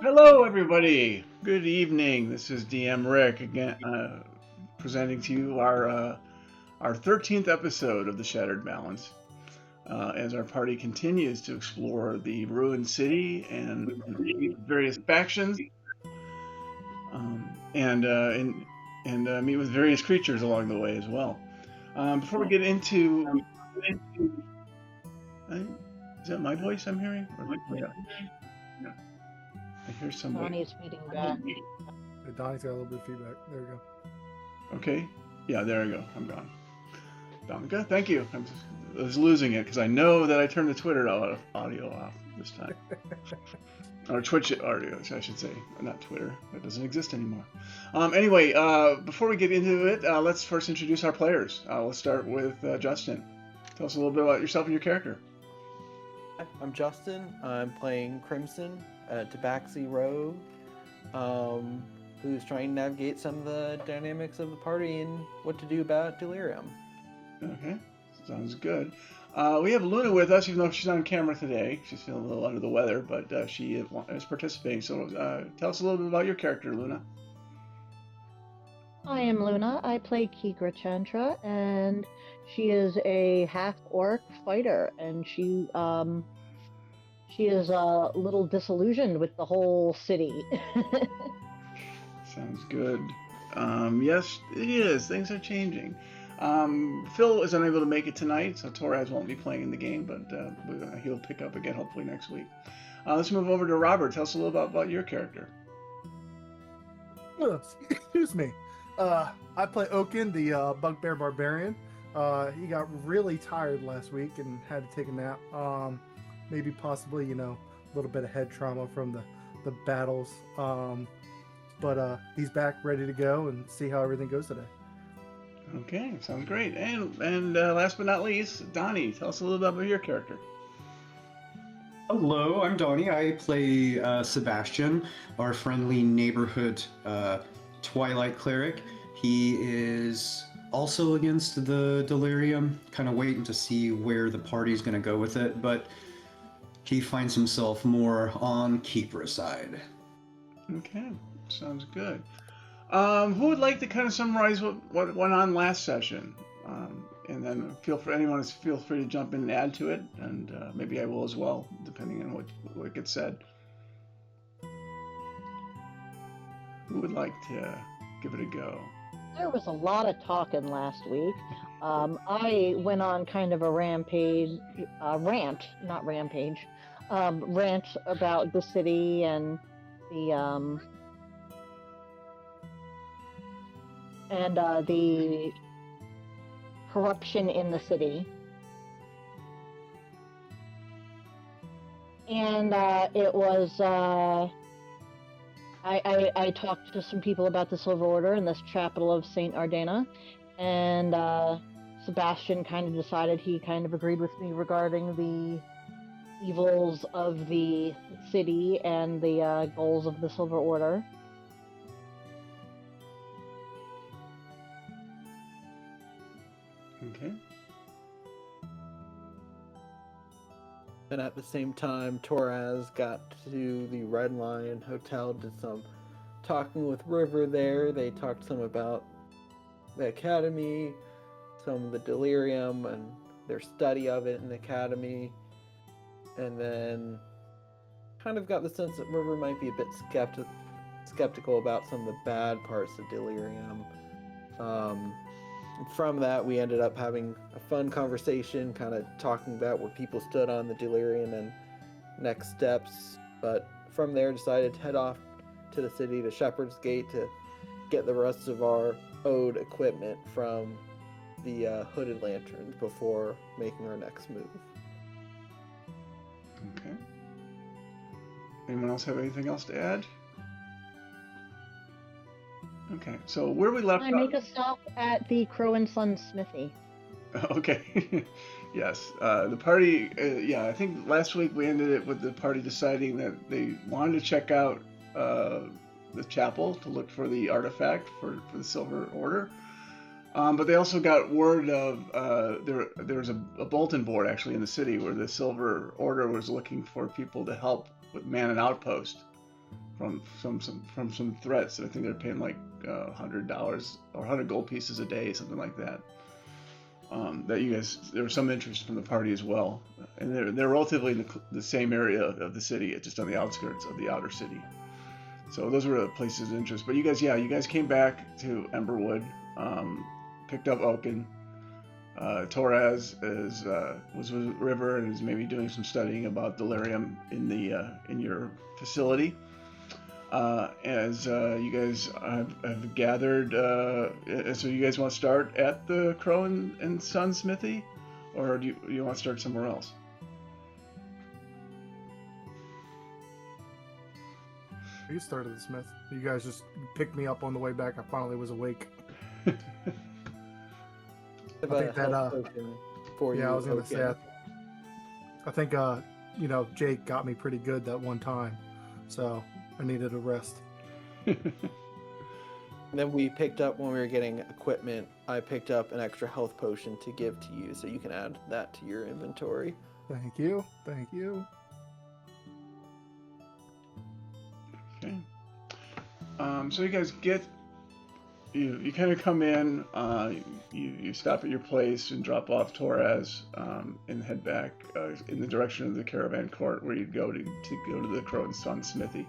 Hello, everybody. Good evening. This is DM Rick again, presenting to you our 13th episode of the Shattered Balance. As our party continues to explore the ruined city and meet various factions, and meet with various creatures along the way as well. Before we get into, uh, is that my voice I'm hearing? Yeah, I hear somebody. Donnie's feeding back. Donnie's got a little bit of feedback. There we go. Okay. Yeah, there I go. I'm gone. Dominica, thank you. I was losing it because I know that I turned the Twitter audio off this time. Or Twitch audio, I should say. Not Twitter. That doesn't exist anymore. Anyway, before we get into it, let's first introduce our players. Let's start with Justin. Tell us a little bit about yourself and your character. I'm Justin. I'm playing Crimson, a Tabaxi rogue, who's trying to navigate some of the dynamics of the party and what to do about Delirium. Okay, sounds good. We have Luna with us, even though she's on camera today. She's feeling a little under the weather, but she is participating. So tell us a little bit about your character, Luna. I am Luna. I play Kigra Chandra, and she is a half-orc fighter, and she is a little disillusioned with the whole city. Sounds good. Yes, it is. Things are changing. Phil is unable to make it tonight, so Torres won't be playing in the game, but he'll pick up again hopefully next week. Let's move over to Robert. Tell us a little about your character. Excuse me. I play Oaken, the Bugbear Barbarian. He got really tired last week and had to take a nap. Maybe possibly, a little bit of head trauma from the battles. But he's back ready to go and see how everything goes today. Okay, sounds great. And last but not least, Donnie, tell us a little bit about your character. Hello, I'm Donnie. I play Sebastian, our friendly neighborhood Twilight Cleric. He is also against the Delirium, kind of waiting to see where the party's going to go with it, but he finds himself more on Kipra's side. Okay, sounds good. Who would like to kind of summarize what went on last session? And then feel free to jump in and add to it, and maybe I will as well, depending on what gets said. Who would like to give it a go? There was a lot of talking last week. I went on kind of a rant about the city and the corruption in the city. And it was, I talked to some people about the Silver Order in this chapel of St. Ardena, and Sebastian kind of decided he kind of agreed with me regarding the evils of the city and the goals of the Silver Order. Okay. And at the same time, Torres got to the Red Lion Hotel, did some talking with River there. They talked some about the Academy, some of the Delirium, and their study of it in the Academy. And then kind of got the sense that River might be a bit skeptical about some of the bad parts of Delirium. From that, we ended up having a fun conversation, kind of talking about where people stood on the Delirium and next steps. But from there, decided to head off to the city to Shepherd's Gate to get the rest of our owed equipment from the Hooded Lanterns before making our next move. Okay. Anyone else have anything else to add? Okay, so where we left I make a stop at the Crow and Son smithy. Okay. Yes. The party, I think last week we ended it with the party deciding that they wanted to check out the chapel to look for the artifact for the Silver Order. But they also got word of there was a bulletin board actually in the city where the Silver Order was looking for people to help with man an outpost. from some threats. I think they're paying like $100 or 100 gold pieces a day, something like that. That you guys, there was some interest from the party as well, and they're relatively in the same area of the city, just on the outskirts of the outer city. So those were the places of interest. But you guys came back to Emberwood, picked up Oaken. Torres was with River and is maybe doing some studying about delirium in your facility. As you guys have gathered, so you guys want to start at the Crow and Son Smithy, or do you want to start somewhere else? You started the Smith. You guys just picked me up on the way back. I finally was awake. I think that, for you, yeah, I was gonna Oaken. say. I think Jake got me pretty good that one time, so I needed a rest. Then we picked up, when we were getting equipment, I picked up an extra health potion to give to you, so you can add that to your inventory. Thank you. Thank you. Okay. So you guys you kind of come in, you stop at your place and drop off Torres, and head back in the direction of the caravan court where you'd go to go to the Crow and Son Smithy.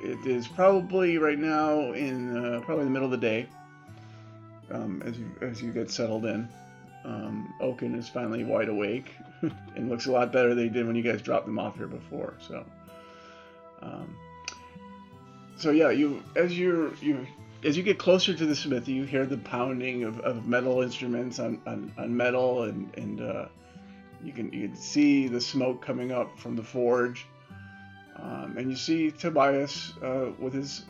It is probably right now in probably the middle of the day, as you get settled in. Oaken is finally wide awake and looks a lot better than he did when you guys dropped him off here before. So yeah, as you get closer to the smithy, you hear the pounding of metal instruments on metal, and you can see the smoke coming up from the forge, and you see Tobias with his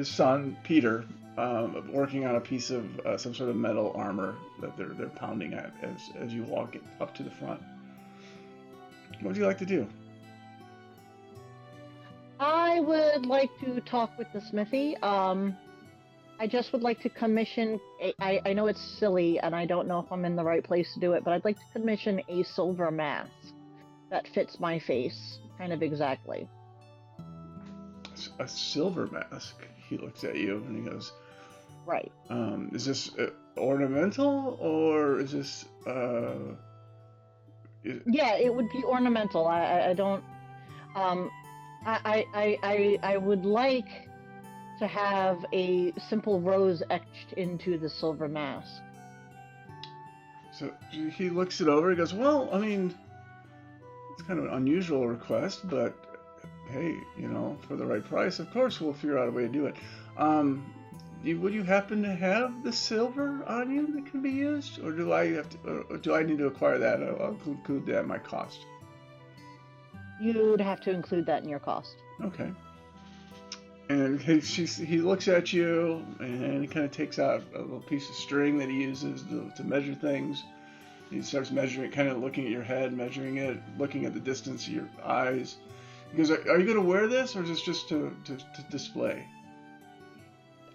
son Peter working on a piece of some sort of metal armor that they're pounding at as you walk up to the front. What would you like to do? I would like to talk with the smithy. I just would like to commission. I know it's silly, and I don't know if I'm in the right place to do it, but I'd like to commission a silver mask that fits my face, kind of exactly. A silver mask. He looks at you and he goes, Right. Is this ornamental, or is this Yeah, it would be ornamental. I don't. I would like to have a simple rose etched into the silver mask. So he looks it over. He goes, "Well, I mean, it's kind of an unusual request, but hey, for the right price, of course, we'll figure out a way to do it. Would you happen to have the silver on you that can be used, or do I have to? Or do I need to acquire that? I'll include that in my cost." You'd have to include that in your cost. Okay. And he looks at you, and he kind of takes out a little piece of string that he uses to measure things. He starts measuring it, kind of looking at your head, measuring it, looking at the distance of your eyes. He goes, "Are you going to wear this, or is this just to display?"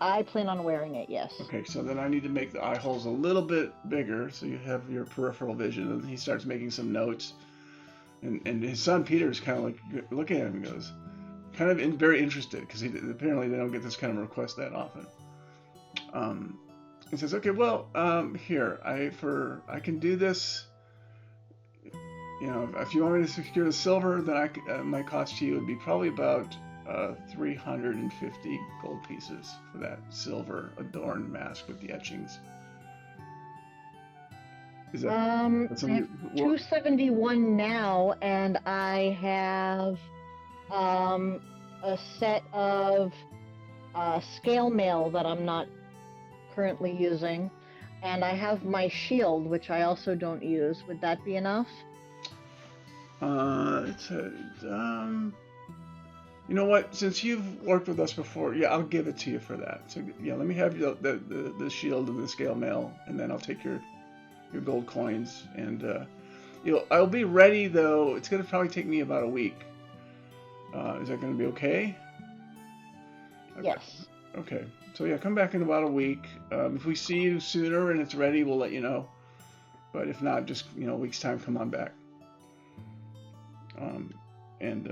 I plan on wearing it, yes. Okay, so then I need to make the eye holes a little bit bigger so you have your peripheral vision. And he starts making some notes. And his son Peter is kind of like looking at him and goes, kind of very interested, because apparently they don't get this kind of request that often. He says, "Okay, well, here I can do this. If you want me to secure the silver, then my cost to you would be probably about 350 gold pieces for that silver adorned mask with the etchings." Is that, I have 271 now, and I have a set of scale mail that I'm not currently using, and I have my shield, which I also don't use. Would that be enough? You know what? Since you've worked with us before, yeah, I'll give it to you for that. So yeah, let me have the shield and the scale mail, and then I'll take your gold coins. And I'll be ready, though. It's gonna probably take me about a week. Is that gonna be okay? Yes. Okay. So yeah, come back in about a week. If we see you sooner and it's ready, we'll let you know. But if not, just a week's time, come on back. and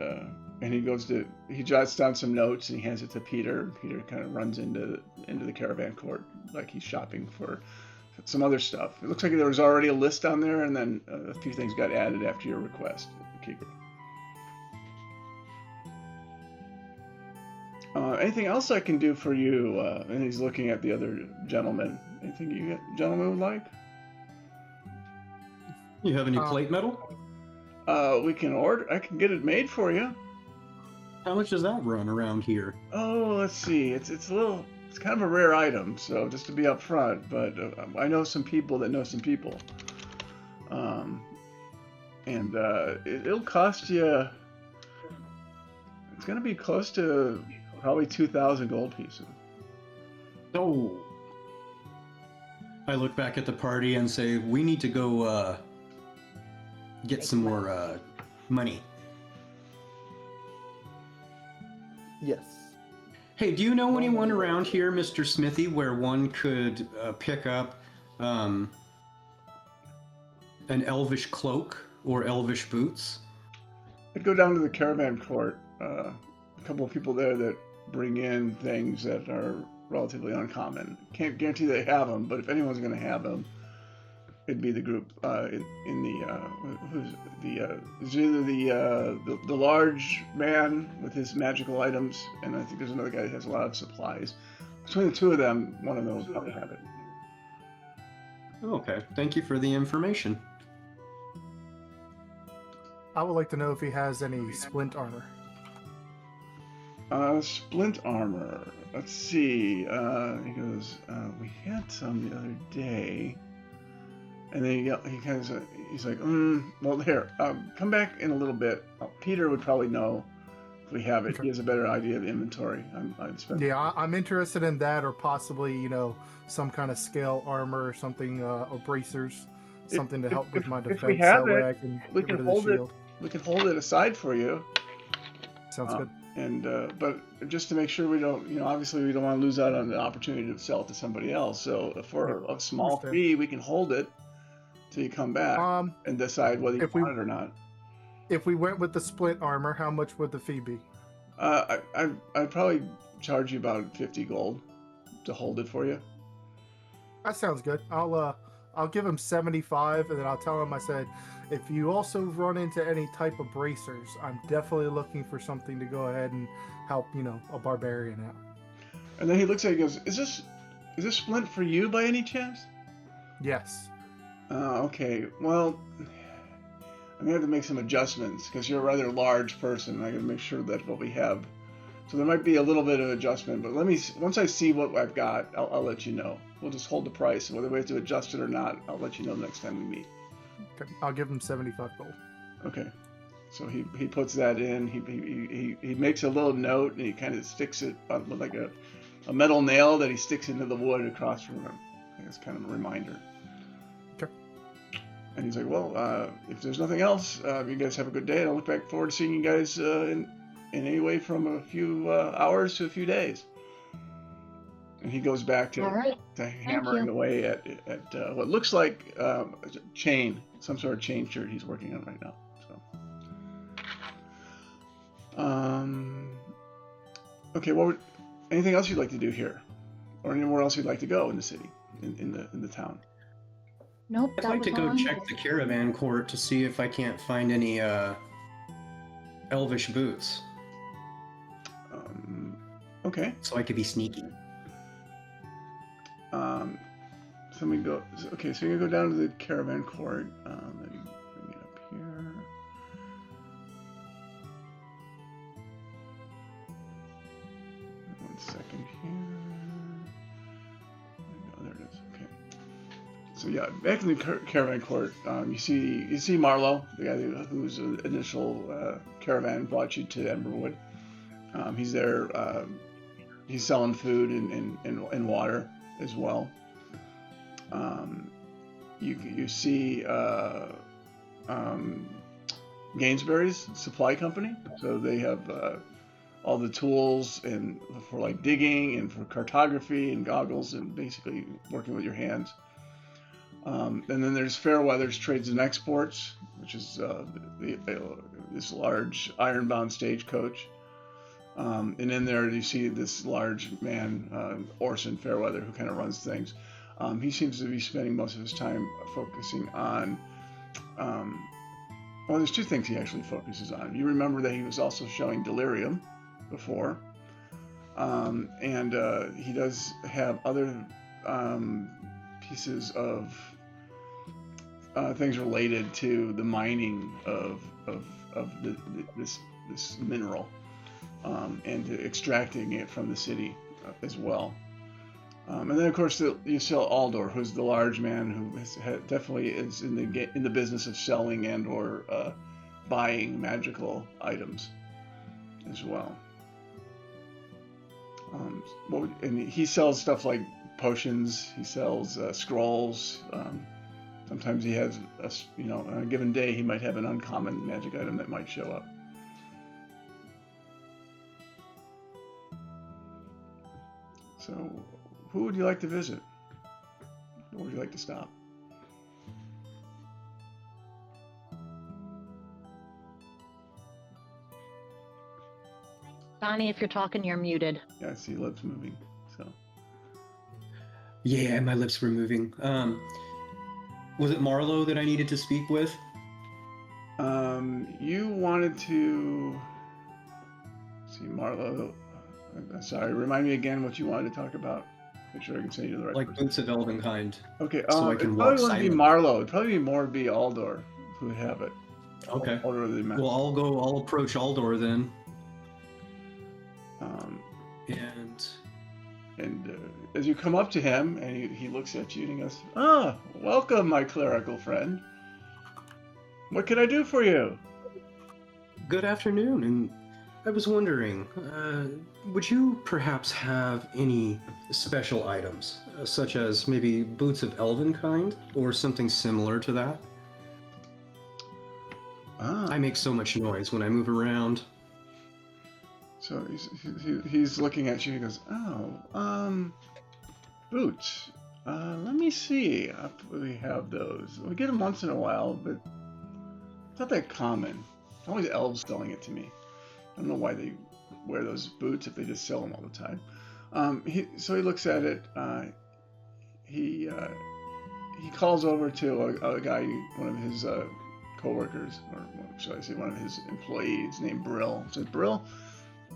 he jots down some notes and he hands it to Peter. Peter kind of runs into the caravan court like he's shopping for some other stuff. It looks like there was already a list on there, and then a few things got added after your request, Keeper. Anything else I can do for you? And he's looking at the other gentleman. Anything you gentlemen would like? You have any plate metal? We can order. I can get it made for you. How much does that run around here? Oh, let's see. It's kind of a rare item, so just to be upfront. But I know some people that know some people. It'll cost you. It's gonna be close to probably 2,000 gold pieces. Oh. I look back at the party and say, we need to go get some more money. Yes. Hey, do you know anyone around here, Mr. Smithy, where one could pick up an elvish cloak or elvish boots? I'd go down to the caravan court. A couple of people there that bring in things that are relatively uncommon. Can't guarantee they have them, but if anyone's going to have them, it'd be the group it's either the large man with his magical items, and I think there's another guy that has a lot of supplies. Between the two of them, one of them will probably have it. Okay, thank you for the information. I would like to know if he has any splint armor. Splint armor. Let's see. He goes, we had some the other day. And then he's like, well, here, come back in a little bit. Peter would probably know if we have it. Okay. He has a better idea of the inventory. Yeah, I'm interested in that, or possibly, some kind of scale armor or something, or bracers, something to help with my defense. If we have that way it, I can we get can rid of the hold it. shield. We can hold it aside for you. Sounds good. But just to make sure we don't, obviously we don't want to lose out on the opportunity to sell it to somebody else. So for a small Understand. fee, we can hold it till you come back and decide whether you want it or not. If we went with the splint armor, how much would the fee be? I'd probably charge you about 50 gold to hold it for you. That sounds good. I'll give him 75, and then I'll tell him, I said, if you also run into any type of bracers, I'm definitely looking for something to go ahead and help, a barbarian out. And then he looks at it and goes, is this splint for you by any chance? Yes. Okay. Well, I'm gonna have to make some adjustments because you're a rather large person. I gotta make sure that what we have. So there might be a little bit of adjustment, but once I see what I've got, I'll let you know. We'll just hold the price, and whether we have to adjust it or not, I'll let you know next time we meet. Okay. I'll give him 75 gold. Okay. So he puts that in. He makes a little note, and he kind of sticks it on like a metal nail that he sticks into the wood across from him. I think it's kind of a reminder. Okay. And he's like, well, if there's nothing else, you guys have a good day, and I look back forward to seeing you guys in any way from a few hours to a few days. And he goes back to hammering away at what looks like a chain, some sort of chain shirt he's working on right now. So, okay, anything else you'd like to do here, or anywhere else you'd like to go in the city, in the town? Nope. I'd like to go check the caravan court to see if I can't find any elvish boots. Okay. So I could be sneaky. So we go. Okay, so you're gonna go down to the caravan court. Let me bring it up here. One second here. Oh, there it is. Okay. So yeah, back in the caravan court, you see Marlowe, the guy whose initial caravan brought you to Emberwood. He's there. He's selling food and water as well. You see Gainsbury's Supply Company. So they have all the tools and for like digging and for cartography and goggles and basically working with your hands. And then there's Fairweather's Trades and Exports, which is the this large iron-bound stagecoach. And in there you see this large man, Orson Fairweather, who kind of runs things. He seems to be spending most of his time focusing on, well, there's two things he actually focuses on. You remember that he was also showing Delirium before. And he does have other pieces of things related to the mining of this mineral, and to extracting it from the city as well. And then of course you sell Aldor, who's the large man who definitely is in the business of selling and or buying magical items as well. And he sells stuff like potions. He sells scrolls. Sometimes he has, on a given day, he might have an uncommon magic item that might show up. So, who would you like to visit? Where would you like to stop? Donnie, if you're talking, you're muted. Yeah, I see lips moving. So. Yeah, my lips were moving. Was it Marlowe that I needed to speak with? You wanted to see Marlowe. Sorry, remind me again what you wanted to talk about. Make sure I can send you to the right Like person. Boots of Elvenkind. Okay, so I it can probably walk wouldn't be silently. Marlowe. It'd probably be Aldor who would have it. Okay. Order of the Map. Well, I'll approach Aldor then. And as you come up to him, and he looks at you and he goes, "Ah, welcome, my clerical friend. What can I do for you?" Good afternoon, and I was wondering, would you perhaps have any special items, such as maybe Boots of Elvenkind, or something similar to that? I make so much noise when I move around. So he's looking at you. He goes, "Oh, boots. Let me see. We have those. We get them once in a while, but it's not that common. It's always elves selling it to me. I don't know why they wear those boots if they just sell them all the time." So he looks at it. He calls over to a guy, one of his co-workers, or should I say, one of his employees, named Brill. He says, "Brill,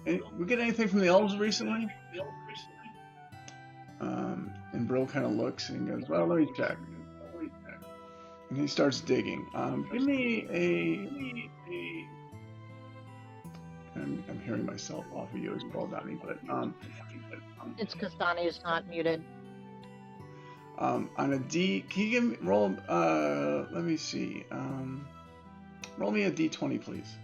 we get anything from the elves recently?" And Brill kind of looks and goes, "Well, let me check." And he starts digging. Give me a. I'm hearing myself off of you as well, Donnie, but It's because Donnie is not muted. on a D, can you give me roll? Let me see. Roll me a D20, please.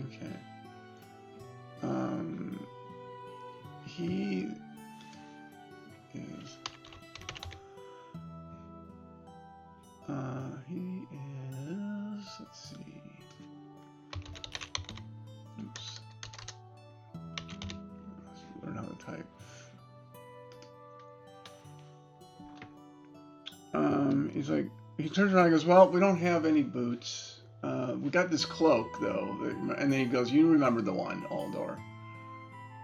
Okay. He is. He is. Let's see. Oops. Let's learn how to type. He's like, he turns around and goes, "Well, we don't have any boots. We got this cloak, though." And then he goes, "You remember the one, Aldor."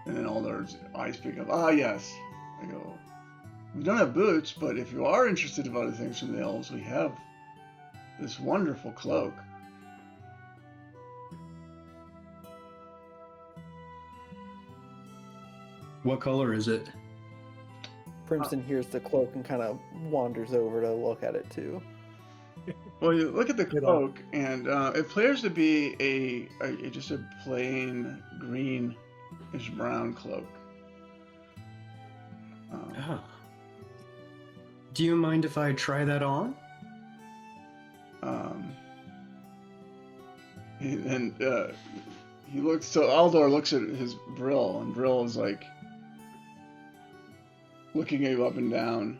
And then Aldor's eyes pick up. "Ah, yes." I go, "We don't have boots, but if you are interested in other things from the elves, we have this wonderful cloak." What color is it? Primson hears the cloak and kind of wanders over to look at it too. Well, you look at the Good cloak, and it appears to be just a plain greenish brown cloak. Oh. Do you mind if I try that on? He looks. So Aldor looks at his Brill, and Brill is like looking at you up and down.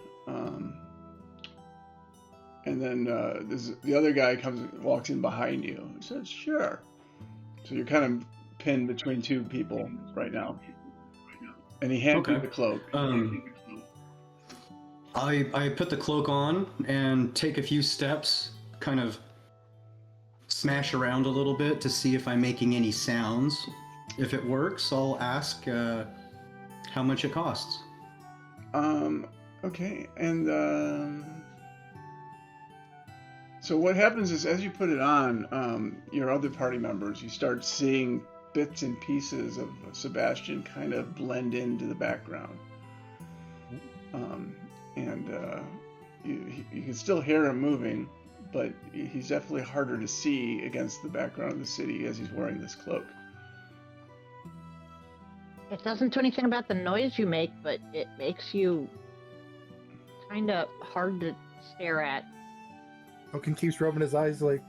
And then the other guy walks in behind you and says, "Sure." So you're kind of pinned between two people right now. And he hands you Okay. the cloak. I put the cloak on and take a few steps, kind of smash around a little bit to see if I'm making any sounds. If it works, I'll ask how much it costs. Okay, and so what happens is as you put it on, your other party members, you start seeing bits and pieces of Sebastian kind of blend into the background. And you can still hear him moving, but he's definitely harder to see against the background of the city as he's wearing this cloak. It doesn't do anything about the noise you make, but it makes you kind of hard to stare at. Oaken keeps rubbing his eyes like,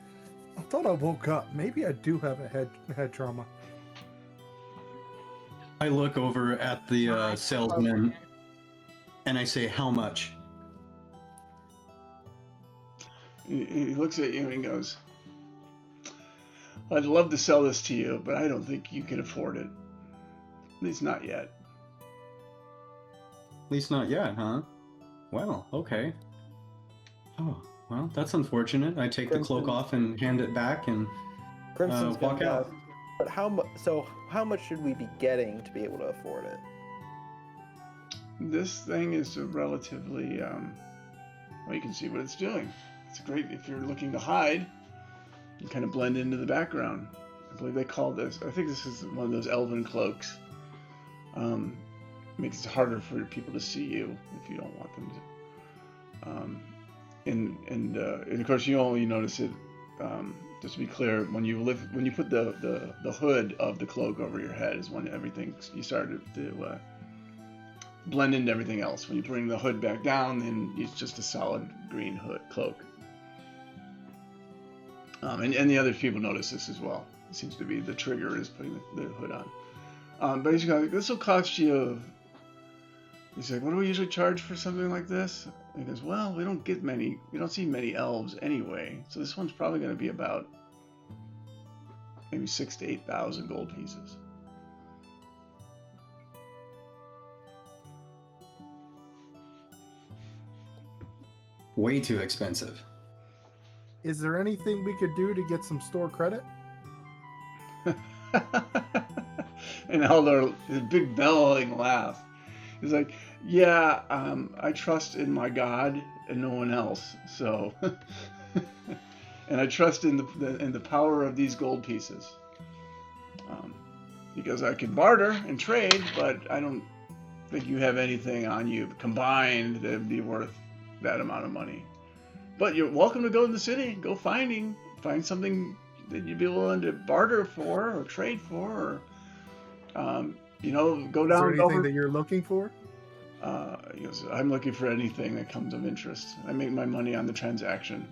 I thought I woke up. Maybe I do have a head trauma. I look over at the salesman and I say, how much? He looks at you and he goes, I'd love to sell this to you, but I don't think you can afford it. At least not yet. At least not yet, huh? Well, okay. Oh, well, that's unfortunate. I take the cloak off and hand it back and Crimson's walk gonna out. ask, but how much should we be getting to be able to afford it? This thing is a relatively, well, you can see what it's doing. It's great if you're looking to hide. You kind of blend into the background. I believe they call this, I think this is one of those elven cloaks. Makes it harder for people to see you if you don't want them to. And of course you only notice it, just to be clear, when you put the hood of the cloak over your head is when everything, you started to blend into everything else. When you bring the hood back down, then it's just a solid green hood cloak. And the other people notice this as well. It seems to be the trigger is putting the hood on. But he's going, this will cost you. He's like, what do we usually charge for something like this? And he goes, well, we don't see many elves anyway. So this one's probably going to be about maybe 6,000 to 8,000 gold pieces. Way too expensive. Is there anything we could do to get some store credit? And Eldar, his big bellowing laugh. He's like, yeah, I trust in my God and no one else. So, and I trust in the power of these gold pieces. Because I can barter and trade, but I don't think you have anything on you combined that would be worth that amount of money. But you're welcome to go in the city, go find something that you'd be willing to barter for or trade for, or go down. Is there anything that you're looking for? He goes, I'm looking for anything that comes of interest. I make my money on the transaction.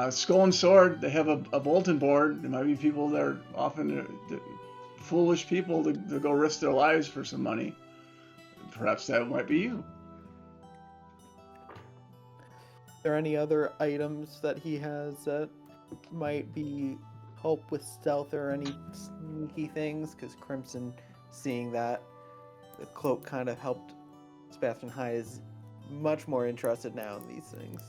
Skull and Sword, they have a bulletin board. There might be people that are often foolish people to go risk their lives for some money. Perhaps that might be you. Are there any other items that he has that might be help with stealth or any sneaky things? Because Crimson, seeing that the cloak kind of helped Sebastian hide, is much more interested now in these things.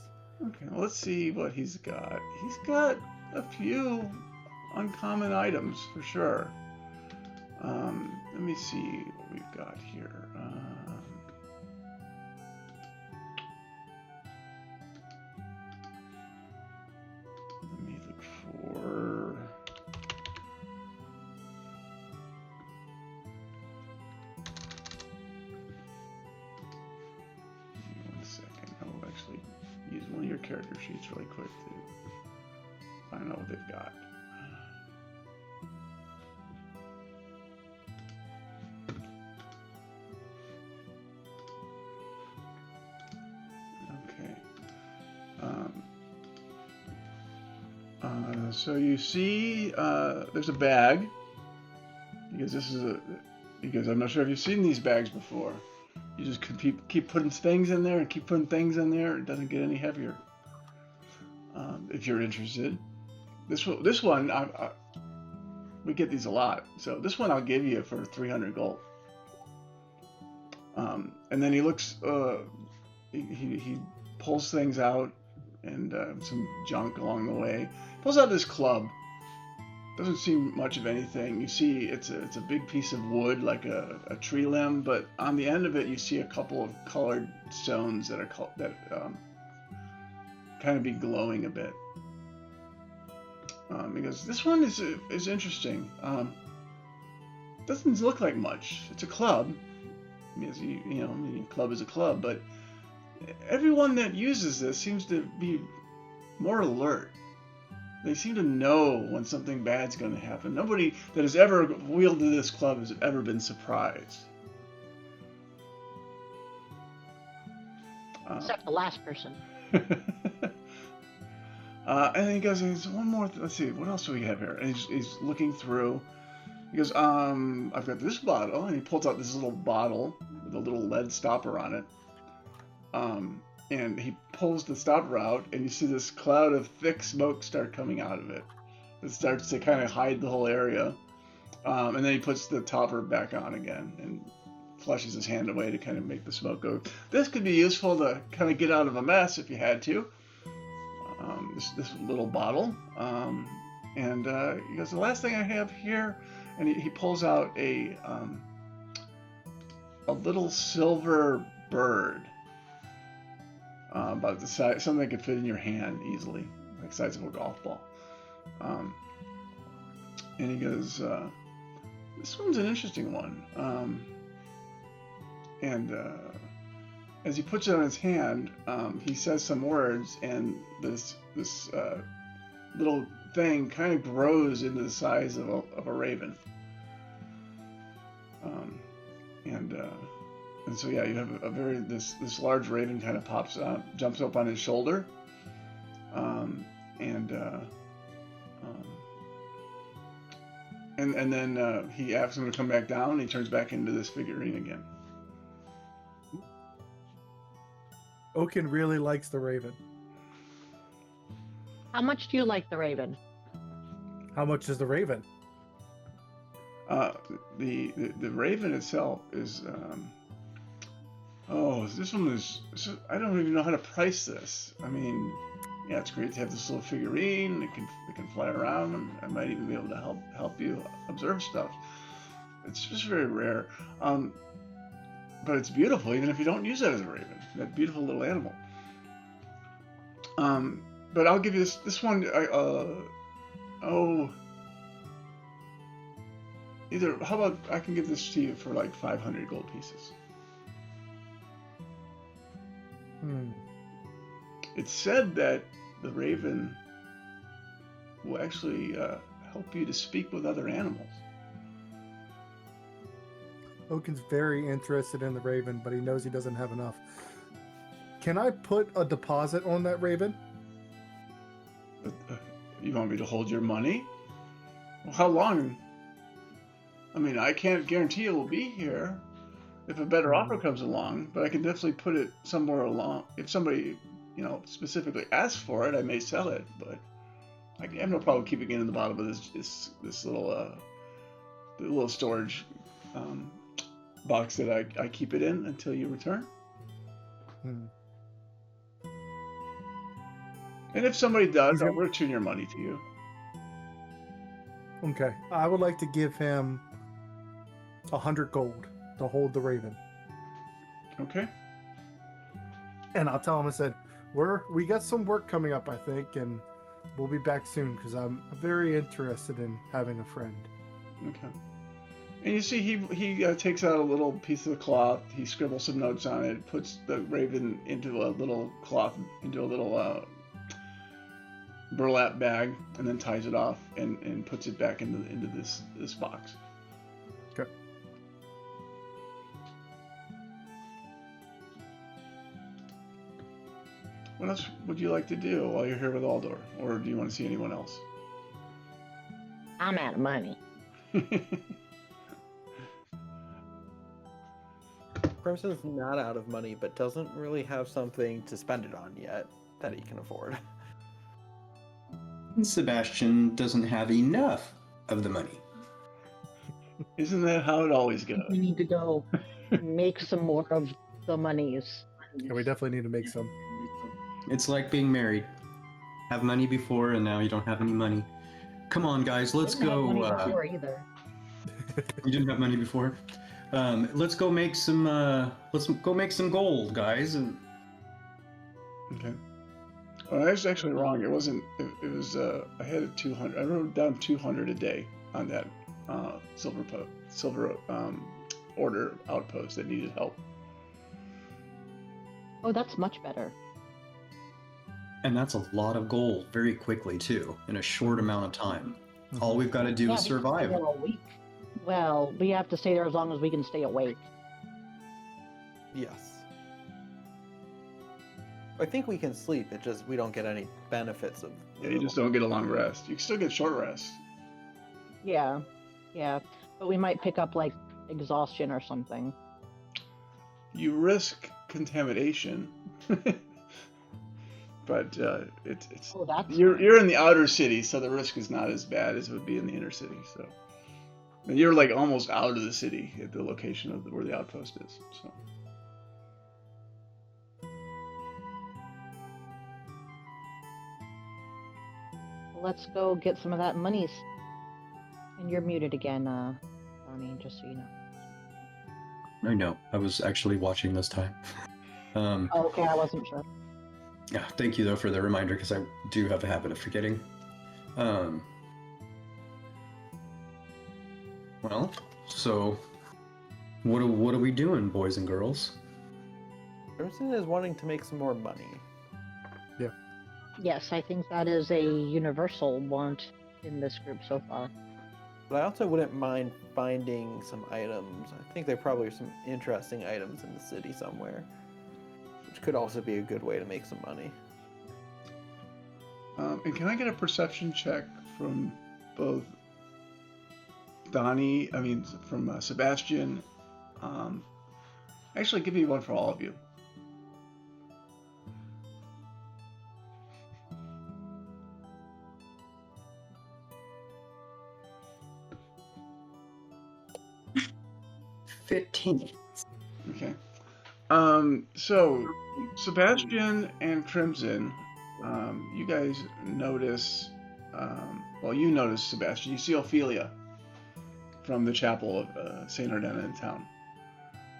Okay, well, let's see what he's got. He's got a few uncommon items for sure. Let me see what we've got here. Let me look for. Give me 1 second. I'll actually use one of your character sheets really quick to find out what they've got. Okay. So you see, there's a bag. Because I'm not sure if you've seen these bags before. You just keep putting things in there and keep putting things in there. It doesn't get any heavier. If you're interested, this one, we get these a lot. So this one I'll give you for 300 gold. And then he looks, he pulls things out and some junk along the way. Pulls out this club. Doesn't seem much of anything. You see, it's a big piece of wood, like a tree limb, but on the end of it, you see a couple of colored stones that are kind of be glowing a bit. Because this one is interesting. Doesn't look like much. It's a club. I mean, a club is a club, but everyone that uses this seems to be more alert. They seem to know when something bad's going to happen. Nobody that has ever wielded this club has ever been surprised. Except the last person. And he goes, one more. Let's see, what else do we have here? And he's looking through. He goes, I've got this bottle, and he pulls out this little bottle with a little lead stopper on it. And he pulls the stopper out, and you see this cloud of thick smoke start coming out of it. It starts to kind of hide the whole area. And then he puts the topper back on again and flushes his hand away to kind of make the smoke go. This could be useful to kind of get out of a mess if you had to. This little bottle. And he goes, the last thing I have here, and he pulls out a little silver bird. About the size, something that could fit in your hand easily, like the size of a golf ball. And he goes, this one's an interesting one. And as he puts it on his hand, he says some words, and this little thing kind of grows into the size of a raven. And so yeah, you have this large raven kind of pops up, jumps up on his shoulder, and then he asks him to come back down. And he turns back into this figurine again. Oaken really likes the raven. How much do you like the raven? How much is the raven? The raven itself is. This one is. I don't even know how to price this. I mean, yeah, it's great to have this little figurine. It can fly around, and I might even be able to help you observe stuff. It's just very rare, but it's beautiful even if you don't use it as a raven. That beautiful little animal. But I'll give you this one. How about I can give this to you for like 500 gold pieces. It's said that the raven will actually help you to speak with other animals. Oaken's very interested in the raven, but he knows he doesn't have enough. Can I put a deposit on that raven? You want me to hold your money? Well, how long? I mean, I can't guarantee it will be here if a better offer comes along, but I can definitely put it somewhere along. If somebody, specifically asks for it, I may sell it, but I have no problem keeping it in the bottom of this little storage box that I keep it in until you return. And if somebody does, I'll return your money to you. Okay. I would like to give him 100 gold to hold the raven. Okay. And I'll tell him, I said, we got some work coming up, I think, and we'll be back soon because I'm very interested in having a friend. Okay. And you see he takes out a little piece of cloth, he scribbles some notes on it, puts the raven into a little burlap bag, and then ties it off and puts it back into this box. Okay. What else would you like to do while you're here with Aldor? Or do you want to see anyone else? I'm out of money. Crimson's not out of money, but doesn't really have something to spend it on yet that he can afford. Sebastian doesn't have enough of the money. Isn't that how it always goes? We need to go. make some more of the monies. Yeah, we definitely need to make some. It's like being married. Have money before, and now you don't have any money. Come on, guys, let's Didn't have money go. before either. You didn't have money before. Let's go make some. Let's go make some gold, guys. And Okay. Well, I was actually wrong. It wasn't. It was. I had 200. I wrote down 200 a day on that silver order outpost that needed help. Oh, that's much better. that's a lot of gold very quickly too, in a short amount of time. All we've got to do Yeah, is we can survive. stay there a week. Well, we have to stay there as long as we can stay awake. Yes. I think we can sleep. It's just we don't get any benefits of. Yeah, you just don't get a long rest. You can still get short rest. Yeah, yeah, but we might pick up like exhaustion or something. You risk contamination, but it's Oh, that's you're in the outer city, so the risk is not as bad as it would be in the inner city. So, and you're like almost out of the city at the location of where the outpost is. So. Let's go get some of that monies. And you're muted again, Donnie, just so you know. I know. I was actually watching this time. Oh, okay, I wasn't sure. Yeah, thank you though for the reminder, because I do have a habit of forgetting. Well, so what are we doing, boys and girls? Crimson is wanting to make some more money. Yes, I think that is a universal want in this group so far. But I also wouldn't mind finding some items. I think there probably are some interesting items in the city somewhere, which could also be a good way to make some money. And can I get a perception check from both from Sebastian? Actually, give me one for all of you. $15. Okay. So Sebastian and Crimson, you guys notice. You notice Sebastian. You see Ophelia from the chapel of Saint Ardena in town,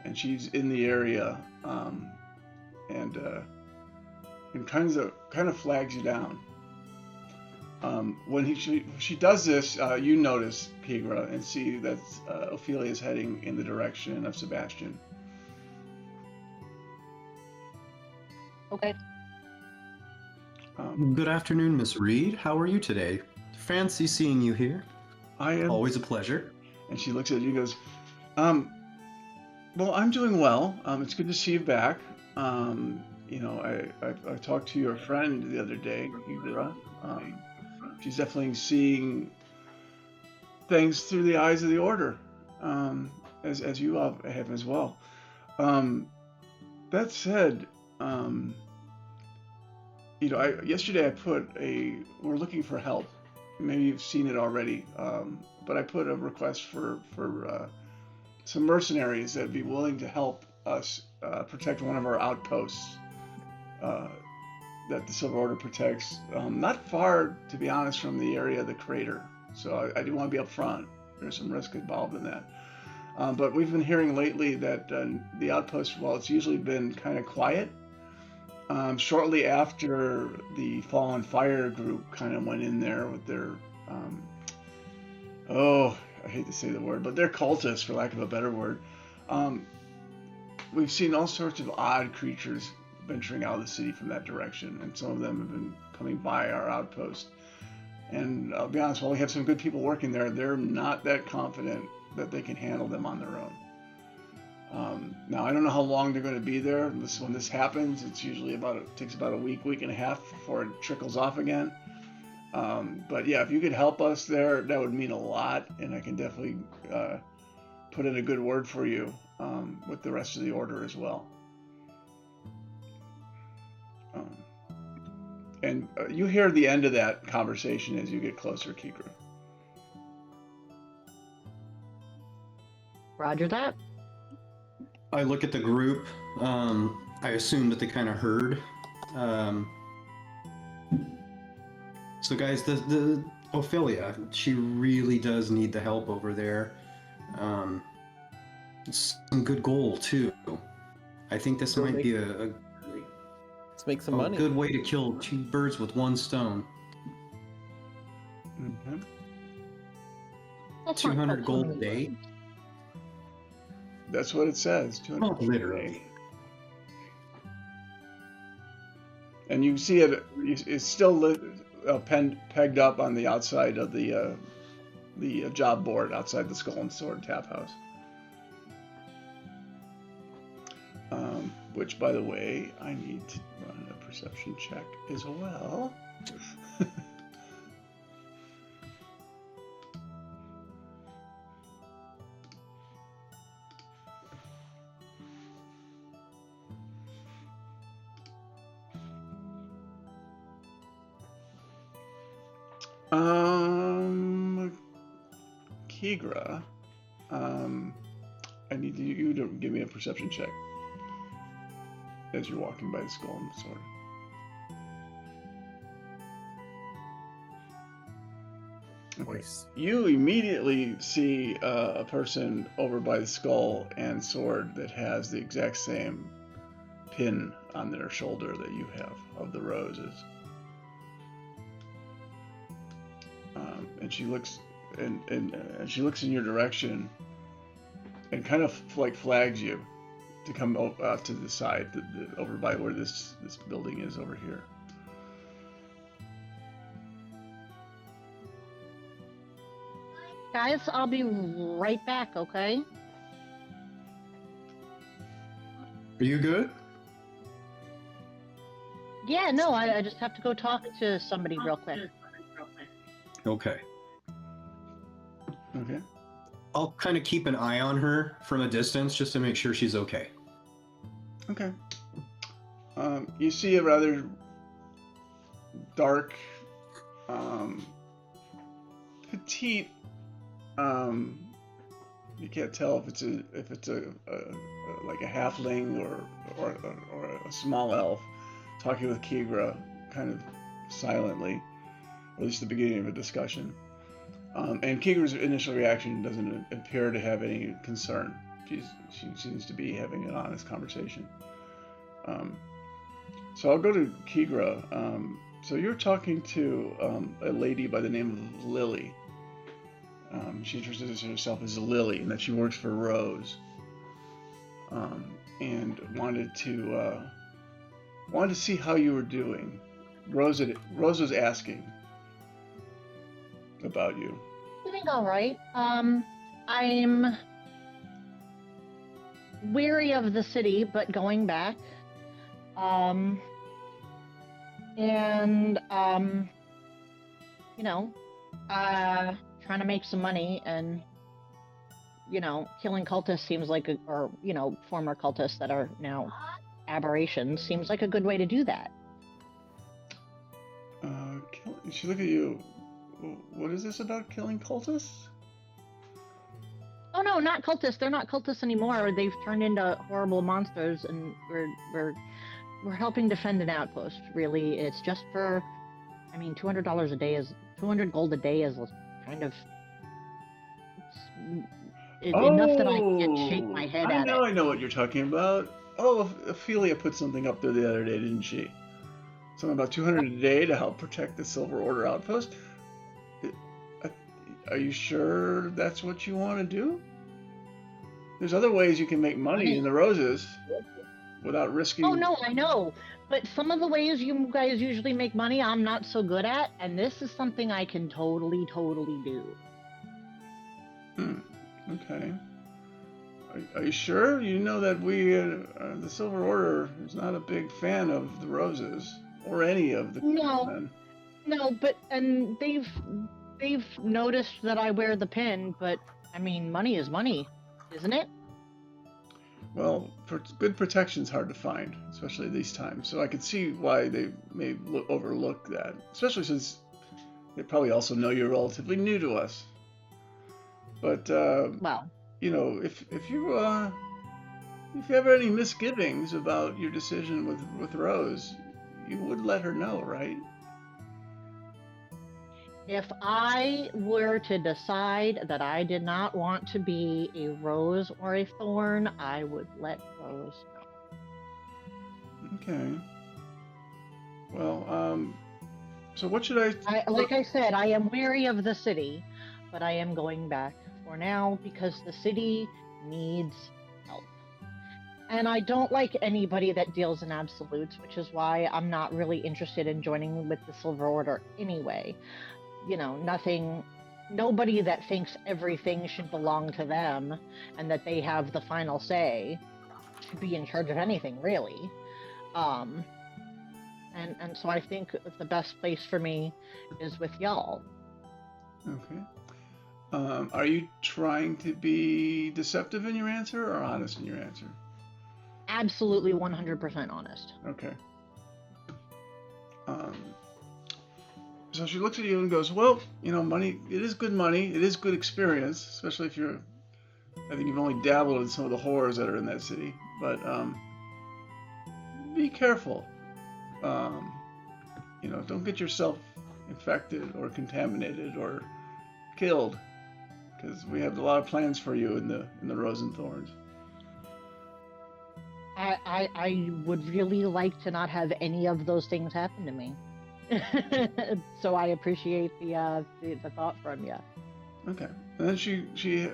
and she's in the area, and kind of flags you down. When she does this, you notice Kigra and see that Ophelia is heading in the direction of Sebastian. Okay. Good afternoon, Miss Reed. How are you today? Fancy seeing you here. I am. Always a pleasure. And she looks at you and goes, well, I'm doing well. It's good to see you back. I talked to your friend the other day, Kigra. She's definitely seeing things through the eyes of the Order, as you all have as well. That said, yesterday we're looking for help. Maybe you've seen it already, but I put a request for some mercenaries that'd be willing to help us protect one of our outposts that the Silver Order protects, not far, to be honest, from the area of the crater. So I do want to be upfront. There's some risk involved in that. But we've been hearing lately that the outpost, while it's usually been kind of quiet, shortly after the Fallen Fire group kind of went in there with their, I hate to say the word, but they're cultists, for lack of a better word. We've seen all sorts of odd creatures venturing out of the city from that direction, and some of them have been coming by our outpost. And I'll be honest, while we have some good people working there, they're not that confident that they can handle them on their own. Now, I don't know how long they're going to be there. When this happens, it's usually takes about a week and a half before it trickles off again. But yeah, if you could help us there, that would mean a lot, and I can definitely put in a good word for you with the rest of the Order as well. And you hear the end of that conversation as you get closer, Kigra. Roger that. I look at the group. I assume that they kind of heard. So, guys, the Ophelia, she really does need the help over there. It's some good goal too. I think this Go might make- be a Let's make some money. good way to kill two birds with one stone. Mhm. That's not 200 called gold a day. That's what it says. 200 Not literally. And you see it's still pegged up on the outside of the job board outside the Skull and Sword Tap House. Which, by the way, I need to run a perception check as well. Kigra, I need you to give me a perception check as you're walking by the Skull and Sword. Okay. Voice. You immediately see a person over by the Skull and Sword that has the exact same pin on their shoulder that you have of the roses. And she looks and she looks in your direction and kind of like flags you to come out to the side, over by where this building is over here. Guys, I'll be right back, okay? Are you good? Yeah, no, I just have to go talk to somebody real quick. Okay. Okay. I'll kind of keep an eye on her from a distance just to make sure she's okay. Okay. You see a rather dark, petite. You can't tell if it's a like a halfling or a small elf talking with Kigra, kind of silently, or at least the beginning of a discussion. And Kigra's initial reaction doesn't appear to have any concern. She seems to be having an honest conversation. So I'll go to Kigra. So you're talking to a lady by the name of Lily. She introduces herself as Lily, and that she works for Rose. And wanted to see how you were doing. Rose was asking about you. Doing all right. I'm weary of the city, but going back. Trying to make some money, and killing cultists seems like former cultists that are now aberrations seems like a good way to do that. She look at you. What is this about killing cultists? Oh no, not cultists. They're not cultists anymore. They've turned into horrible monsters, and we're helping defend an outpost. Really, it's just for, $200 a day is 200 gold a day is kind of enough that I can't shake my head at it. I know what you're talking about. Oh, Ophelia put something up there the other day, didn't she? Something about 200 a day to help protect the Silver Order outpost. Are you sure that's what you want to do? There's other ways you can make money in the roses without risking. Oh no, I know. But some of the ways you guys usually make money, I'm not so good at, and this is something I can totally do. Okay. Are you sure? You know that the Silver Order is not a big fan of the roses or any of the men. No, but and they've noticed that I wear the pin, but money is money, isn't it? Well, good protection's hard to find, especially these times. So I can see why they may overlook that, especially since they probably also know you're relatively new to us. But Well, if you if you have any misgivings about your decision with Rose, you would let her know, right? If I were to decide that I did not want to be a rose or a thorn, I would let Rose know. Okay. Well, so what should Like I said, I am weary of the city, but I am going back for now because the city needs help. And I don't like anybody that deals in absolutes, which is why I'm not really interested in joining with the Silver Order anyway. You know, nobody that thinks everything should belong to them and that they have the final say should be in charge of anything, really. And so I think the best place for me is with y'all. Okay. Are you trying to be deceptive in your answer or honest in your answer? Absolutely 100% honest. Okay. So she looks at you and goes, well, you know, money, it is good money. It is good experience, especially if I think you've only dabbled in some of the horrors that are in that city. But be careful. You know, don't get yourself infected or contaminated or killed, because we have a lot of plans for you in the Rose and Thorns. I would really like to not have any of those things happen to me. So I appreciate the thought from you. Okay. And then she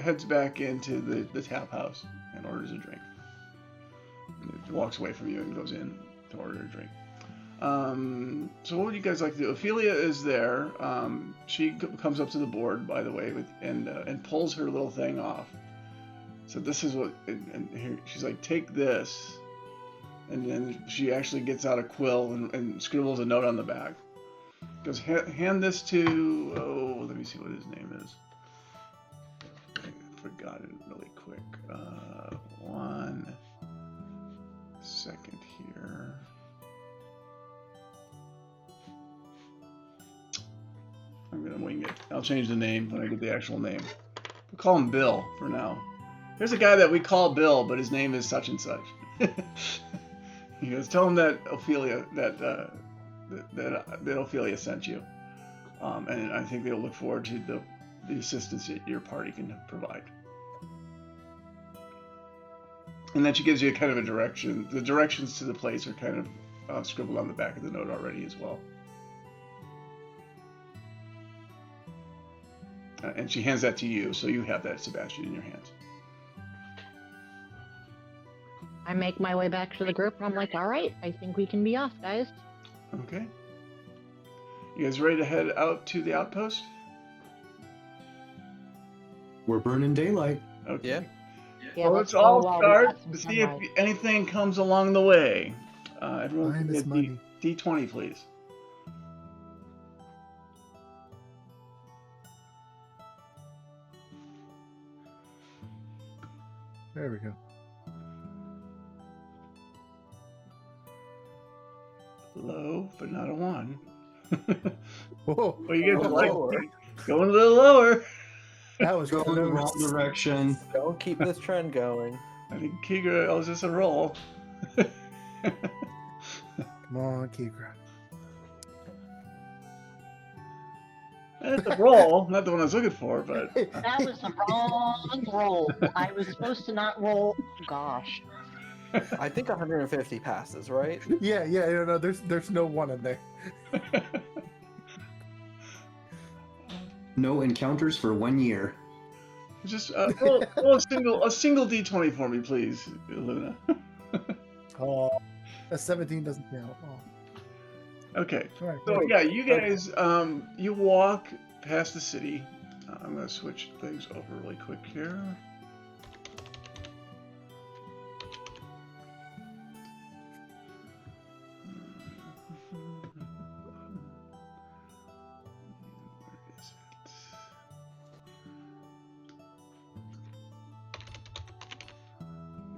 heads back into the tap house and orders a drink. And walks away from you and goes in to order a drink. So what would you guys like to do? Ophelia is there. She comes up to the board, by the way, and pulls her little thing off. So this is what, and here she's like, take this. And then she actually gets out a quill and scribbles a note on the back. Goes, hand this to, oh, let me see what his name is. I forgot it really quick. 1 second here. I'm going to wing it. I'll change the name when I get the actual name. We'll call him Bill for now. There's a guy that we call Bill, but his name is such and such. He goes, tell him that Ophelia that Ophelia sent you, and I think they'll look forward to the assistance that your party can provide. And then she gives you a kind of a direction. The directions to the place are kind of scribbled on the back of the note already as well. And she hands that to you, so you have that, Sebastian, in your hands. I make my way back to the group and I'm like, all right, I think we can be off, guys. Okay. You guys ready to head out to the outpost? We're burning daylight. Okay. Yeah. Yeah, Let's go all while we start got some to see if sunlight. anything comes along the way. Everyone Time can is get money. D20, please. There we go. Low, but not a 1. Whoa, Well, you guys are like Lower. going a little lower. that was Going the wrong close. direction. Don't keep this trend going. I think Kigra owes us a roll. Come on, Kikra. That's a roll, not the one I was looking for, but That was the wrong roll. I was supposed to not roll. Oh, gosh. I think 150 passes, right? Yeah, no, there's no 1 in there. No encounters for 1 year. just roll a single D20 for me, please, Luna. Oh, a 17 doesn't count. Oh. Okay. All right. So yeah, you guys, you walk past the city. I'm gonna switch things over really quick here. Where is it?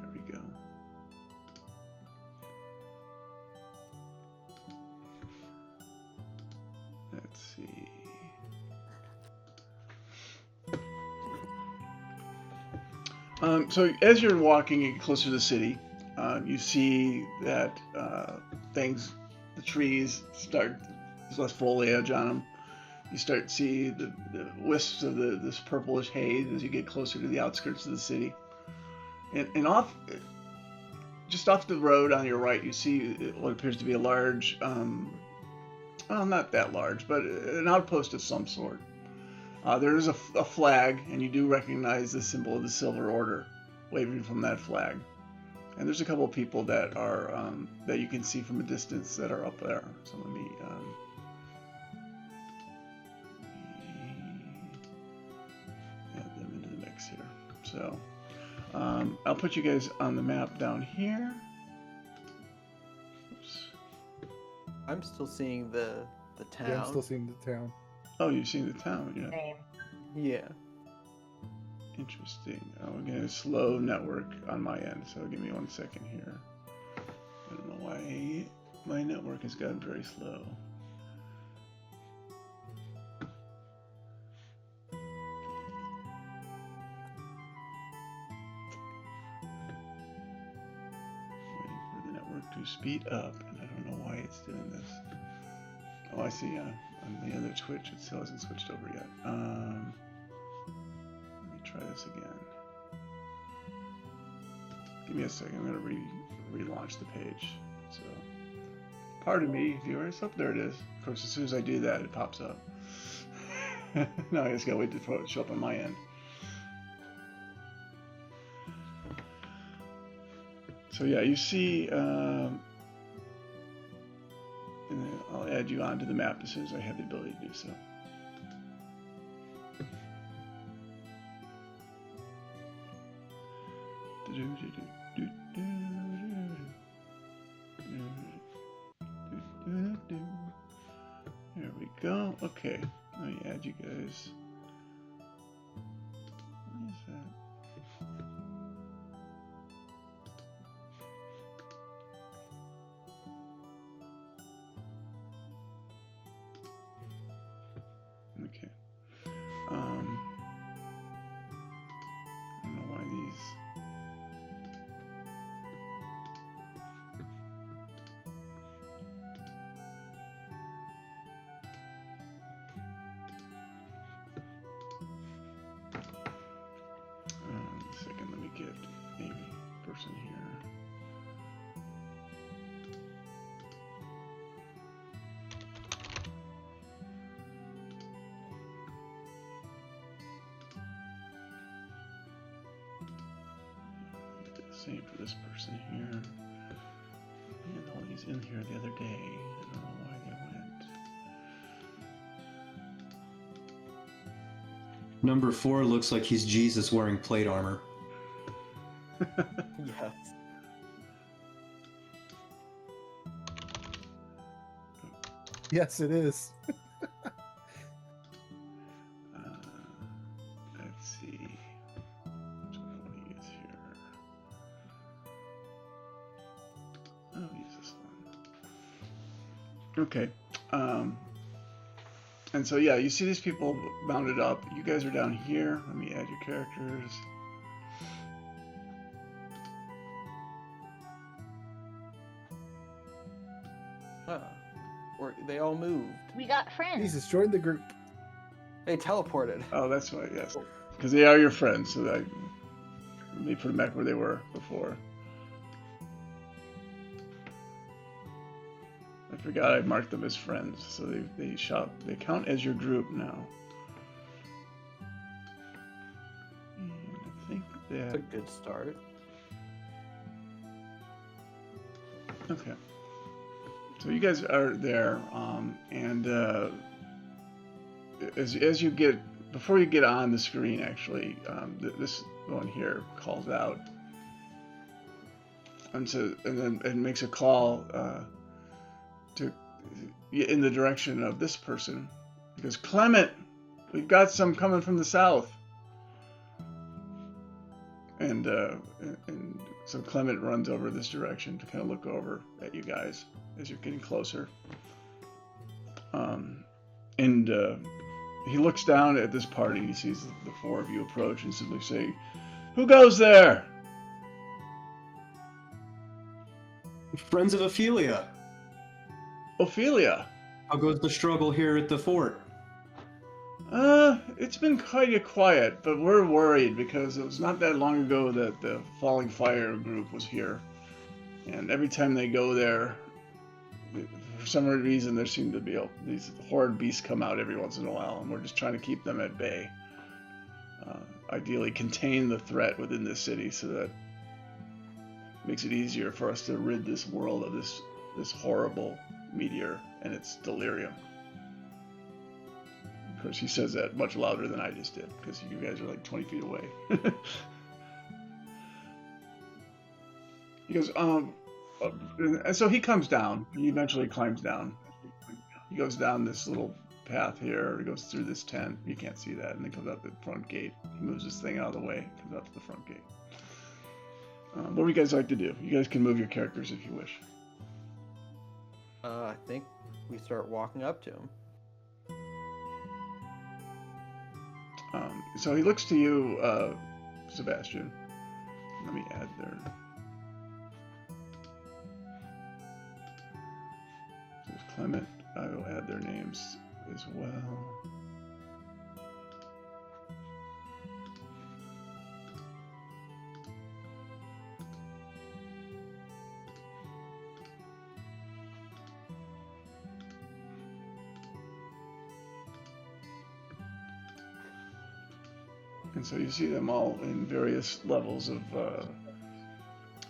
There we go. Let's see. So as you're walking closer to the city, you see that the trees start, there's less foliage on them. You start to see the wisps of this purplish haze as you get closer to the outskirts of the city. And just off the road on your right, you see what appears to be a large, well, not that large, but an outpost of some sort. There is a flag, and you do recognize the symbol of the Silver Order waving from that flag. And there's a couple of people that are that you can see from a distance that are up there. So let me add them into the mix here. So I'll put you guys on the map down here. Oops. I'm still seeing the town. Yeah, I'm still seeing the town. Oh, you've seen the town, yeah. Same. Yeah. Interesting. I'm getting a slow network on my end, so give me 1 second here. I don't know why my network has gotten very slow. Waiting for the network to speed up, and I don't know why it's doing this. Oh, I see. On the other Twitch, it still hasn't switched over yet. Let me try this again. Give me a second. I'm going to relaunch the page. So, pardon me, viewers. Oh, there it is. Of course, as soon as I do that, it pops up. Now I just got to wait for it to show up on my end. So yeah, you see. And then I'll add you onto the map as soon as I have the ability to do so. There we go. Okay, let me add you guys. What is that? Okay. I don't know why these. A second, let me get a person here. Same for this person here. And all these in here the other day. I don't know why they went. Number 4 looks like he's Jesus wearing plate armor. Yes. Yes, it is. Let's see. Which one do I want to use here? I'll use this one. Okay. And so yeah, you see these people mounted up. You guys are down here. Let me add your characters. They all moved. We got friends. Jesus, join the group. They teleported. Oh, that's why, yes. Because they are your friends, so that let me put them back where they were before. I forgot I marked them as friends, so they count as your group now. And I think That's a that good start. okay. So you guys are there, and as you get before you get on the screen, actually, this one here calls out, and then makes a call to in the direction of this person. He goes, "Clement, we've got some coming from the south." And so Clement runs over this direction to kind of look over at you guys as you're getting closer. He looks down at this party. He sees the four of you approach and simply say, Who goes there? Friends of Ophelia. Ophelia. How goes the struggle here at the fort? It's been kind of quiet, but we're worried because it was not that long ago that the Falling Fire group was here. And every time they go there, for some reason, there seem to be these horrid beasts come out every once in a while, and we're just trying to keep them at bay. Ideally, contain the threat within this city so that it makes it easier for us to rid this world of this horrible meteor and its delirium. Of course, he says that much louder than I just did, because you guys are like 20 feet away. He goes, and so he comes down. He eventually climbs down. He goes down this little path here. He goes through this tent. You can't see that. And then comes out the front gate. He moves this thing out of the way. Comes out to the front gate. What would you guys like to do? You guys can move your characters if you wish. I think we start walking up to him. So he looks to you, Sebastian. Let me add their... There's Clement. I will add their names as well. And so you see them all in various levels of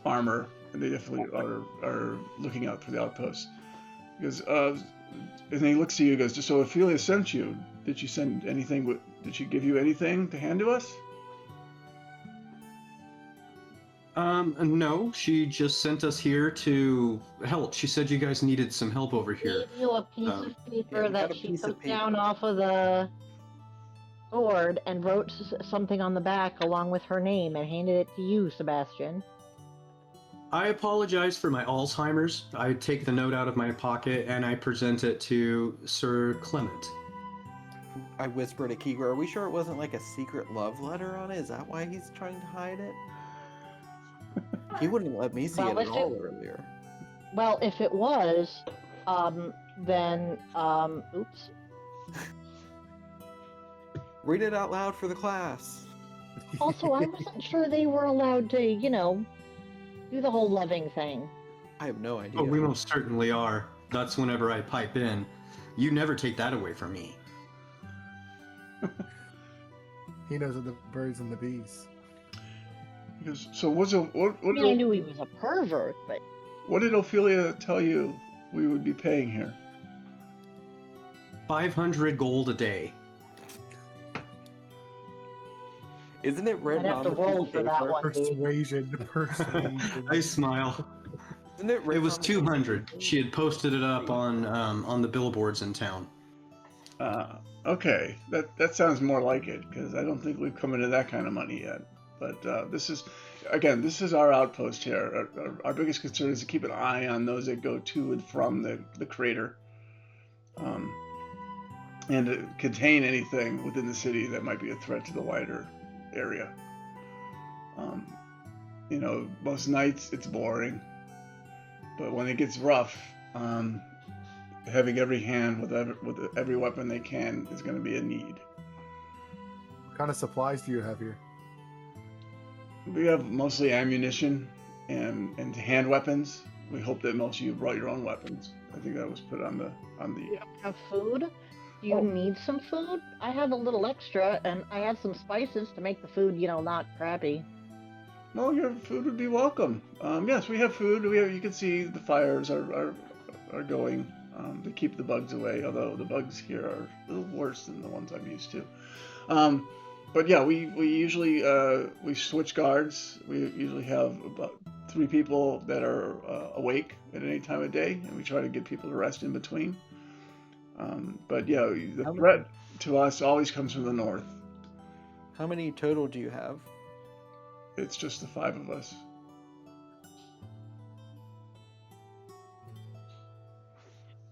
armor, and they definitely are looking out for the outposts. Because, and then he looks to you and goes, so Ophelia sent you. Did she send anything? Did she give you anything to hand to us? No, she just sent us here to help. She said you guys needed some help over here. Gave you a piece of paper yeah, that she took down off of the sword and wrote something on the back along with her name and handed it to you, Sebastian. I apologize for my Alzheimer's. I take the note out of my pocket and I present it to Sir Clement. I whisper to Keegar, are we sure it wasn't like a secret love letter on it? Is that why he's trying to hide it? He wouldn't let me see it at all earlier. Well, if it was, then, oops. Read it out loud for the class. Also, I wasn't sure they were allowed to, do the whole loving thing. I have no idea. Oh, we most certainly are. That's whenever I pipe in. You never take that away from me. He knows of the birds and the bees. He goes, so what I knew he was a pervert, but... What did Ophelia tell you we would be paying here? 500 gold a day. Isn't it written I'd have on to the roll piece for of that paper? one. Persuasion. I smile. Isn't it written It was on the piece of 200. paper? She had posted it up on the billboards in town. Okay, that sounds more like it, because I don't think we've come into that kind of money yet. But this is our outpost here. Our biggest concern is to keep an eye on those that go to and from the crater, and to contain anything within the city that might be a threat to the wider area. Most nights it's boring, but when it gets rough, having every hand with every weapon they can is going to be a need. What kind of supplies do you have here? We have mostly ammunition and hand weapons. We hope that most of you brought your own weapons. I think that was put on the. You don't have food? Do you need some food? I have a little extra, and I have some spices to make the food, not crappy. Well, your food would be welcome. Yes, we have food. You can see the fires are going to keep the bugs away. Although the bugs here are a little worse than the ones I'm used to. But yeah, we usually we switch guards. We usually have about 3 people that are awake at any time of day, and we try to get people to rest in between. But yeah, the threat to us always comes from the north. How many total do you have? It's just the 5 of us.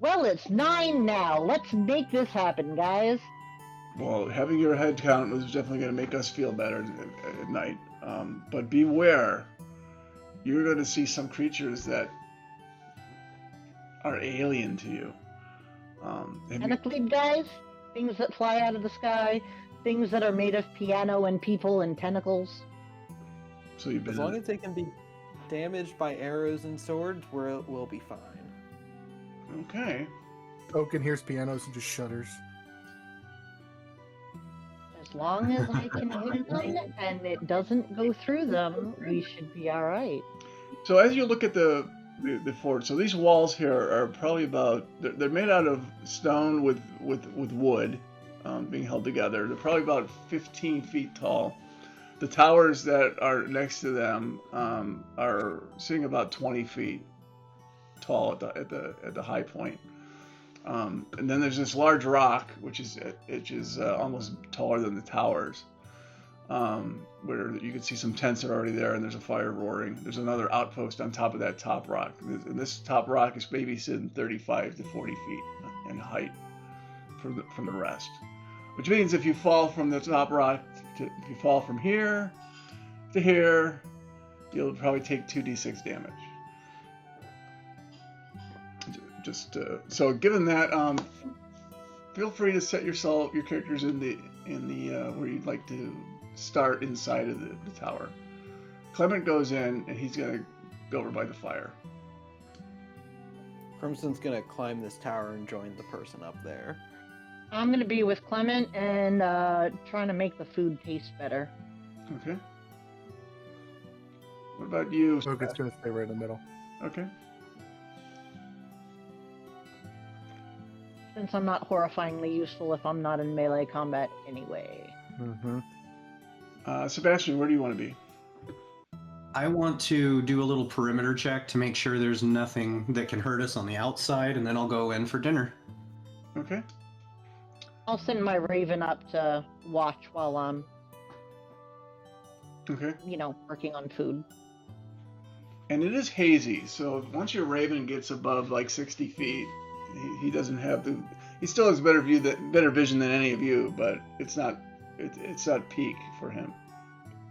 Well, it's 9 now. Let's make this happen, guys. Well, having your head count was definitely going to make us feel better at night. But beware, you're going to see some creatures that are alien to you. Tentacled guys, things that fly out of the sky, things that are made of piano and people and tentacles. So you've been As long as they can be damaged by arrows and swords, we'll be fine. Okay. Oaken hears pianos and just shudders. As long as I can hit them and it doesn't go through them, we should be all right. So as you look at the fort, so these walls here are probably they're made out of stone with wood being held together. They're probably about 15 feet tall. The towers that are next to them are sitting about 20 feet tall at the high point. And then there's this large rock, which is almost taller than the towers, where you can see some tents are already there, and there's a fire roaring. There's another outpost on top of that top rock. And this top rock is maybe sitting 35 to 40 feet in height from the rest. Which means if you fall from the top rock, if you fall from here to here, you'll probably take 2d6 damage. So given that, feel free to set your characters in the where you'd like to start inside of the tower. Clement goes in and he's gonna go over by the fire. Crimson's gonna climb this tower and join the person up there. I'm gonna be with Clement and trying to make the food taste better. Okay. What about you? Oaken's gonna stay right in the middle. Okay. Since I'm not horrifyingly useful if I'm not in melee combat anyway. Mm-hmm. Sebastian, where do you want to be? I want to do a little perimeter check to make sure there's nothing that can hurt us on the outside, and then I'll go in for dinner. Okay. I'll send my raven up to watch while I'm, Okay. working on food. And it is hazy, so once your raven gets above like 60 feet, he doesn't have he still has better vision than any of you, but it's not peak for him.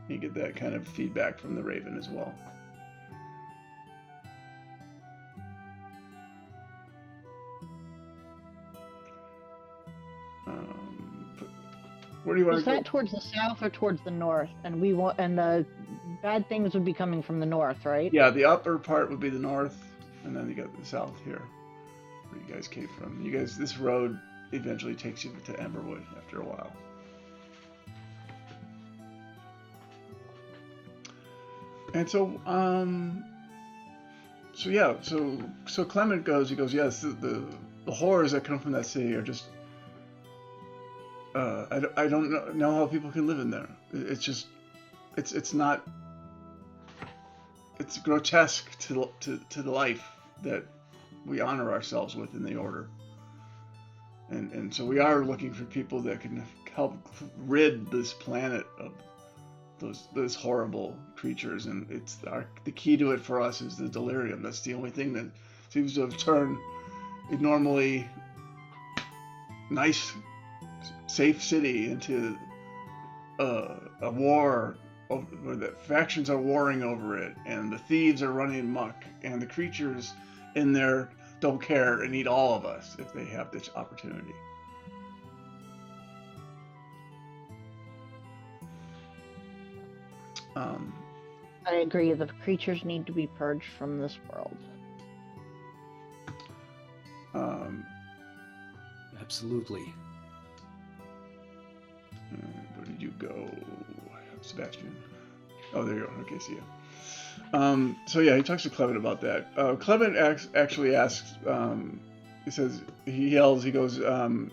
You get that kind of feedback from the raven as well. Where do you want Is to go? that towards the south or towards the north? And the bad things would be coming from the north, right? Yeah, the upper part would be the north, and then you got the south here, where you guys came from. This road eventually takes you to Emberwood after a while. And so Clement goes. He goes, yes, the horrors that come from that city are just. I don't know how people can live in there. It's just, it's not. It's grotesque to the life that we honor ourselves with in the order. And so we are looking for people that can help rid this planet of those horrible creatures, and the key to it for us is the delirium. That's the only thing that seems to have turned a normally nice, safe city into a war where the factions are warring over it, and the thieves are running amok, and the creatures in there don't care and eat all of us if they have this opportunity. I agree. The creatures need to be purged from this world. Absolutely. Where did you go, Sebastian? Oh, there you are. Okay, see ya. So yeah, he talks to Clement about that. Clement actually asks. He yells. He goes, "Madame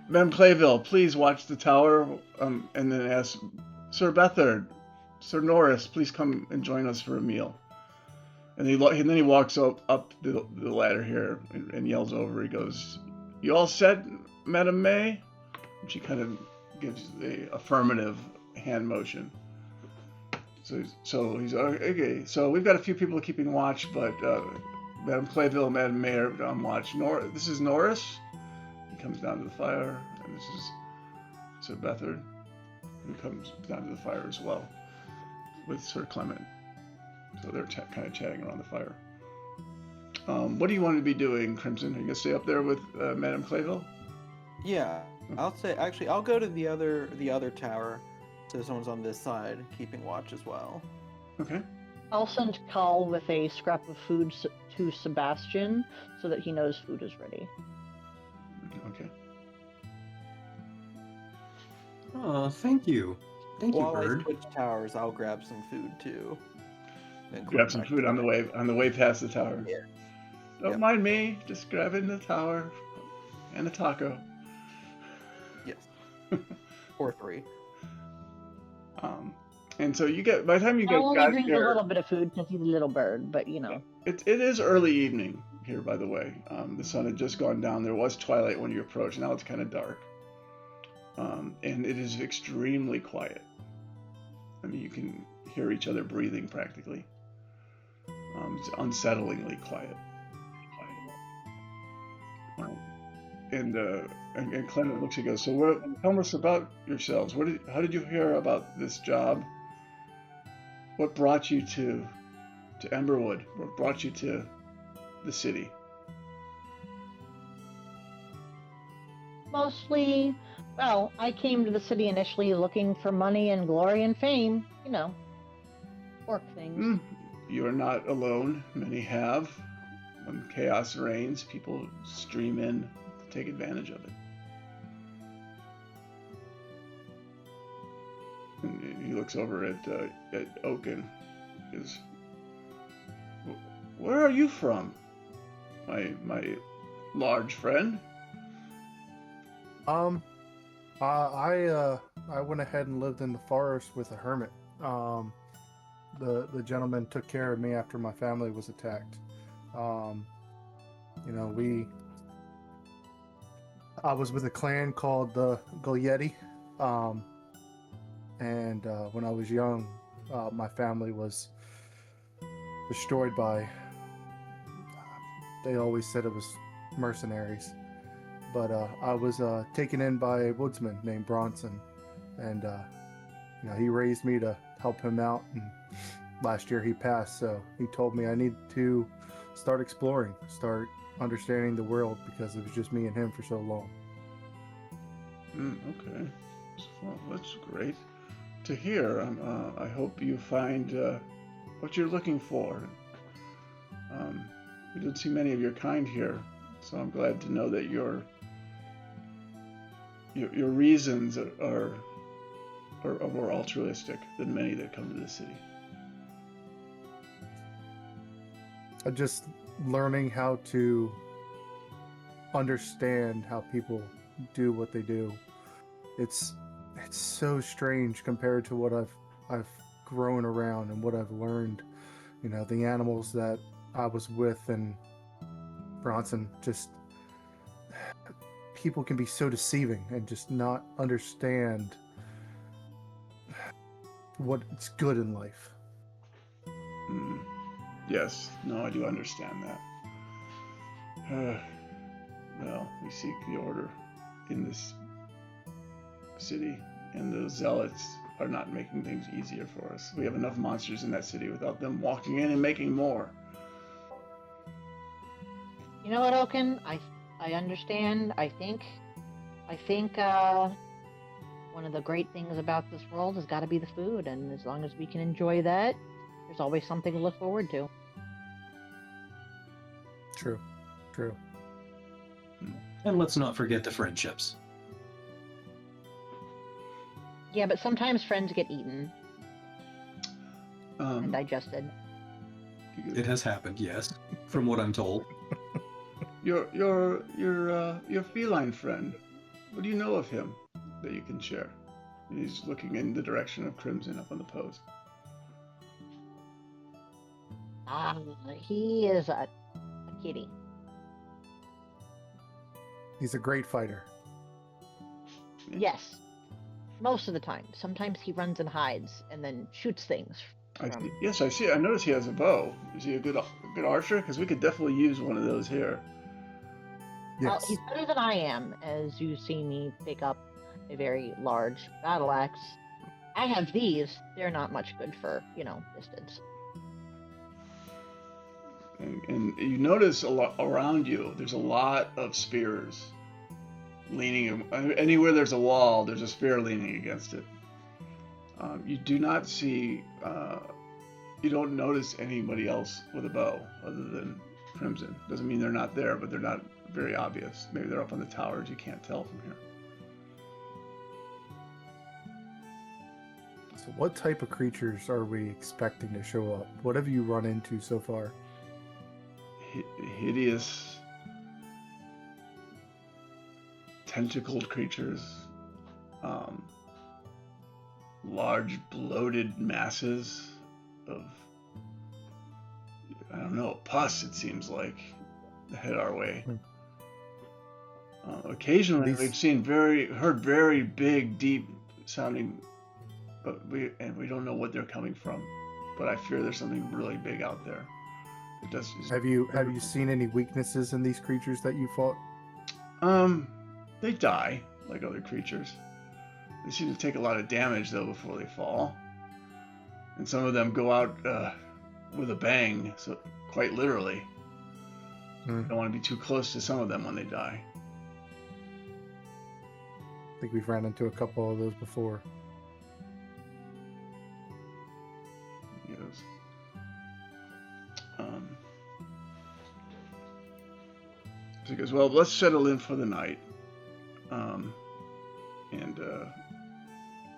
Clayville, please watch the tower." And then asks, "Sir Bethard, Sir Norris, please come and join us for a meal." And then he walks up the ladder here and yells over. He goes, "You all set, Madame May?" And she kind of gives the affirmative hand motion. So he's okay. So we've got a few people keeping watch, but Madame Clayville and Madame May are on watch. This is Norris. He comes down to the fire, and this is Sir Bethard. and comes down to the fire as well with Sir Clement. So they're kind of chatting around the fire. What do you want to be doing, Crimson? Are you gonna stay up there with Madame Clayville? Yeah, I'll go to the other tower, so someone's on this side keeping watch as well. Okay. I'll send Carl with a scrap of food to Sebastian so that he knows food is ready. Okay. Oh, thank you. Thank you, While I Bird. switch towers, I'll grab some food too. Then Grab come some back food to on the way past the tower. Yeah. Don't Yep. mind me, just grabbing the tower and a taco. Yes. Or 3. And so you get, by the time you I get only got brings a here, little bit of food because he's a little bird, but you know. it is early evening here, by the way. The sun had just gone down. There was twilight when you approached. Now it's kind of dark. And it is extremely quiet. I mean, you can hear each other breathing practically. It's unsettlingly quiet. And Clement looks at you and goes, so tell us about yourselves. How did you hear about this job? What brought you to Emberwood? What brought you to the city? Mostly, well, I came to the city initially looking for money and glory and fame. You know, work things. You are not alone. Many have. When chaos reigns, people stream in to take advantage of it. And he looks over at Oaken. He goes, where are you from, my large friend? I went ahead and lived in the forest with a hermit. The gentleman took care of me after my family was attacked. I was with a clan called the Golyetti. And when I was young, my family was destroyed by, they always said it was mercenaries. But I was taken in by a woodsman named Bronson. And, he raised me to help him out. And last year he passed, so he told me I need to start exploring, start understanding the world, because it was just me and him for so long. Okay. Well, that's great to hear. I hope you find what you're looking for. We don't see many of your kind here, so I'm glad to know that your reasons are more altruistic than many that come to the city. Just learning how to understand how people do what they do. It's so strange compared to what I've grown around and what I've learned. The animals that I was with and Bronson, just people can be so deceiving and just not understand what's good in life. Yes, no, I do understand that. Well, we seek the order in this city, and the zealots are not making things easier for us. We have enough monsters in that city without them walking in and making more. You know what, Oaken? I understand. I think one of the great things about this world has got to be the food, and as long as we can enjoy that, there's always something to look forward to. True. And let's not forget the friendships. Yeah, but sometimes friends get eaten and Um, digested. It has happened, yes, from what I'm told. your feline friend. What do you know of him that you can share? He's looking in the direction of Crimson up on the post. He is a kitty. He's a great fighter. Yes. Most of the time. Sometimes he runs and hides and then shoots things. I see. Yes, I see. I notice he has a bow. Is he a good archer? Because we could definitely use one of those here. Well, Yes. he's better than I am, as you see me pick up a very large battle axe I have these. They're not much good for, distance. And you notice a lot around you. There's a lot of spears leaning. Anywhere there's a wall, there's a spear leaning against it. You do not see. You don't notice anybody else with a bow other than Crimson. Doesn't mean they're not there, but they're not very obvious. Maybe they're up on the towers. You can't tell from here. So what type of creatures are we expecting to show up? What have you run into so far? Hideous, tentacled creatures, large bloated masses of, I don't know, pus, it seems like, that head our way. Occasionally we've heard very big, deep sounding, but we don't know what they're coming from. But I fear there's something really big out there. Have you seen any weaknesses in these creatures that you fought? They die like other creatures. They seem to take a lot of damage though before they fall, and some of them go out with a bang. So quite literally, you don't want to be too close to some of them when they die. I think we've ran into a couple of those before. Yes. So he goes, well, let's settle in for the night.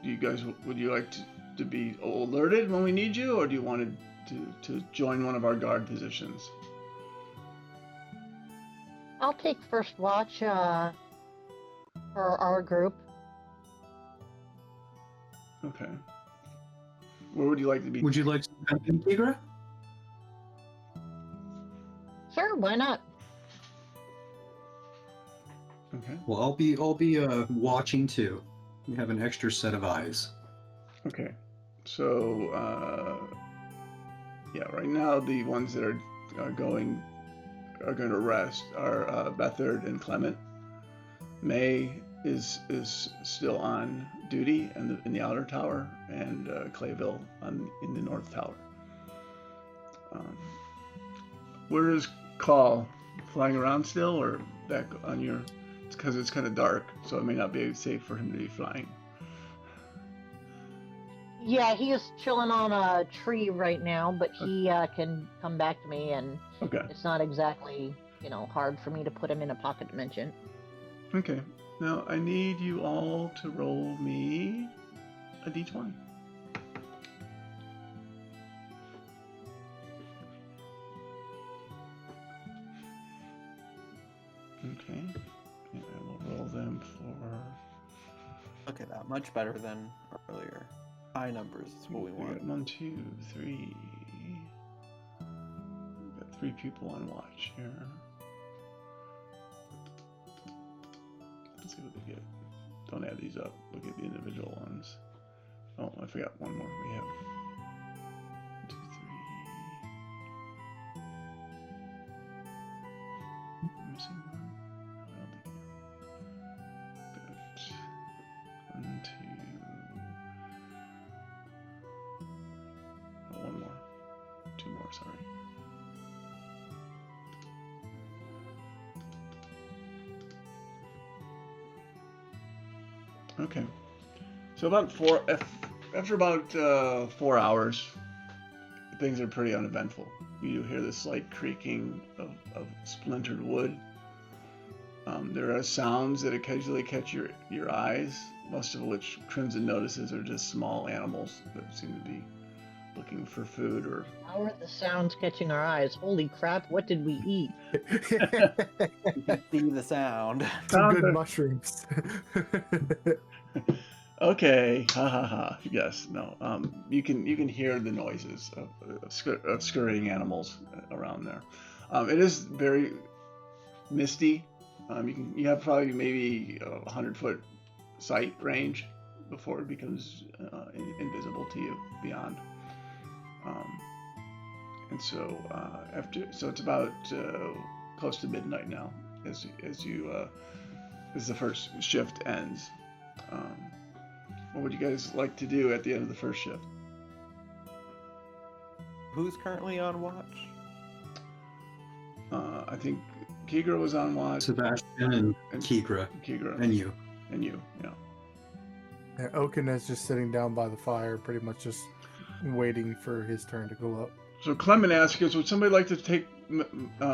Do you guys, would you like to be alerted when we need you, or do you want to join one of our guard positions? I'll take first watch for our group. Okay. Where would you like to be? Would you like to come in, Tigra? Sure, why not? Okay. Well, I'll be watching too. You have an extra set of eyes. Okay. So, yeah, right now the ones that are going to rest are Bethard and Clement. May is still on duty in the outer tower, and Clayville in the north tower. Where is Call? Flying around still, or back on your? It's because it's kind of dark, so it may not be safe for him to be flying. Yeah, he is chilling on a tree right now, but he can come back to me, and Okay. it's not exactly, hard for me to put him in a pocket dimension. Okay. Now I need you all to roll me a d20. Okay. And I will roll them for. Okay, that much better than earlier. High numbers is what we want. 1, 2, 3. We've got 3 people on watch here. Let's see what they get. Don't add these up. Look at the individual ones. Oh, I forgot one more. We have 1, 2, 3. Missing one? I don't think. Good. 1, 2. Oh, one more. 2 more, sorry. Okay. So after about 4 hours, things are pretty uneventful. You hear the slight creaking of splintered wood. There are sounds that occasionally catch your eyes, most of which Crimson notices are just small animals that seem to be looking for food or... How are the sounds catching our eyes? Holy crap, what did we eat? You can see the sound. Some good mushrooms. Okay, ha ha ha. Yes, no. You can hear the noises of scurrying animals around there. It is very misty. You have probably maybe 100-foot sight range before it becomes invisible to you beyond. And so it's about close to midnight now as the first shift ends. What would you guys like to do at the end of the first shift? Who's currently on watch? I think Kigra was on watch. Sebastian and Kigra Kigra and you. and you. Yeah. Yeah, Oaken is just sitting down by the fire, pretty much just waiting for his turn to go up. So Clement asks us, would somebody like to take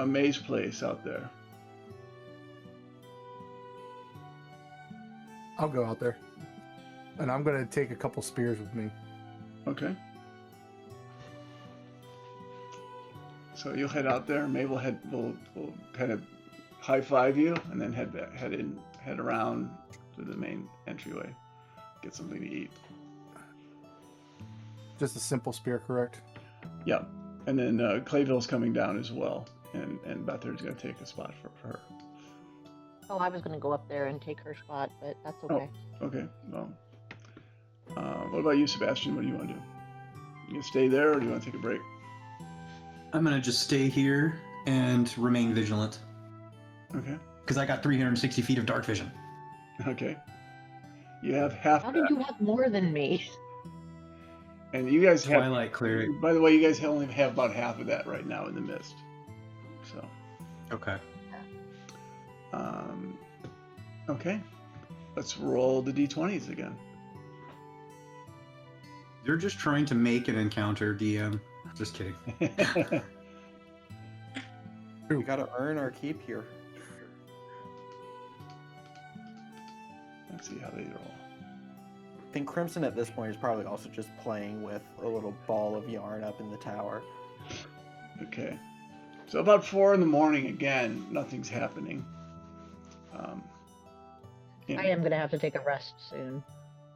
May's place out there? I'll go out there, and I'm gonna take a couple spears with me. Okay. So you'll head out there. May will kind of high five you, and then head around to the main entryway, get something to eat. Just a simple spear, correct? Yeah, and then Clayville's coming down as well, and Bethard's gonna take a spot for her. Oh, I was gonna go up there and take her spot, but that's okay. Okay. Well, what about you, Sebastian? What do you want to do? You gonna stay there, or do you want to take a break? I'm gonna just stay here and remain vigilant Okay. because I got 360 feet of dark vision. Okay. You have half How that, did you have more than me? and you guys have. Twilight cleric. By the way, you guys only have about half of that right now in the mist. So. Okay. Okay. Let's roll the d20s again. They're just trying to make an encounter, DM. Just kidding. We gotta earn our keep here. Let's see how they roll. I think Crimson at this point is probably also just playing with a little ball of yarn up in the tower. Okay. So about 4 in the morning again, nothing's happening. I am gonna have to take a rest soon,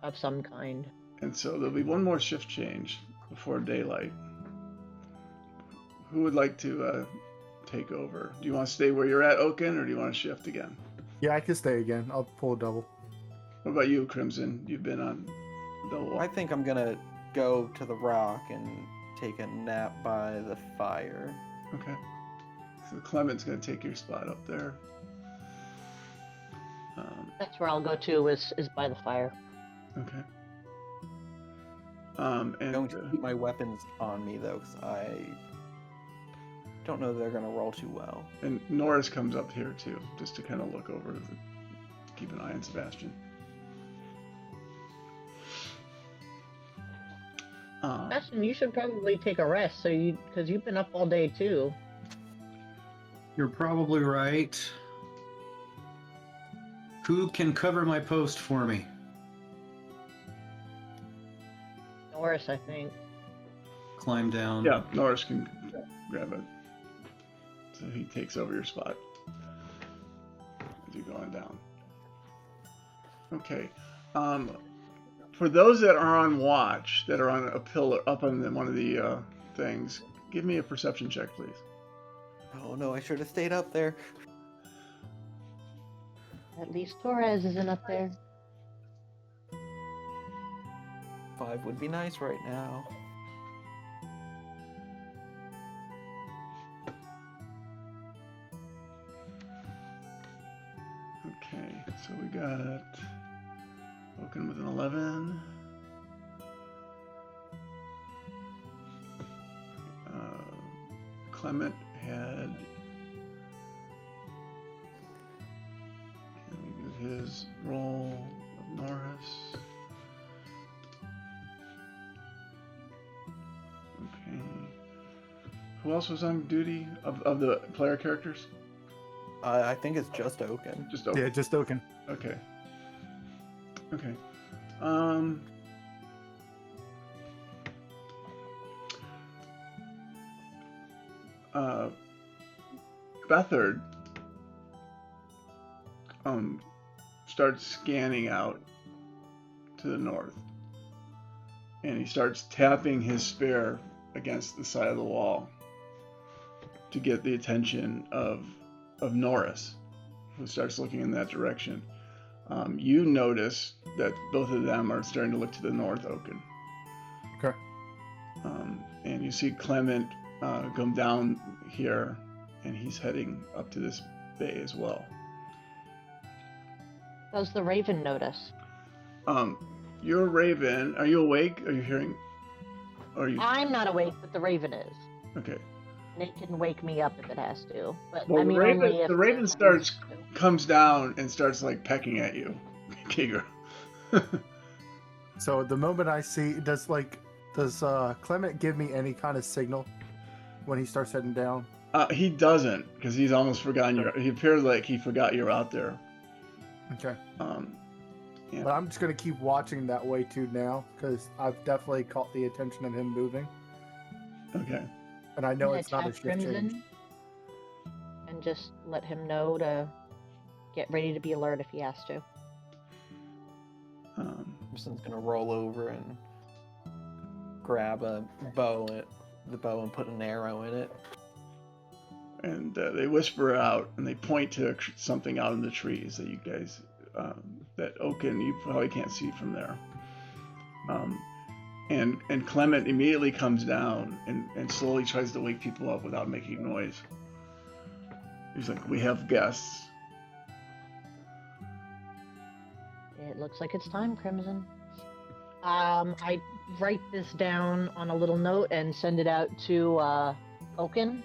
of some kind. And so there'll be one more shift change before daylight. Who would like to take over? Do you want to stay where you're at, Oaken, or do you want to shift again? Yeah, I can stay again. I'll pull a double. What about you, Crimson? You've been on double. I think I'm gonna go to the rock and take a nap by the fire. Okay. So Clement's going to take your spot up there. That's where I'll go to is by the fire. Okay. And I'm going to keep my weapons on me though, because I don't know they're gonna roll too well. and Norris comes up here too, just to kind of look over, keep an eye on Sebastian. Sebastian, you should probably take a rest, because you've been up all day too. You're probably right. Who can cover my post for me? Norris, I think. Climb down. Yeah, Norris can grab it. So he takes over your spot as you're going down. Okay. For those that are on watch, that are on a pillar, up on one of the things, give me a perception check, please. Oh no, I should have stayed up there. At least Torres isn't up there. 5 would be nice right now. Okay, so we got Oaken with an 11. Clement had. Can we do his roll of Norris? Okay. Who else was on duty of the player characters? I think it's just Oaken. Just Oaken. Yeah, just Oaken. Okay. Okay. Bethard starts scanning out to the north, and he starts tapping his spear against the side of the wall to get the attention of Norris, who starts looking in that direction. You notice that both of them are starting to look to the north, Oaken. Okay. And you see Clement come down here, and he's heading up to this bay as well. Does the Raven notice? you're Raven. Are you awake? Are you hearing? Are you I'm not awake, but the raven is. okay? And it can wake me up if it has to. But Well, I mean, only if the Raven it starts needs to. comes down and starts like pecking at you, Kiger. So the moment I see, does Clement give me any kind of signal when he starts heading down? He doesn't, because he's almost forgotten you. He appeared like he forgot you're out there. Okay. Yeah. But I'm just gonna keep watching that way too now, because I've definitely caught the attention of him moving, Okay. and I know I'm it's not a gonna shift attack change. Crimson and just let him know to get ready to be alert if he has to. Crimson's gonna roll over and grab the bow and put an arrow in it. And they whisper out and they point to something out in the trees that you guys, that Oaken, you probably can't see from there. And Clement immediately comes down and slowly tries to wake people up without making noise. He's like, "We have guests." It looks like it's time, Crimson. I write this down on a little note and send it out to Oaken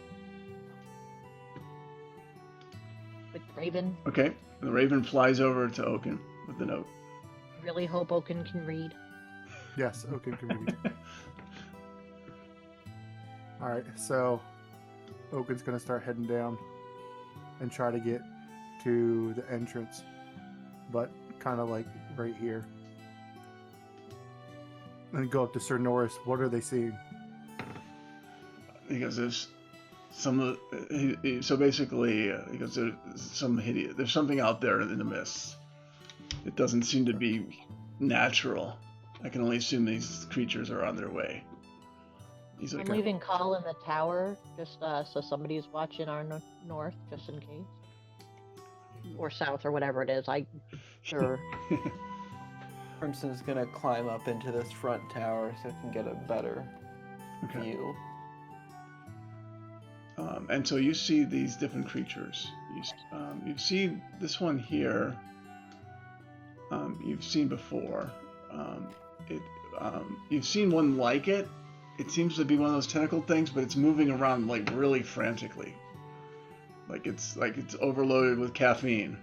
with Raven. Okay. And the Raven flies over to Oaken with the note. Really hope Oaken can read. Yes, okay, can read. All right, so Oaken's gonna start heading down and try to get to the entrance, but kind of like right here. And go up to Sir Norris. What are they seeing? Because there's some of so basically because there's there's something out there in the mist. It doesn't seem to be natural. I can only assume these creatures are on their way. He's like, I'm leaving call in the tower just so somebody's watching our north just in case, or south or whatever it is. Sure. Crimson's gonna climb up into this front tower so it can get a better view. And so you see these different creatures. You see this one here. You've seen before. You've seen one like it. It seems to be one of those tentacled things, but it's moving around like really frantically. Like it's overloaded with caffeine.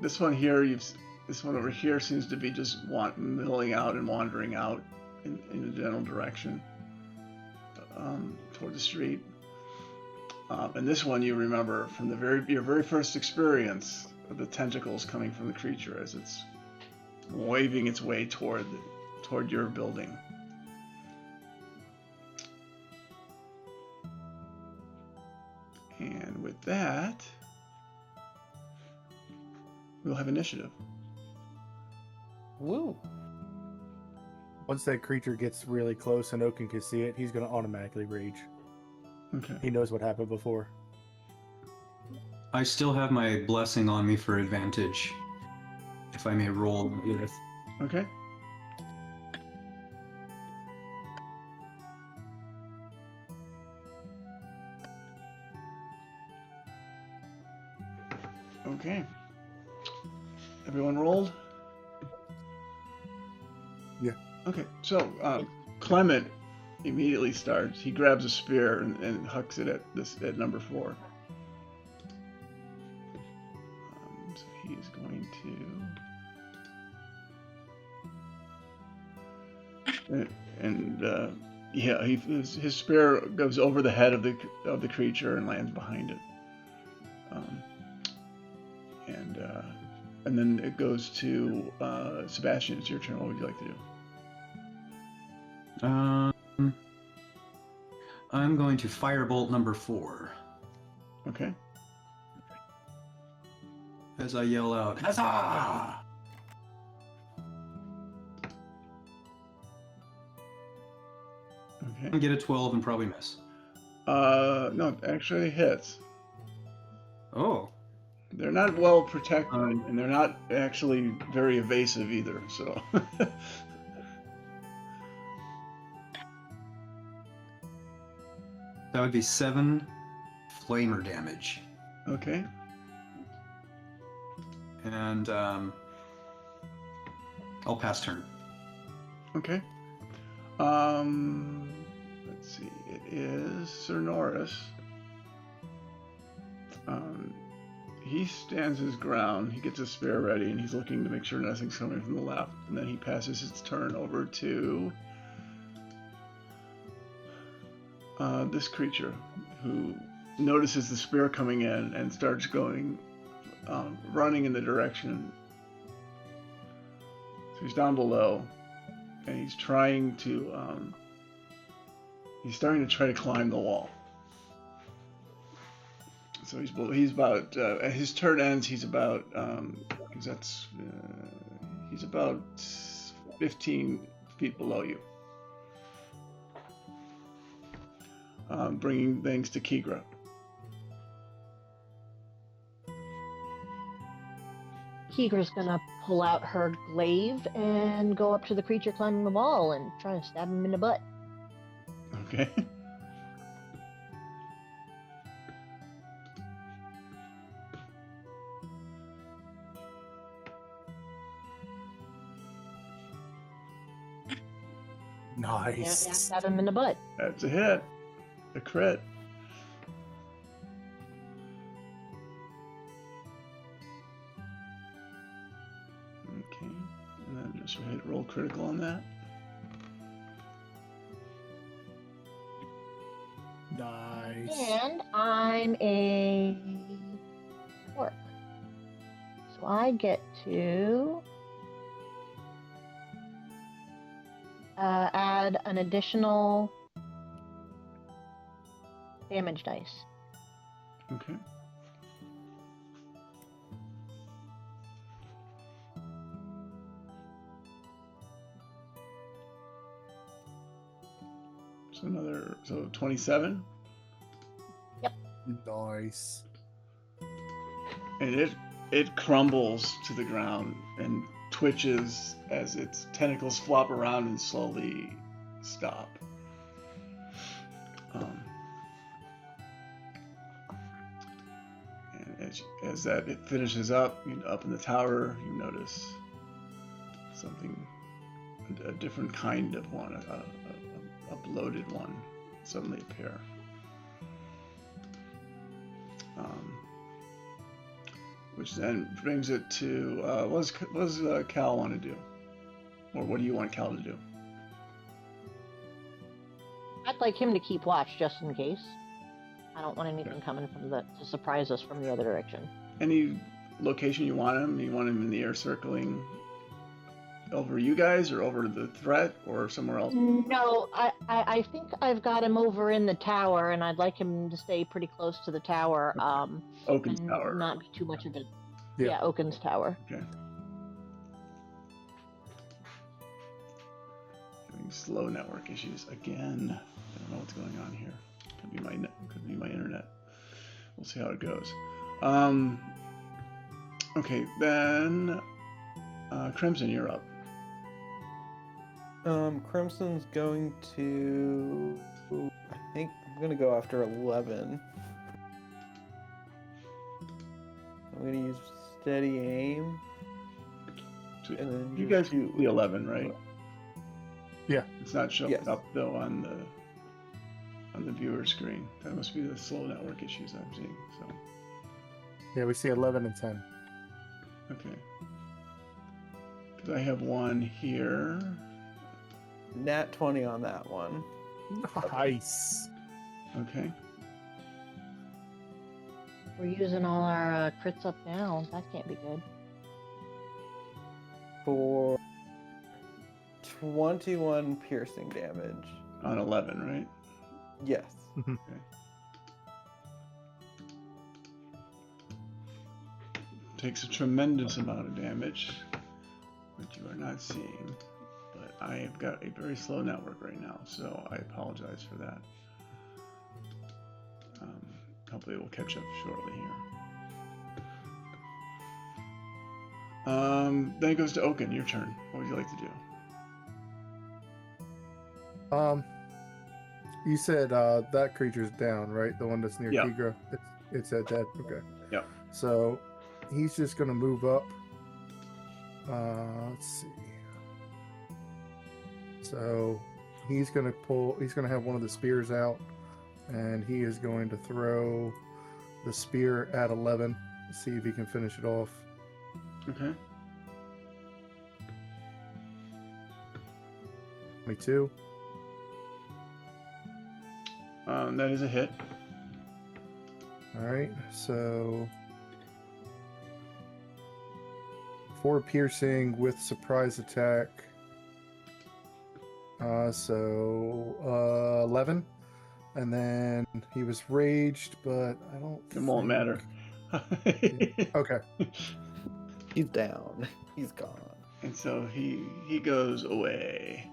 This one here, this one over here seems to be just milling out and wandering out in a general direction toward the street. And this one you remember from your very first experience of the tentacles coming from the creature as it's waving its way toward your building. And with that, we'll have initiative. Woo! Once that creature gets really close and Oaken can see it, he's going to automatically rage. Okay. He knows what happened before. I still have my blessing on me for advantage, if I may roll with. Okay. Okay. Everyone rolled? Yeah. Okay, so Clement immediately starts. He grabs a spear and hucks it at number 4. So he's going to, his spear goes over the head of the creature and lands behind it. And then it goes to Sebastian. It's your turn. What would you like to do? I'm going to firebolt number 4. Okay. As I yell out, "Huzzah!" Okay. And get a 12 and probably miss. No, actually it hits. Oh. They're not well protected, and they're not actually very evasive either, so. That would be 7 flamer damage. Okay. And I'll pass turn. Okay. Let's see. It is Sir Norris. He stands his ground. He gets his spear ready, and he's looking to make sure nothing's coming from the left. And then he passes his turn over to this creature, who notices the spear coming in and starts going, running in the direction. So he's down below, and he's trying to, he's starting to try to climb the wall. So he's about, at his turn ends, he's about, he's about 15 feet below you. Bringing things to Kigra. Kigra's gonna pull out her glaive and go up to the creature climbing the wall and try to stab him in the butt. Okay. Yeah, Nice. stab him in the butt. That's a hit. A crit. Okay. And then just roll critical on that. Nice. And I'm a orc. So I get to add an additional damage dice. Okay. So 27, Nice. and it crumbles to the ground and twitches as its tentacles flop around and slowly stop. And as that it finishes up, up in the tower, you notice something, a different kind of one, a bloated one, suddenly appear. Which then brings it to what does Cal want to do, or what do you want Cal to do? I'd like him to keep watch just in case. I don't want anything coming from to surprise us from the other direction. Any location you want him? You want him in the air circling over you guys, or over the threat, or somewhere else? No, I think I've got him over in the tower, and I'd like him to stay pretty close to the tower. Oaken's and tower. not be too much of a Yeah. Oaken's tower. Okay. Having slow network issues again. I don't know what's going on here. Could be my internet. We'll see how it goes. Okay, then Crimson, you're up. Crimson's going to. I think I'm gonna go after 11. I'm gonna use steady aim. So And then you just guys shoot. the 11, right? Yeah. It's not showing Yes. up though on the viewer screen. That must be the slow network issues I'm seeing. So Yeah, we see 11 and 10. okay. Because I have one here. Nat 20 on that one. Nice. Okay. We're using all our crits up now. That can't be good. For 21 piercing damage. On 11, right? Yes. Takes a tremendous amount of damage, which you are not seeing. But I have got a very slow network right now, so I apologize for that. Hopefully it will catch up shortly here. Then it goes to Oaken. Your turn. What would you like to do? You said that creature's down, right? The one that's near Yeah. Kigra. It's at dead. Okay. Yeah. So he's just gonna move up. Let's see. So he's gonna have one of the spears out, and he is going to throw the spear at 11. See if he can finish it off. Okay. 22. That is a hit. All right, so 4 piercing with surprise attack. So 11, and then he was raged, but I don't. It won't matter. Okay. He's down. He's gone. And so he goes away.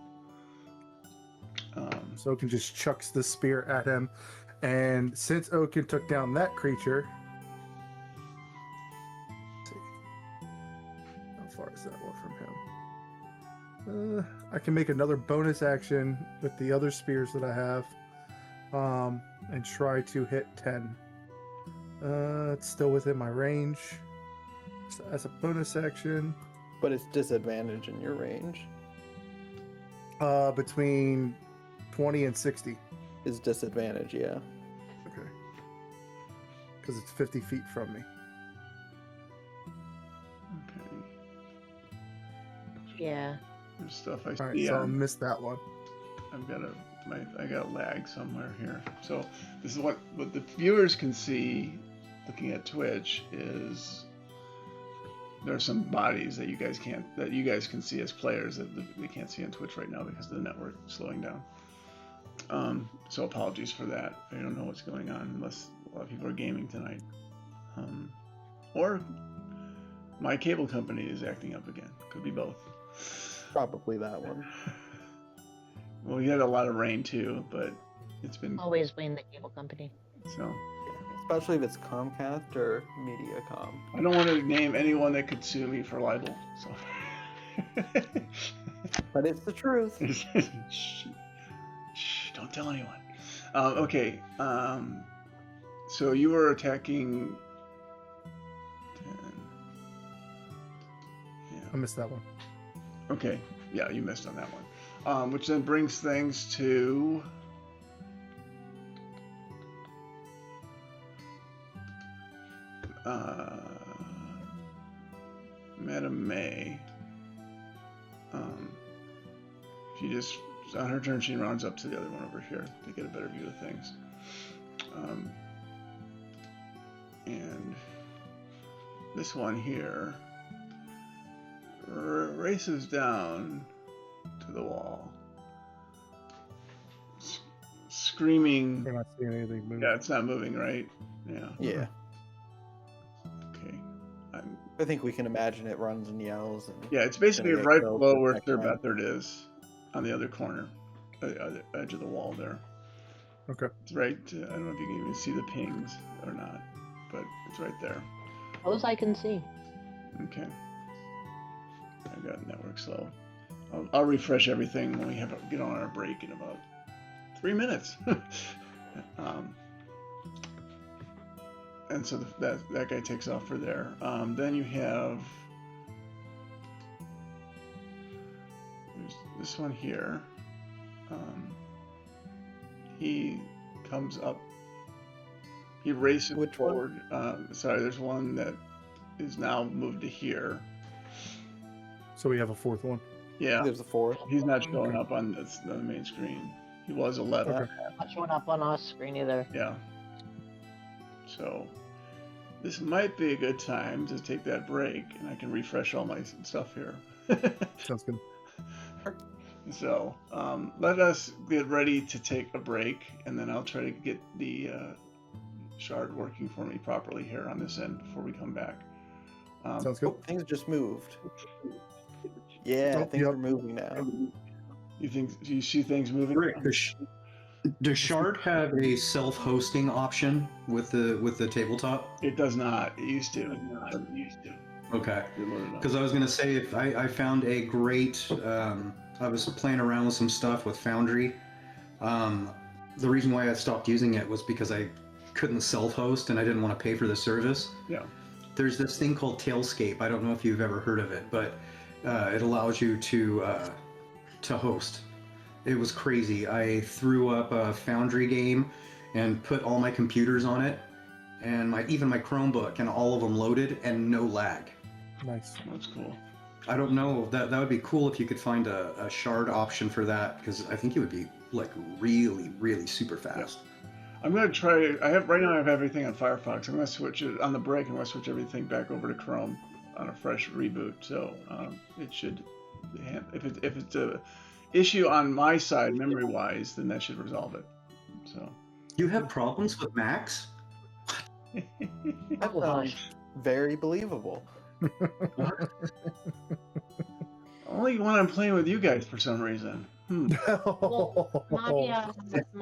So Oaken just chucks the spear at him, and since Oaken took down that creature, let's see, how far is that one from him? I can make another bonus action with the other spears that I have, and try to hit 10. It's still within my range. So as a bonus action, But it's disadvantage in your range. between 20 and 60. Is disadvantage, yeah. Okay. Because it's 50 feet from me. Okay. Yeah. There's stuff I All right, see. so I missed that one. I got lag somewhere here. So this is what the viewers can see looking at Twitch is there are some bodies that you guys can see as players that they can't see on Twitch right now because of the network slowing down. So apologies for that. I don't know what's going on unless a lot of people are gaming tonight. Or my cable company is acting up again. Could be both. Probably that one. Well, we had a lot of rain too, but it's been Always blame the cable company. so. Especially if it's Comcast or MediaCom. I don't want to name anyone that could sue me for libel. So. But it's the truth. Shh, don't tell anyone. Okay. So you were attacking. 10. I Yeah. missed that one. Okay. Yeah, you missed on that one. Which then brings things to. Madam May. She just on her turn she runs up to the other one over here to get a better view of things. And this one here races down to the wall, screaming. I'm not seeing anything move. Yeah, it's not moving, right? Yeah. Yeah. Okay. I think we can imagine it runs and yells. And Yeah, it's basically gonna get right killed below with where that Sir guy. Bethard is, on the other corner, the other edge of the wall there. Okay. It's right. I don't know if you can even see the pings or not, but it's right there. Those I can see. Okay. I got network slow. I'll refresh everything when we get on our break in about 3 minutes. And so that guy takes off for there. Then you have there's this one here. He comes up. He races Which one? forward. Sorry, there's one that is now moved to here. So we have a fourth one. Yeah, There's a fourth. he's not showing Okay. up on the main screen. He was 11. Okay. Not showing up on our screen either. Yeah. So this might be a good time to take that break, and I can refresh all my stuff here. Sounds good. So let us get ready to take a break, and then I'll try to get the shard working for me properly here on this end before we come back. Sounds good. Oh, things just moved. Yeah, Oh, things yep. are moving now. You see things moving? Rick, does Shard have a self-hosting option with the tabletop? It does not. It used to. Okay. You're loaded up. Because I was gonna say, if I found a great, I was playing around with some stuff with Foundry. The reason why I stopped using it was because I couldn't self-host and I didn't want to pay for the service. Yeah. There's this thing called Tailscape. I don't know if you've ever heard of it, but it allows you to host It was crazy. I threw up a Foundry game and put all my computers on it, and even my Chromebook, and all of them loaded and no lag. Nice. That's cool. I don't know. That would be cool if you could find a shard option for that, because I think it would be like really, really super fast. I'm gonna try. I have right now. I have everything on Firefox. I'm gonna switch it on the break. I'm gonna switch everything back over to Chrome on a fresh reboot. So it should. If it's a issue on my side memory wise, then that should resolve it. So. You have problems with Macs? That sounds very believable. Only when I'm playing with you guys for some reason. Well,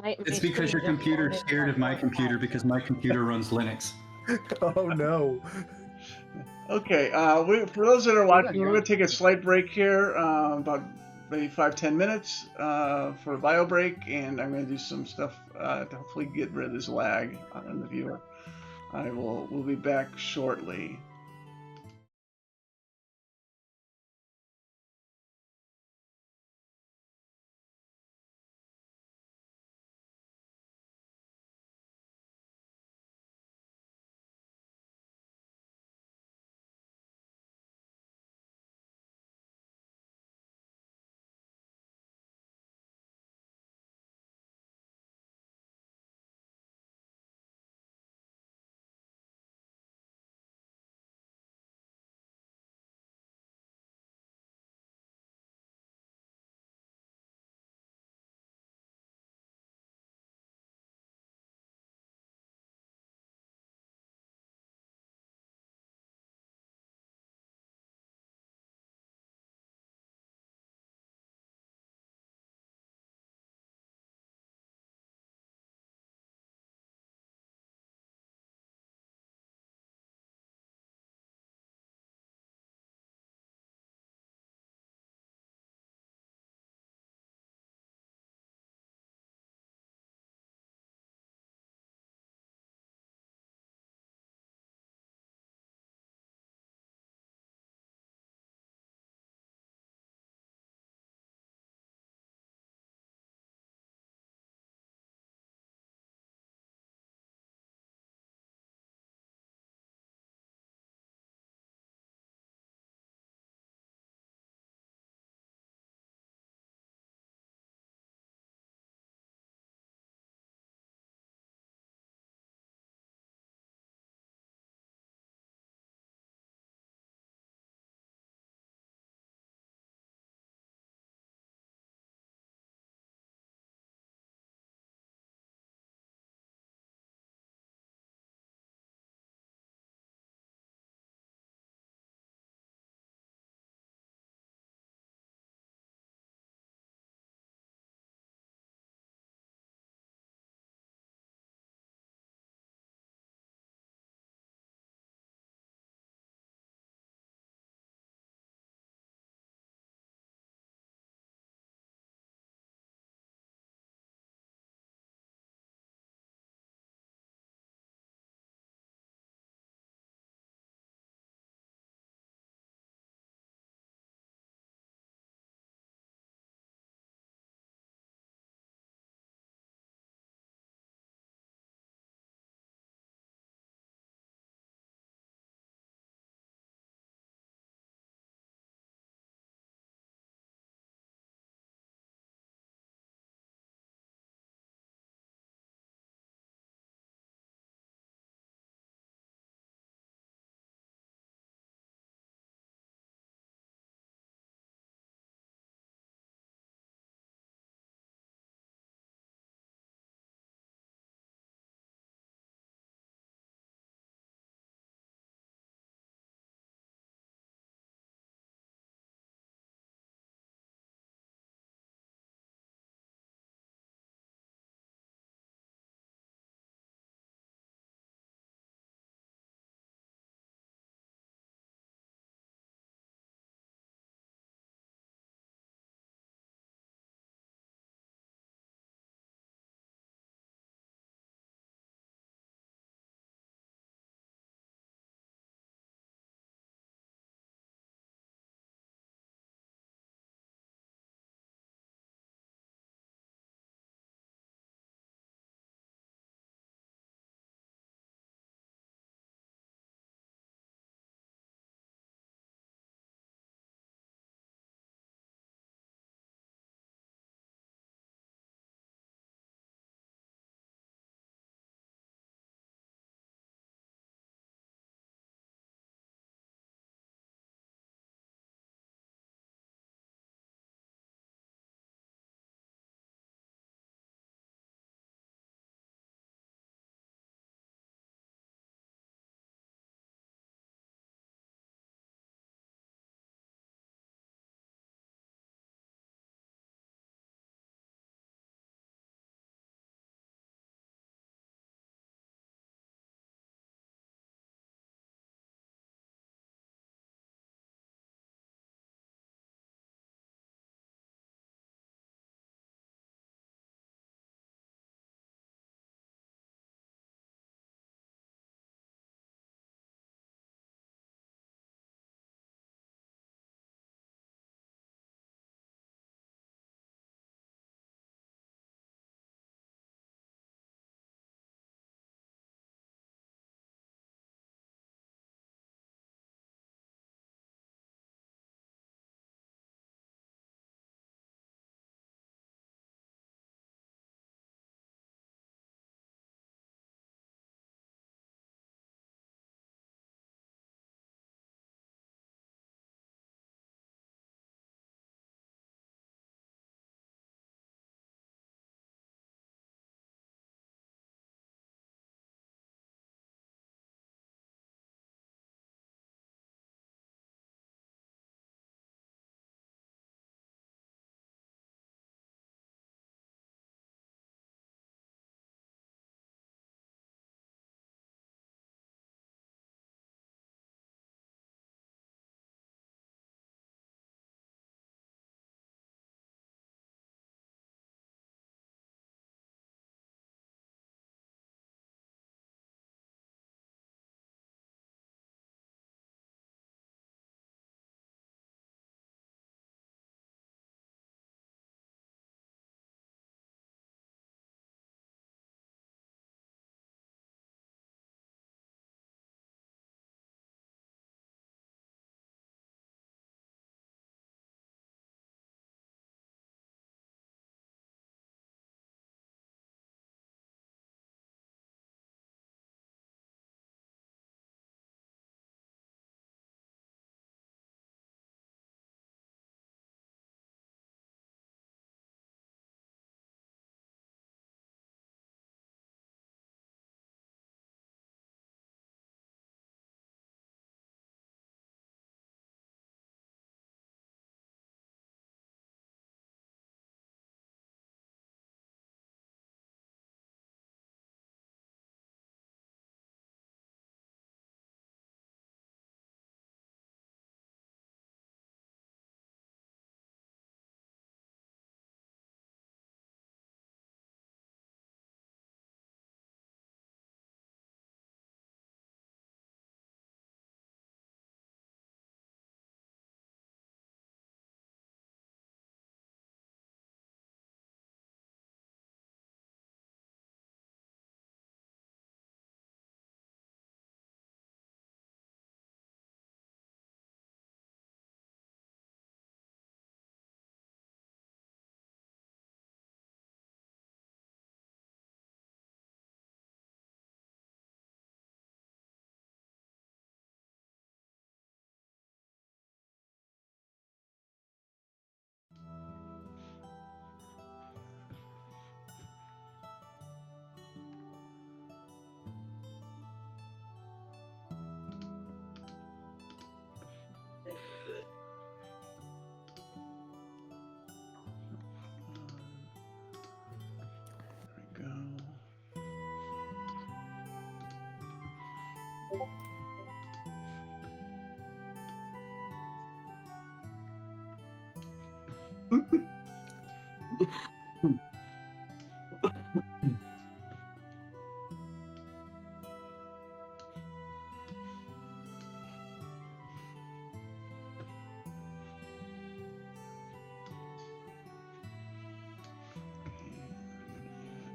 It's because your computer's scared of my computer because my computer runs Linux. Oh no. Okay, for those that are watching, we're going to take a slight break here, about maybe 5-10 minutes for a bio break, and I'm going to do some stuff to hopefully get rid of this lag on the viewer. We'll be back shortly.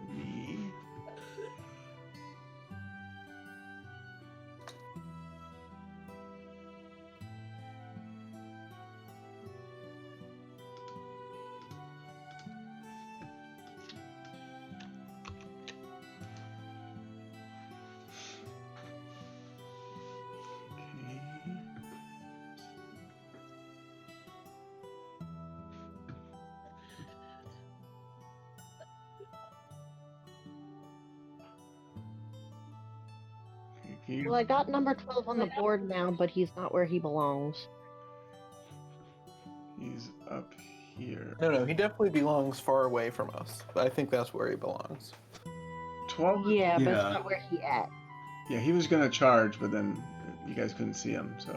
Me. Okay. Okay. Well, I got number 12 on the board now, but he's not where he belongs. He's up here. No, he definitely belongs far away from us. I think that's where he belongs. 12? Yeah, but Yeah. it's not where he at. Yeah, he was gonna charge, but then you guys couldn't see him, so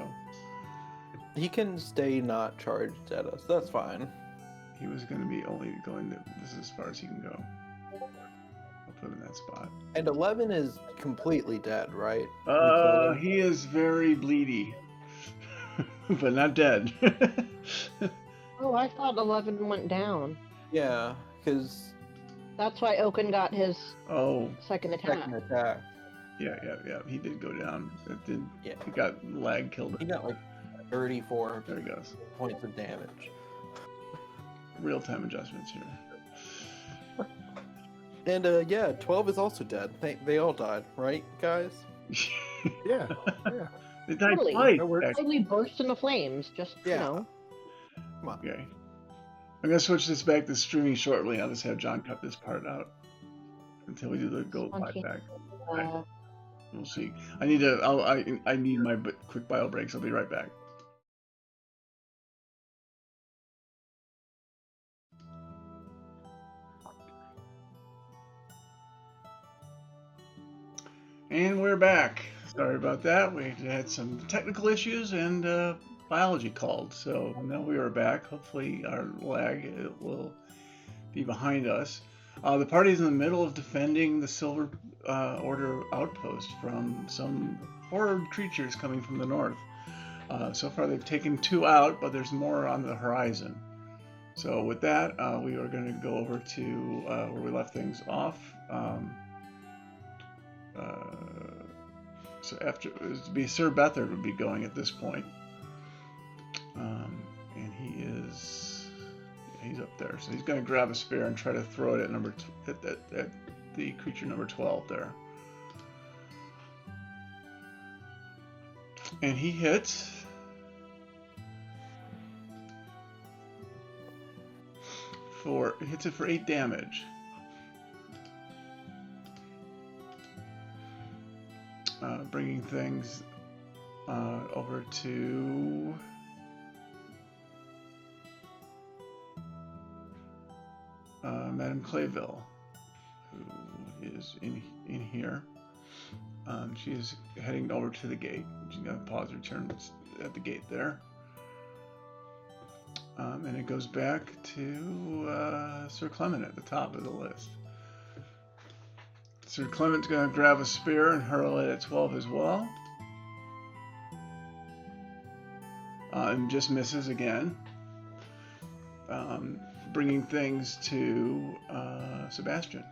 He can stay not charged at us. That's fine. he was gonna be only going to. This is as far as he can go. I'll put him in that spot. And 11 is completely dead, right? We killed him? He is very bleedy, but not dead. Oh, I thought 11 went down. Yeah, because That's why Oaken got his Oh, second attack. second attack. yeah. He did go down. It did. Yeah. He got lag killed. He got like 34 There he goes. points of damage. Real-time adjustments here. And yeah, 12 is also dead. They all died, right, guys? Yeah. Yeah. They died Totally. twice. That works. actually. Totally burst into flames, just, Yeah. you know. Come on. Okay. I'm gonna switch this back to streaming shortly. I'll just have John cut this part out until we do the gold Okay. back. Uh, We'll see. I need to. I need my quick bio breaks. I'll be right back. And we're back. Sorry about that. We had some technical issues and biology called. So now we are back. Hopefully our lag will be behind us. The party is in the middle of defending the Silver Order outpost from some horrid creatures coming from the north. So far they've taken 2 out, but there's more on the horizon. So with that, we are going to go over to where we left things off. So after it would be Sir Bethard would be going at this point, and he's up there. So he's going to grab a spear and try to throw it at at the creature number 12 there, and he hits. Hits it for 8 damage. Bringing things over to Madame Clayville, who is in here. She is heading over to the gate. She's going to pause her turn at the gate there. And it goes back to Sir Clement at the top of the list. Sir Clement's going to grab a spear and hurl it at 12 as well. And just misses again. Bringing things to Sebastian.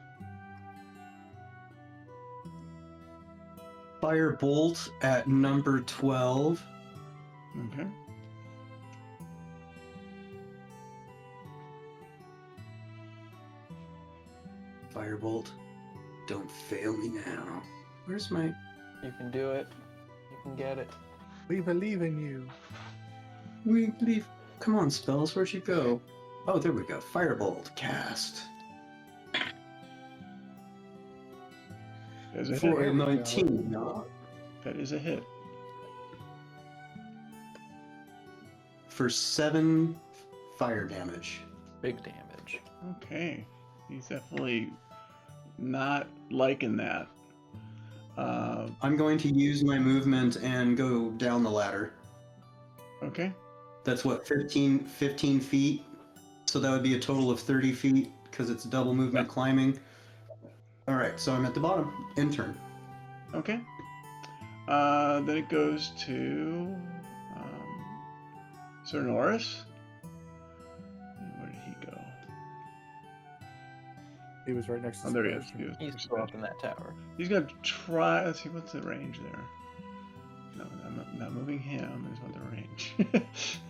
Firebolt at number 12. Okay. Firebolt, don't fail me now. Where's my... You can do it. You can get it. We believe in you. We believe... Come on, spells, where'd you go? Oh, there we go. Firebolt cast. There's a hit. For There we go. 19. That is a hit. For 7 fire damage. Big damage. Okay. He's definitely not liking that. I'm going to use my movement and go down the ladder. Okay. That's what, 15 feet? So that would be a total of 30 feet because it's double movement climbing. All right, so I'm at the bottom. End turn. Okay. Then it goes to Sir Norris. Where did he go? He was right next to Oh, there he is. Sebastian. He's still up in that tower. He's gonna try. Let's see, what's the range there? No, I'm not moving him. I just want the range. Let's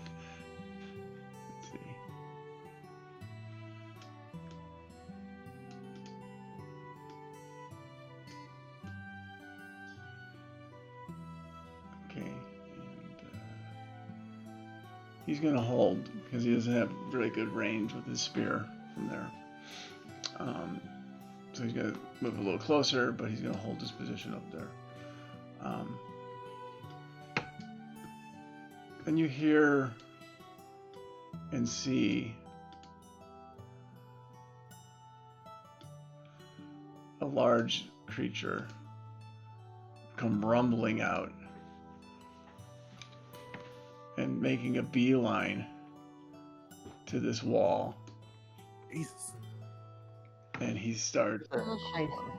see. Okay, and he's gonna hold because he doesn't have really good range with his spear from there. So he's gonna move a little closer, but he's gonna hold his position up there. And you hear and see a large creature come rumbling out and making a beeline to this wall. Jesus. And he starts, Oh, scheiße.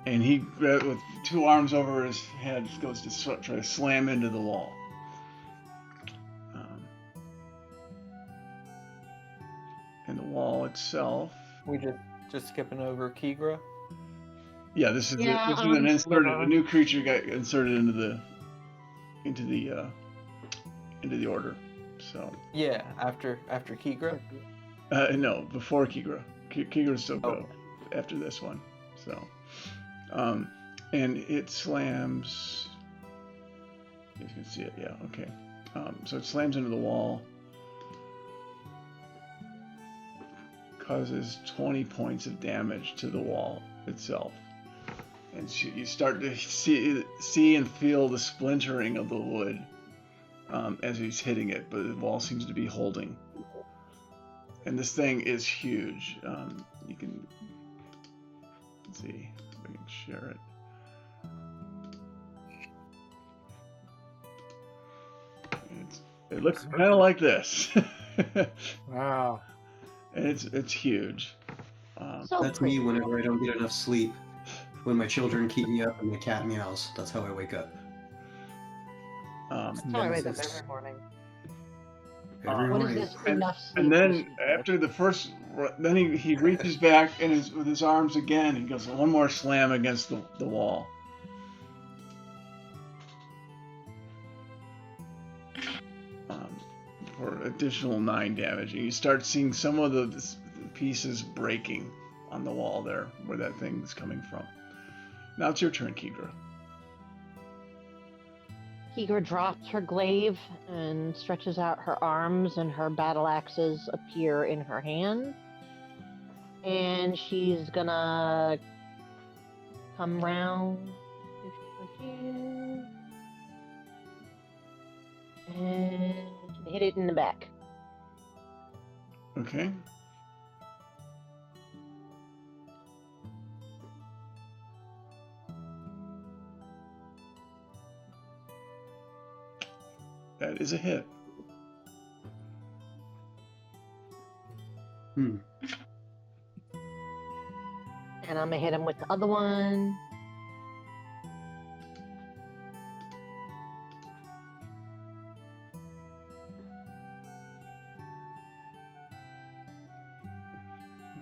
and he, with two arms over his head, goes to try to slam into the wall. And the wall itself. We just skipping over Kigra. Yeah, this is Yeah, this is an inserted. never A new creature got inserted into the order. So Yeah, after Kigra. no, before Kigra. Kigra's still go Okay. after this one. So, and it slams. You can see it. Yeah. Okay. So it slams into the wall. Causes 20 points of damage to the wall itself. And you start to see and feel the splintering of the wood as he's hitting it, but the wall seems to be holding. And this thing is huge. You can see if I can share it. It looks kind of like this. Wow. And it's huge. So That's pretty. me whenever I don't get enough sleep. When my children keep me up and the cat meows, that's how I wake up. That's how I wake up Nemesis. every morning. Every What is morning. this? Enough sleep? And then after the first, then he reaches back and with his arms again, he goes one more slam against the wall. For additional 9 damage, and you start seeing some of the pieces breaking on the wall there, where that thing is coming from. Now it's your turn, Kigra. Kigra drops her glaive and stretches out her arms, and her battle axes appear in her hand. And she's gonna come round here and hit it in the back. Okay. That is a hit. Hmm. And I'm gonna hit him with the other one.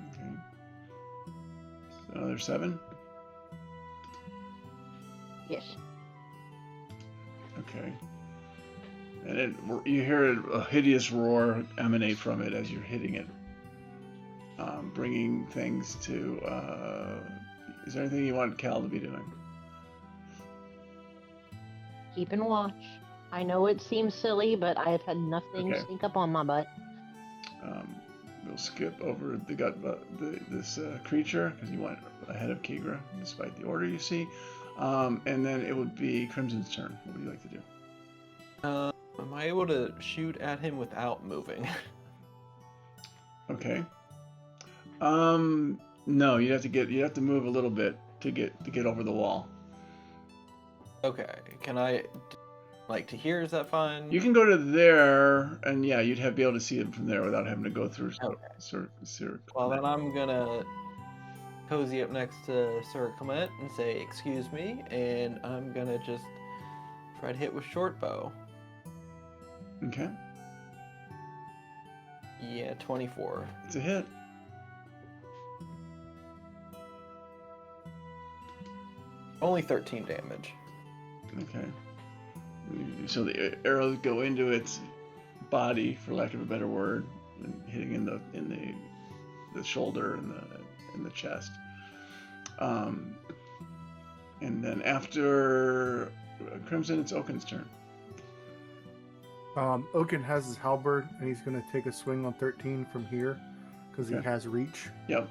Okay. So another 7. Yes. Okay. And you hear a hideous roar emanate from it as you're hitting it, bringing things to. Is there anything you want Cal to be doing? Keep and watch. I know it seems silly, but I've had nothing Okay. sneak up on my butt. We'll skip over this creature because you went ahead of Kigra, despite the order you see. And then it would be Crimson's turn. What would you like to do? Am I able to shoot at him without moving? Okay. No, you have to move a little bit to get over the wall. Okay. Can I like to here? Is that fine? You can go to there, and yeah, you'd be able to see it from there without having to go through Sir Well, then I'm gonna cozy up next to Sir Clement and say, "Excuse me," and I'm gonna just try to hit with short bow. Okay, Yeah, 24. it's a hit. Only 13 damage. Okay. So the arrows go into its body, for lack of a better word, and hitting in the shoulder and the chest. And then after Crimson, it's Oaken's turn. Oaken has his halberd, and he's going to take a swing on 13 from here because he Okay. has reach. Yep.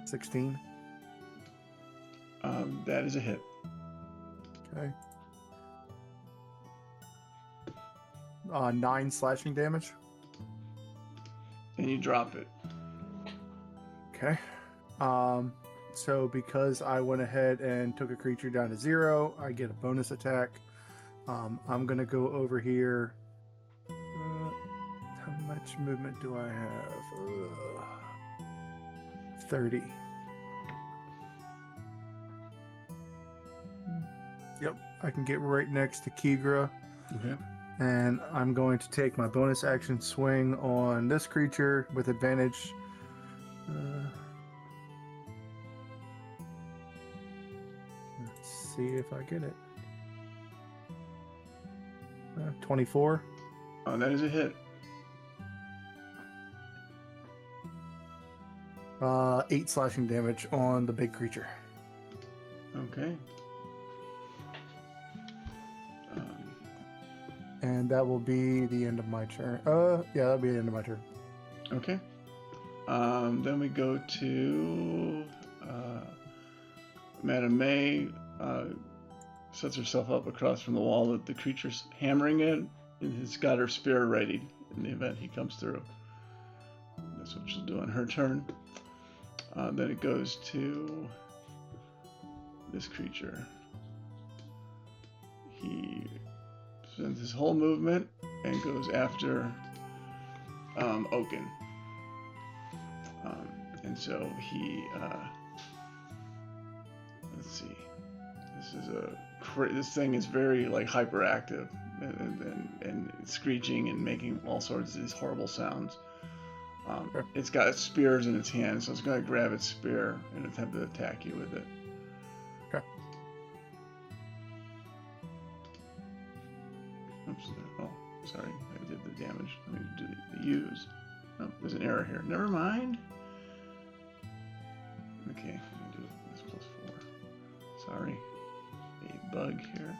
16. That is a hit. Okay. 9 slashing damage. And you drop it. Okay. So because I went ahead and took a creature down to 0, I get a bonus attack. I'm gonna go over here. How much movement do I have? 30. Yep, I can get right next to Kigra. Okay. And I'm going to take my bonus action swing on this creature with advantage. Let's see if I get it. 24. Oh, that is a hit. 8 slashing damage on the big creature. Okay. And that will be the end of my turn. Yeah, that'll be the end of my turn. Okay. Then we go to Madame May. Sets herself up across from the wall that the creature's hammering at, and has got her spear ready in the event he comes through. That's what she'll do on her turn. Then it goes to this creature. He spends his whole movement and goes after Oaken. And so he, let's see, this thing is very like hyperactive and screeching and making all sorts of these horrible sounds. It's got spears in its hand, so it's going to grab its spear and attempt to attack you with it. Okay. Oops. Oh, sorry. I did the damage. Let me do the use. Oh, there's an error here. Never mind. Okay, let me do this +4. Sorry. A bug here.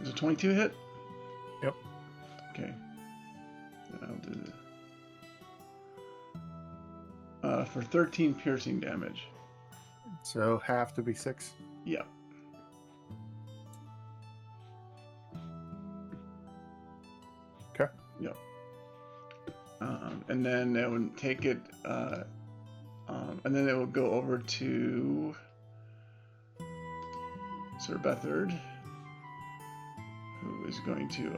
Is it 22 hit? Yep. Okay. Then I'll do for 13 piercing damage. So half to be 6. Yep. Okay. Yep. And then it would take it, and then it will go over to Sir Bethard, who is going to,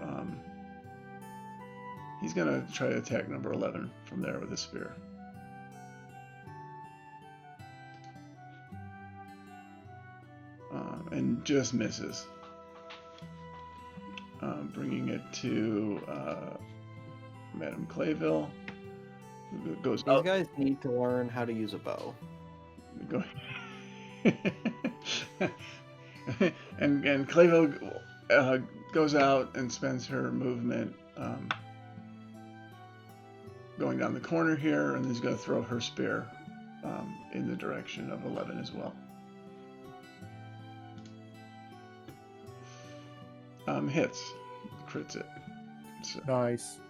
he's going to try to attack number 11 from there with a spear. And just misses. Bringing it to Madame Clayville, who goes These guys need to learn how to use a bow. Go and Clayville goes out and spends her movement going down the corner here, and is going to throw her spear in the direction of 11 as well. Hits, crits it. So Nice.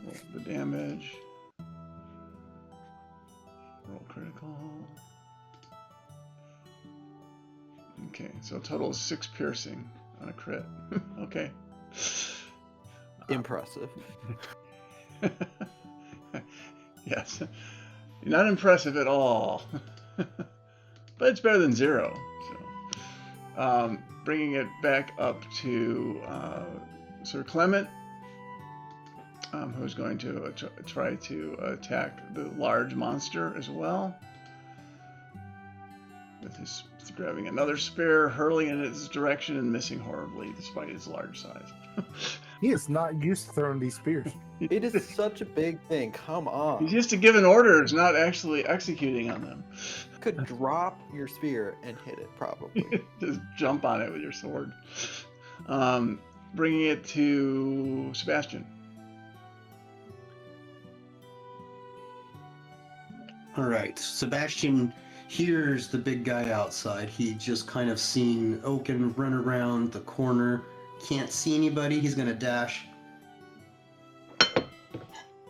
roll the damage. Roll critical. Okay, so total is 6 piercing on a crit. Okay. Impressive. Yes. Not impressive at all. But it's better than 0. So, bringing it back up to Sir Clement, who's going to try to attack the large monster as well. With his grabbing another spear, hurling in its direction, and missing horribly despite its large size. He is not used to throwing these spears. It is such a big thing. Come on. He's used to giving orders, not actually executing on them. You could drop your spear and hit it, probably. Just jump on it with your sword. Bringing it to Sebastian. All right, Sebastian hears the big guy outside. He just kind of seen Oaken run around the corner. Can't see anybody. He's gonna dash.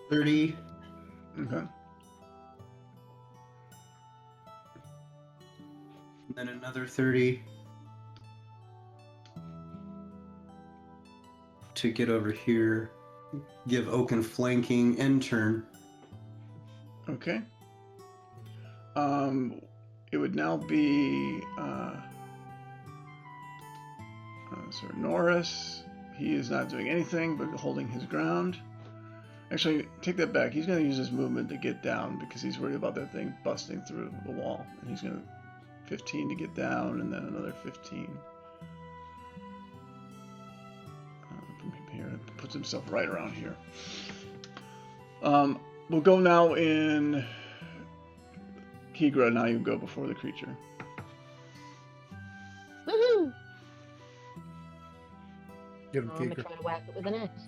30. Okay. Then another 30. To get over here. Give Oaken flanking and turn. Okay. It would now be Sir Norris. He is not doing anything but holding his ground. Actually, take that back. He's going to use his movement to get down because he's worried about that thing busting through the wall. And he's going to 15 to get down, and then another 15 from here. Puts himself right around here. We'll go now in Kigra. Now you go before the creature. Woohoo! Get him, I'm gonna Keeker. try to whack it with an axe.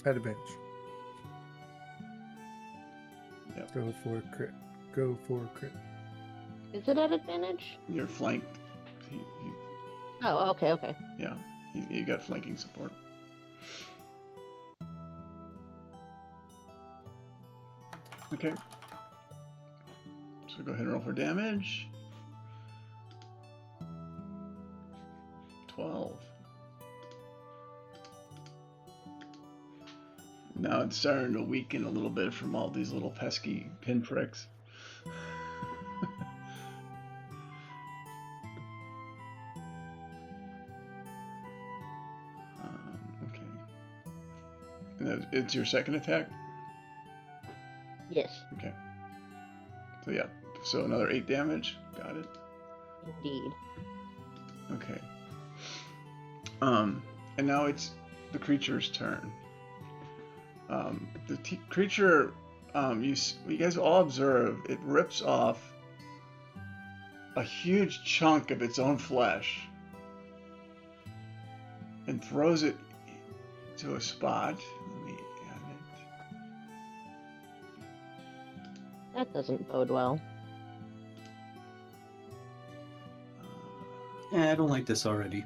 At advantage. Yep. Go for a crit. Go for a crit. Is it at advantage? You're flanked. Oh, okay. Yeah, you got flanking support. Okay. So go ahead and roll for damage. 12. Now it's starting to weaken a little bit from all these little pesky pinpricks. Okay. And it's your second attack? Yes, Okay. So yeah, so another 8 damage. Got it. indeed. Okay. And now it's the creature's turn. The creature, you guys all observe, it rips off a huge chunk of its own flesh and throws it to a spot. Let me add it. That doesn't bode well. I don't like this already.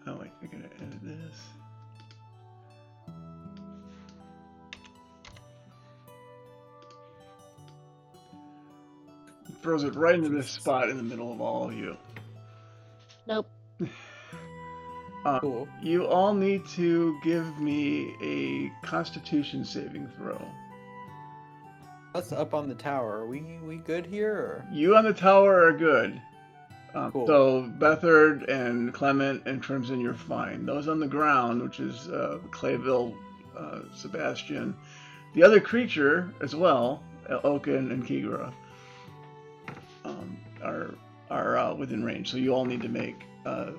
Oh wait, I gotta edit this. It throws it right into this spot in the middle of all of you. Nope. Cool. You all need to give me a Constitution saving throw. Us up on the tower. Are we good here? Or? You on the tower are good. Cool. So Bethard and Clement and Crimson, you're fine. Those on the ground, which is Clayville, Sebastian, the other creature as well, Oaken and Kigra, are within range. So you all need to make a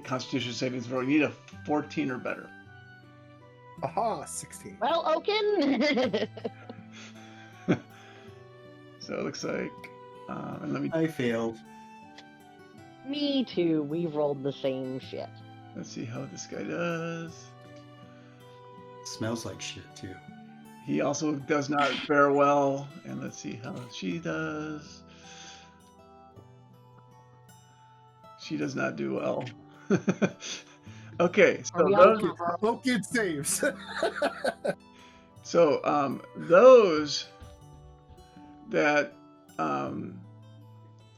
Constitution saving throw. You need a 14 or better. Aha, 16. Well, Oaken. So it looks like, and let me. I failed. Me too. We rolled the same shit. Let's see how this guy does. Smells like shit too. He also does not fare well, and let's see how she does. She does not do well. Okay, Are so we all those, Oaken saves. those that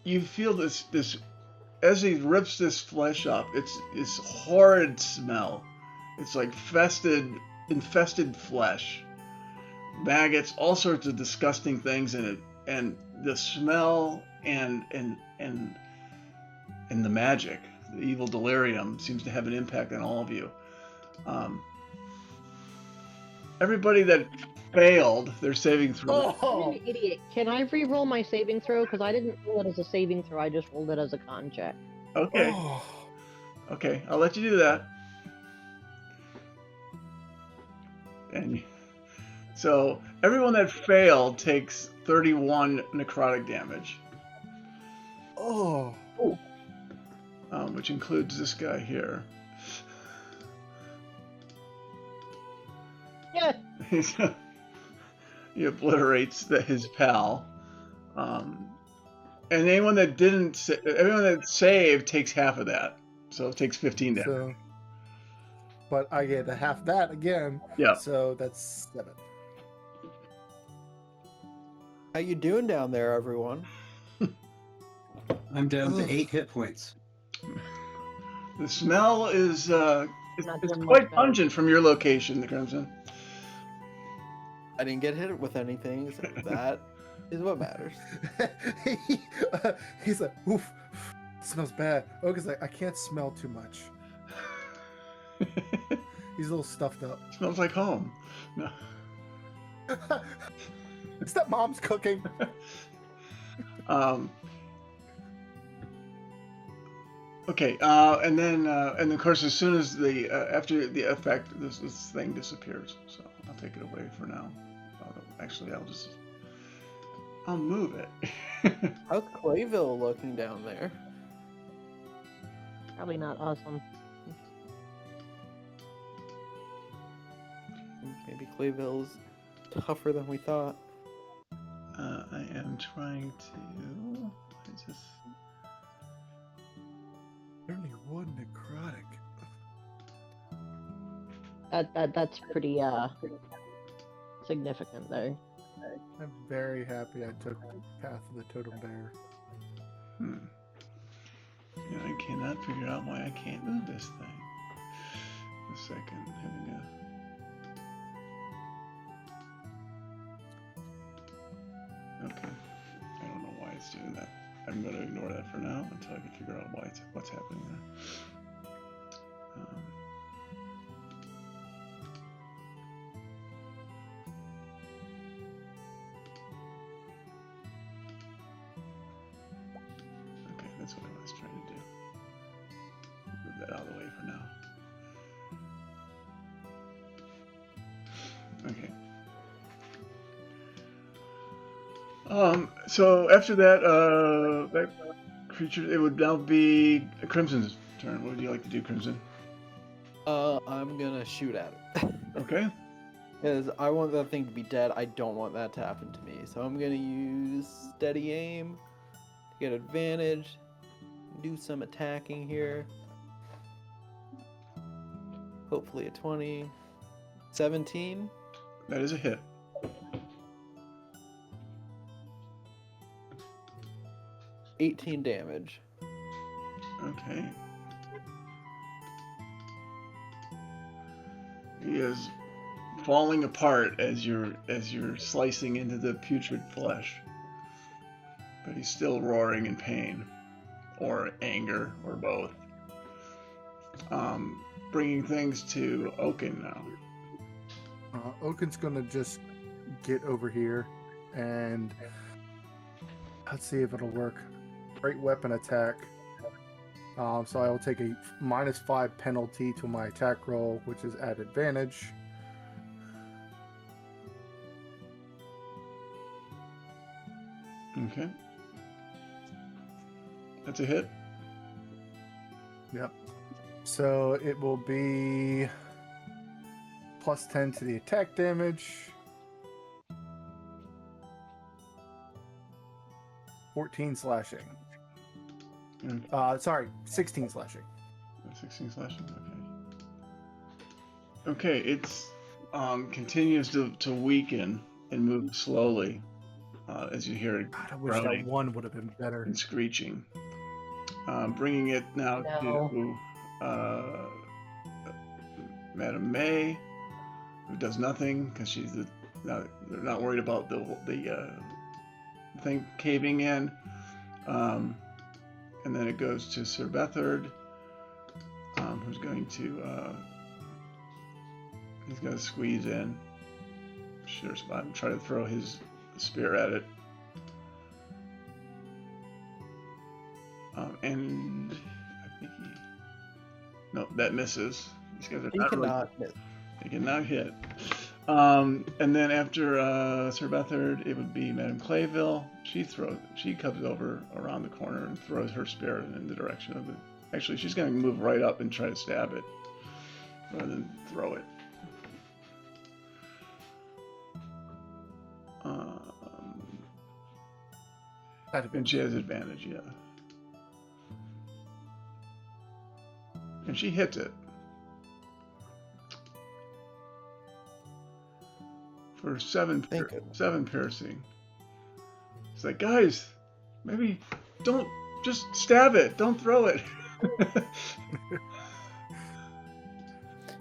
you feel this as he rips this flesh up. It's this horrid smell. It's like infested flesh, maggots, all sorts of disgusting things in it, and the smell and the magic, the evil delirium, seems to have an impact on all of you. Everybody that failed their saving throw. Oh, I'm an idiot. Can I re-roll my saving throw? Because I didn't roll it as a saving throw. I just rolled it as a con check. Okay, oh. okay, I'll let you do that. And so everyone that failed takes 31 necrotic damage, Oh. which includes this guy here. Yeah. He obliterates his pal. And anyone that everyone that saved takes half of that, so it takes 15 damage. So, but I get a half that again. Yeah. So that's 7. How you doing down there, everyone? I'm down to Ugh. 8 hit points. The smell is Not it's doing quite much better. pungent from your location, the Crimson. I didn't get hit with anything, so that is what matters. He's like, oof, it smells bad. Oga's like, I can't smell too much. He's a little stuffed up. Smells like home. No. It's that mom's cooking. Okay, and then of course, as soon as after the effect, this thing disappears. So I'll take it away for now. Actually, I'll move it. How's Clayville looking down there? Probably not awesome. Maybe Clayville's tougher than we thought. I am trying to. What is this? Only 1 necrotic. That's pretty significant there. I'm very happy I took Path of the Totem Bear. Yeah, I cannot figure out why I can't move this thing. A second, having a. Okay, I don't know why it's doing that. I'm going to ignore that for now until I can figure out what's happening there. Okay, that's what I was trying to do. Move that out of the way for now. Okay. So after that, that creature, it would now be Crimson's turn. What would you like to do, Crimson? I'm gonna shoot at it. Okay. Because I want that thing to be dead. I don't want that to happen to me. So I'm gonna use steady aim to get advantage. Do some attacking here. Hopefully a 20. 17. That is a hit. $18 damage. Okay. He is falling apart as you're slicing into the putrid flesh. But he's still roaring in pain, or anger, or both. Bringing things to Oaken now. Oaken's gonna just get over here and let's see if it'll work. Great weapon attack. So I will take a -5 penalty to my attack roll, which is at advantage. Okay. That's a hit. Yep. So it will be +10 to the attack damage. 14 slashing. Sorry, 16 slashing. 16 slashing. Okay. Okay, it's continues to weaken and move slowly. as you hear it God, I wish growling that one would have been better. and screeching. Bringing it now No. to Madame May, who does nothing because she's they're not worried about the thing caving in. And then it goes to Sir Bethard, who's going to he's going to squeeze in, sure spot, and try to throw his spear at it. And I think no, that misses. These guys are He not really, cannot miss. they cannot hit. And then after Sir Bethard, it would be Madame Clayville. She comes over around the corner and throws her spear in the direction of it. Actually, she's going to move right up and try to stab it rather than throw it. And she has advantage, yeah. And she hits it. For 7 piercing. It's like, guys, maybe don't just stab it. Don't throw it.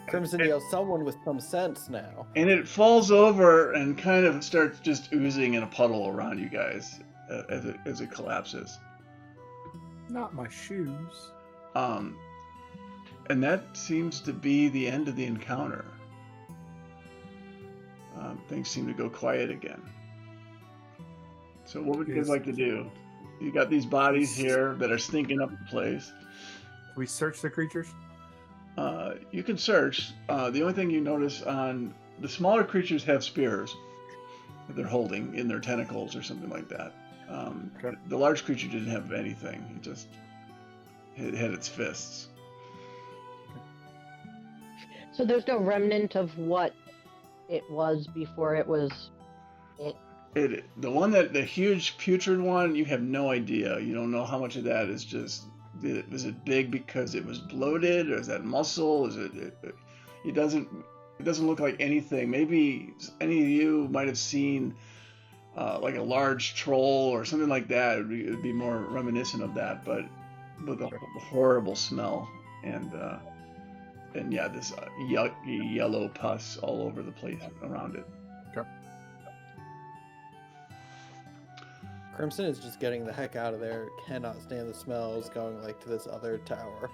Crimson yells, someone with some sense now. And it falls over and kind of starts just oozing in a puddle around you guys as it collapses. Not my shoes. And that seems to be the end of the encounter. Things seem to go quiet again. So what would you guys like to do? You got these bodies here that are stinking up the place. We search the creatures. You can search. The only thing you notice on the smaller creatures have spears that they're holding in their tentacles or something like that. Okay. The large creature didn't have anything. It just had its fists. So there's no remnant of what it was before it was it. The huge putrid one, you have no idea. You don't know how much of that is just. Was it big because it was bloated, or is that muscle? It doesn't look like anything. Maybe any of you might have seen like a large troll or something like that. It would be more reminiscent of that, but with a horrible smell and yeah, this yucky yellow pus all over the place around it. Okay. Crimson is just getting the heck out of there. Cannot stand the smells. Going like to this other tower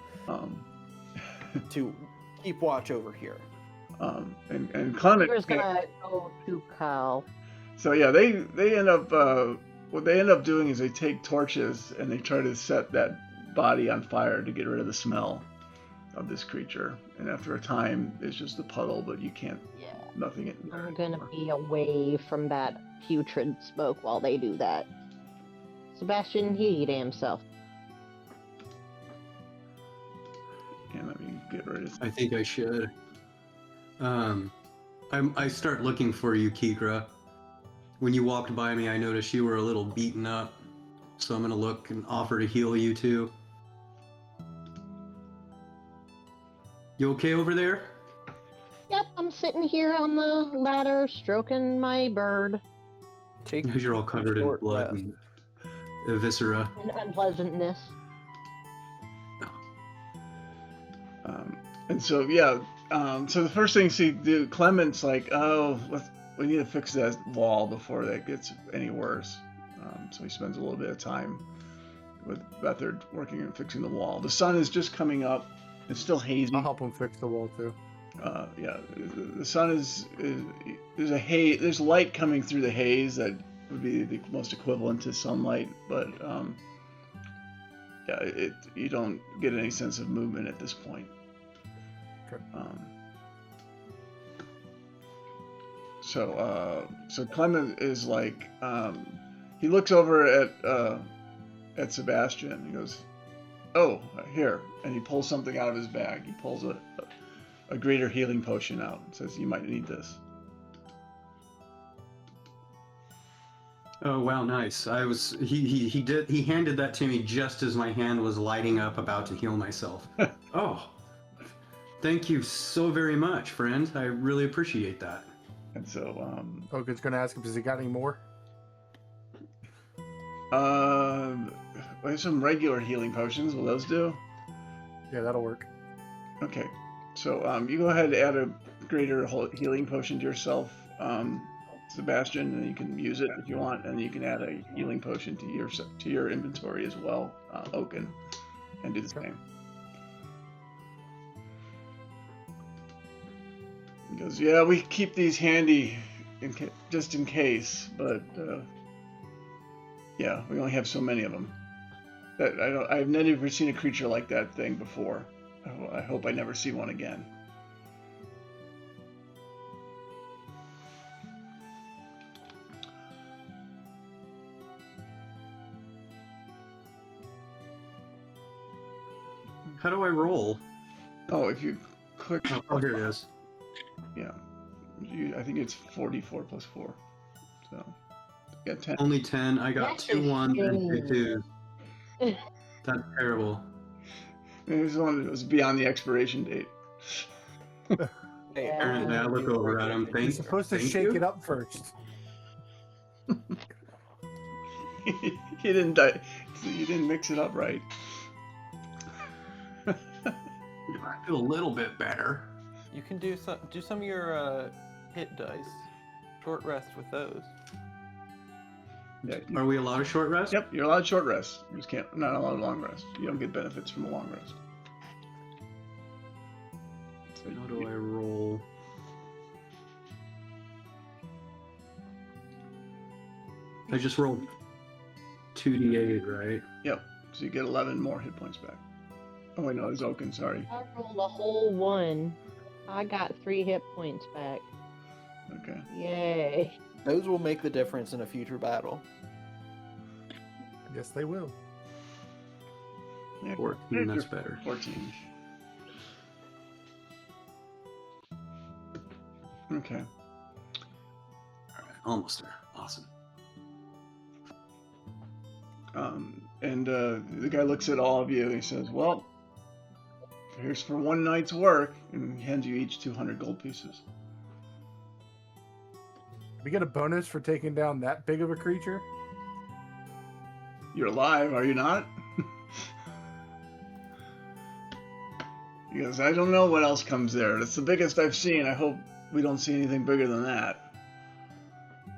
to keep watch over here. And Clement. We're gonna go to Cal. So yeah, they end up what they end up doing is they take torches and they try to set that body on fire to get rid of the smell of this creature. And after a time, it's just a puddle, but you can't. Yeah. Nothing. I'm gonna be away from that putrid smoke while they do that. Sebastian, he damn himself. Yeah, let me get rid of. I think I should. I start looking for you, Kikra. When you walked by me, I noticed you were a little beaten up, so I'm gonna look and offer to heal you too. You okay over there? Yep, I'm sitting here on the ladder stroking my bird. Take You're all covered in short blood rest. and viscera. And unpleasantness. And so yeah, so the first thing you do, Clement's like, oh, we need to fix that wall before that gets any worse. So he spends a little bit of time with Bethard working and fixing the wall. The sun is just coming up. It's still hazy. I'll help him fix the wall too. Yeah, the sun is there's a haze. There's light coming through the haze that would be the most equivalent to sunlight, but yeah, you don't get any sense of movement at this point. Okay. So Clement is like, he looks over at Sebastian. He goes, "Oh, here," and he pulls something out of his bag. He pulls a greater healing potion out and says, "You might need this." Oh wow, nice. He handed that to me just as my hand was lighting up about to heal myself. Oh. Thank you so very much, friend. I really appreciate that. And so Oaken's gonna ask him, has he got any more? We have some regular healing potions. Will those do? Yeah, that'll work. Okay. So you go ahead and add a greater healing potion to yourself, Sebastian, and you can use it if you want, and you can add a healing potion to your inventory as well, Oaken, and do the same. He goes, yeah, we keep these handy just in case, but yeah, we only have so many of them. I've never seen a creature like that thing before. I hope I never see one again. How do I roll? Oh, if you click, Oh, here it is. yeah, I think it's 44 plus 4. So, you got 10. Only 10. I got That's 2 1s and 2 insane. 2s. That's terrible. It was one that was beyond the expiration date. Hey, Apparently, I look over at him. You're Thank supposed to thank shake you. it up first. You didn't you didn't mix it up right. I feel a little bit better. You can do some of your hit dice. Short rest with those. Yeah. Are we allowed a short rest? Yep, you're allowed short rest. You just can't, not allowed long rest. You don't get benefits from a long rest. So How do I roll? I just rolled 2d8, right? Yep. So you get 11 more hit points back. Oh wait, no, it's Oaken. Sorry. I rolled a whole 1. I got 3 hit points back. Okay. Yay. Those will make the difference in a future battle. Yes, they will. Yeah, 14, that's better. 14. Okay. Alright, almost there. Awesome. And the guy looks at all of you and he says, well, here's for one night's work, and he hands you each 200 gold pieces. We get a bonus for taking down that big of a creature. You're alive, are you not? He goes, I don't know what else comes there. That's the biggest I've seen. I hope we don't see anything bigger than that.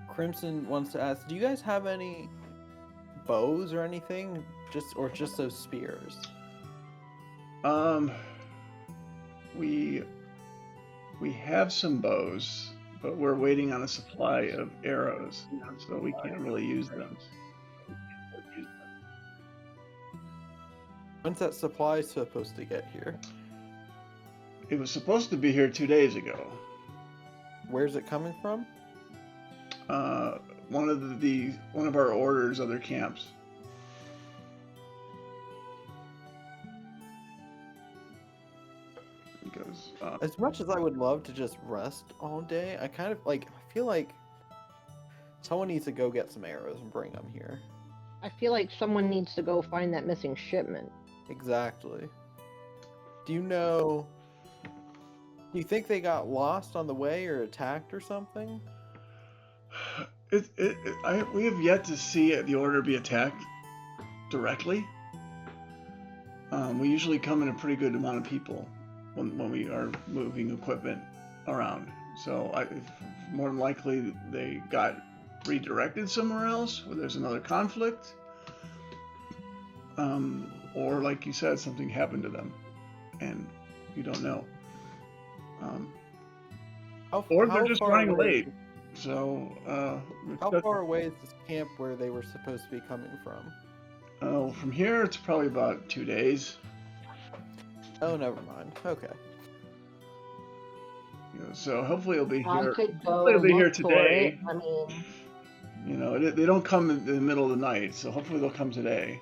Crimson wants to ask, do you guys have any bows or anything? Just those spears? We have some bows, but we're waiting on a supply of arrows, so we can't really use them. When's that supply supposed to get here? It was supposed to be here 2 days ago. Where's it coming from? One of our orders, other camps. Because As much as I would love to just rest all day, I feel like someone needs to go get some arrows and bring them here. I feel like someone needs to go find that missing shipment. Exactly. Do you think they got lost on the way or attacked or something? we have yet to see the order be attacked directly. We usually come in a pretty good amount of people when we are moving equipment around. So more than likely they got redirected somewhere else where there's another conflict. Or like you said, something happened to them and you don't know. Or they're just running late. So, how far away is this camp where they were supposed to be coming from? Oh, from here it's probably about 2 days. Oh, never mind. Okay. So hopefully it'll be I here. could go Hopefully it'll be here look for today. it. I mean, They don't come in the middle of the night, so hopefully they'll come today.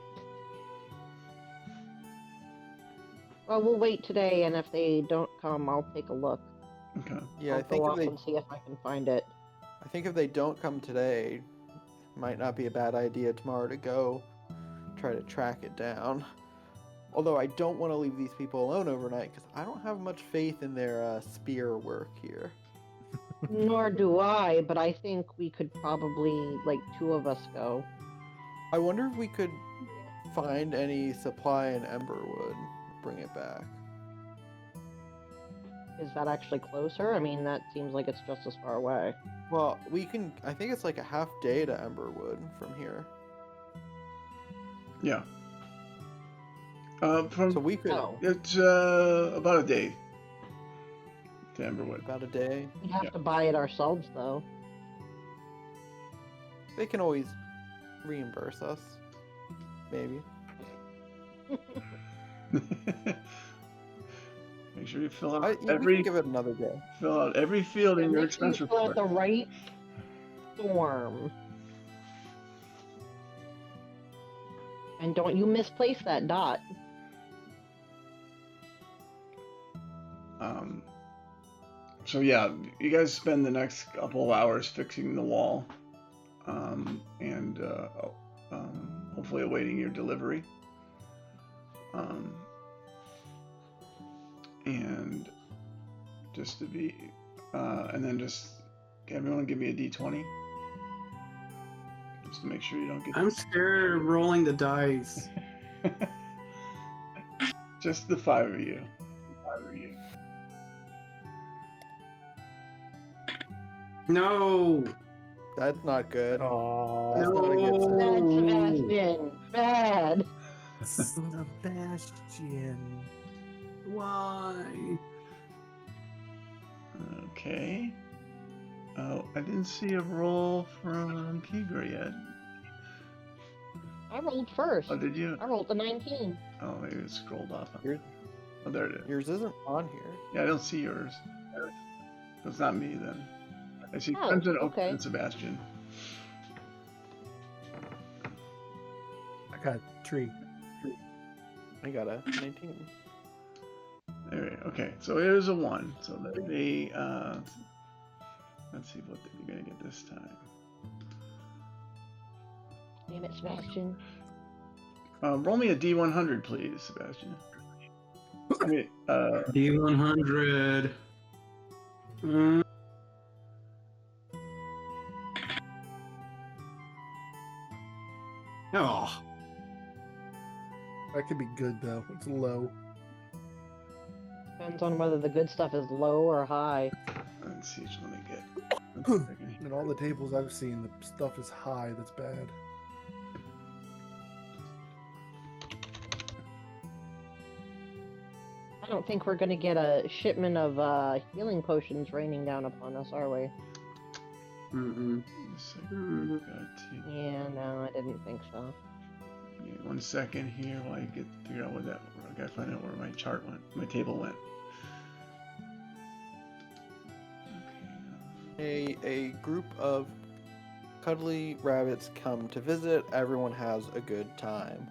well, we'll wait today, and if they don't come, I'll take a look. Okay. Yeah, I'll I think go if up they and see if I can find it. don't come today, might not be a bad idea tomorrow to go try to track it down. Although I don't want to leave these people alone overnight because I don't have much faith in their spear work here. Nor do I, but I think we could probably, like, 2 of us go. I wonder if we could find any supply in Emberwood, bring it back. Is that actually closer? I mean, that seems like it's just as far away. Well, we can. I think it's like a half day to Emberwood from here. Yeah. So From we could Oh, it's about a day to Emberwood. about a day. we have Yeah. to buy it ourselves, though. They can always reimburse us, maybe. Make sure you fill out Yeah, we can every give it another day. fill out every field in your Make sure you expense fill out report. the right form. And don't you misplace that dot. So yeah, you guys spend the next couple of hours fixing the wall, and hopefully awaiting your delivery. And just to be, and then just everyone give me a d20, just to make sure you don't get. I'm scared of rolling the dice. Just the 5 of you. No. That's not good. Oh, That's not a good sign. Bad, Oh. Sebastian. Bad. Sebastian. Why? Okay. Oh, I didn't see a roll from Kigra yet. I rolled first. Oh, did you? I rolled a 19. Oh, maybe it scrolled off. Yours, Oh, there it is. yours isn't on here. Yeah, I don't see yours. So it's not me then. I see Oh, Crimson Oak okay. and Sebastian. I got a tree. I got a 19. There, okay, so it is a 1. So they, let's see what you're gonna get this time. Damn it, Sebastian. Roll me a D100, please, Sebastian. I mean, D100. Oh. That could be good though. It's low. Depends on whether the good stuff is low or high. let's see, let me get. one second. In all the tables I've seen, the stuff is high. That's bad. I don't think we're gonna get a shipment of healing potions raining down upon us, are we? Mm-mm. Just a second. Got to- Yeah, no, I didn't think so. Give me 1 second here while I get figure out what that. I gotta find out where my chart went, my table went. Okay. A group of cuddly rabbits come to visit. Everyone has a good time.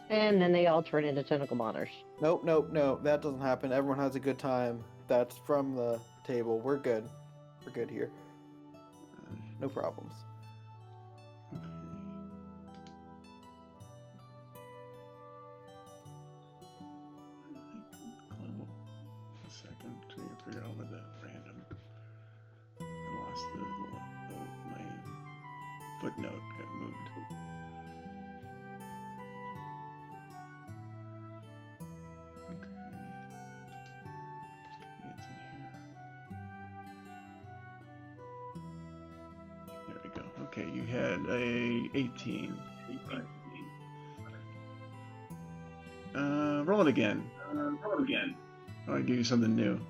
And then they all turn into tentacle monsters. Nope, nope, no. That doesn't happen. Everyone has a good time. That's from the table. We're good. We're good here. No problems. Okay. A second to figure out what the random. I lost my footnote got moved. Okay. It's in here. There we go. Okay, you had a 18. Roll it again. I'll give you something new.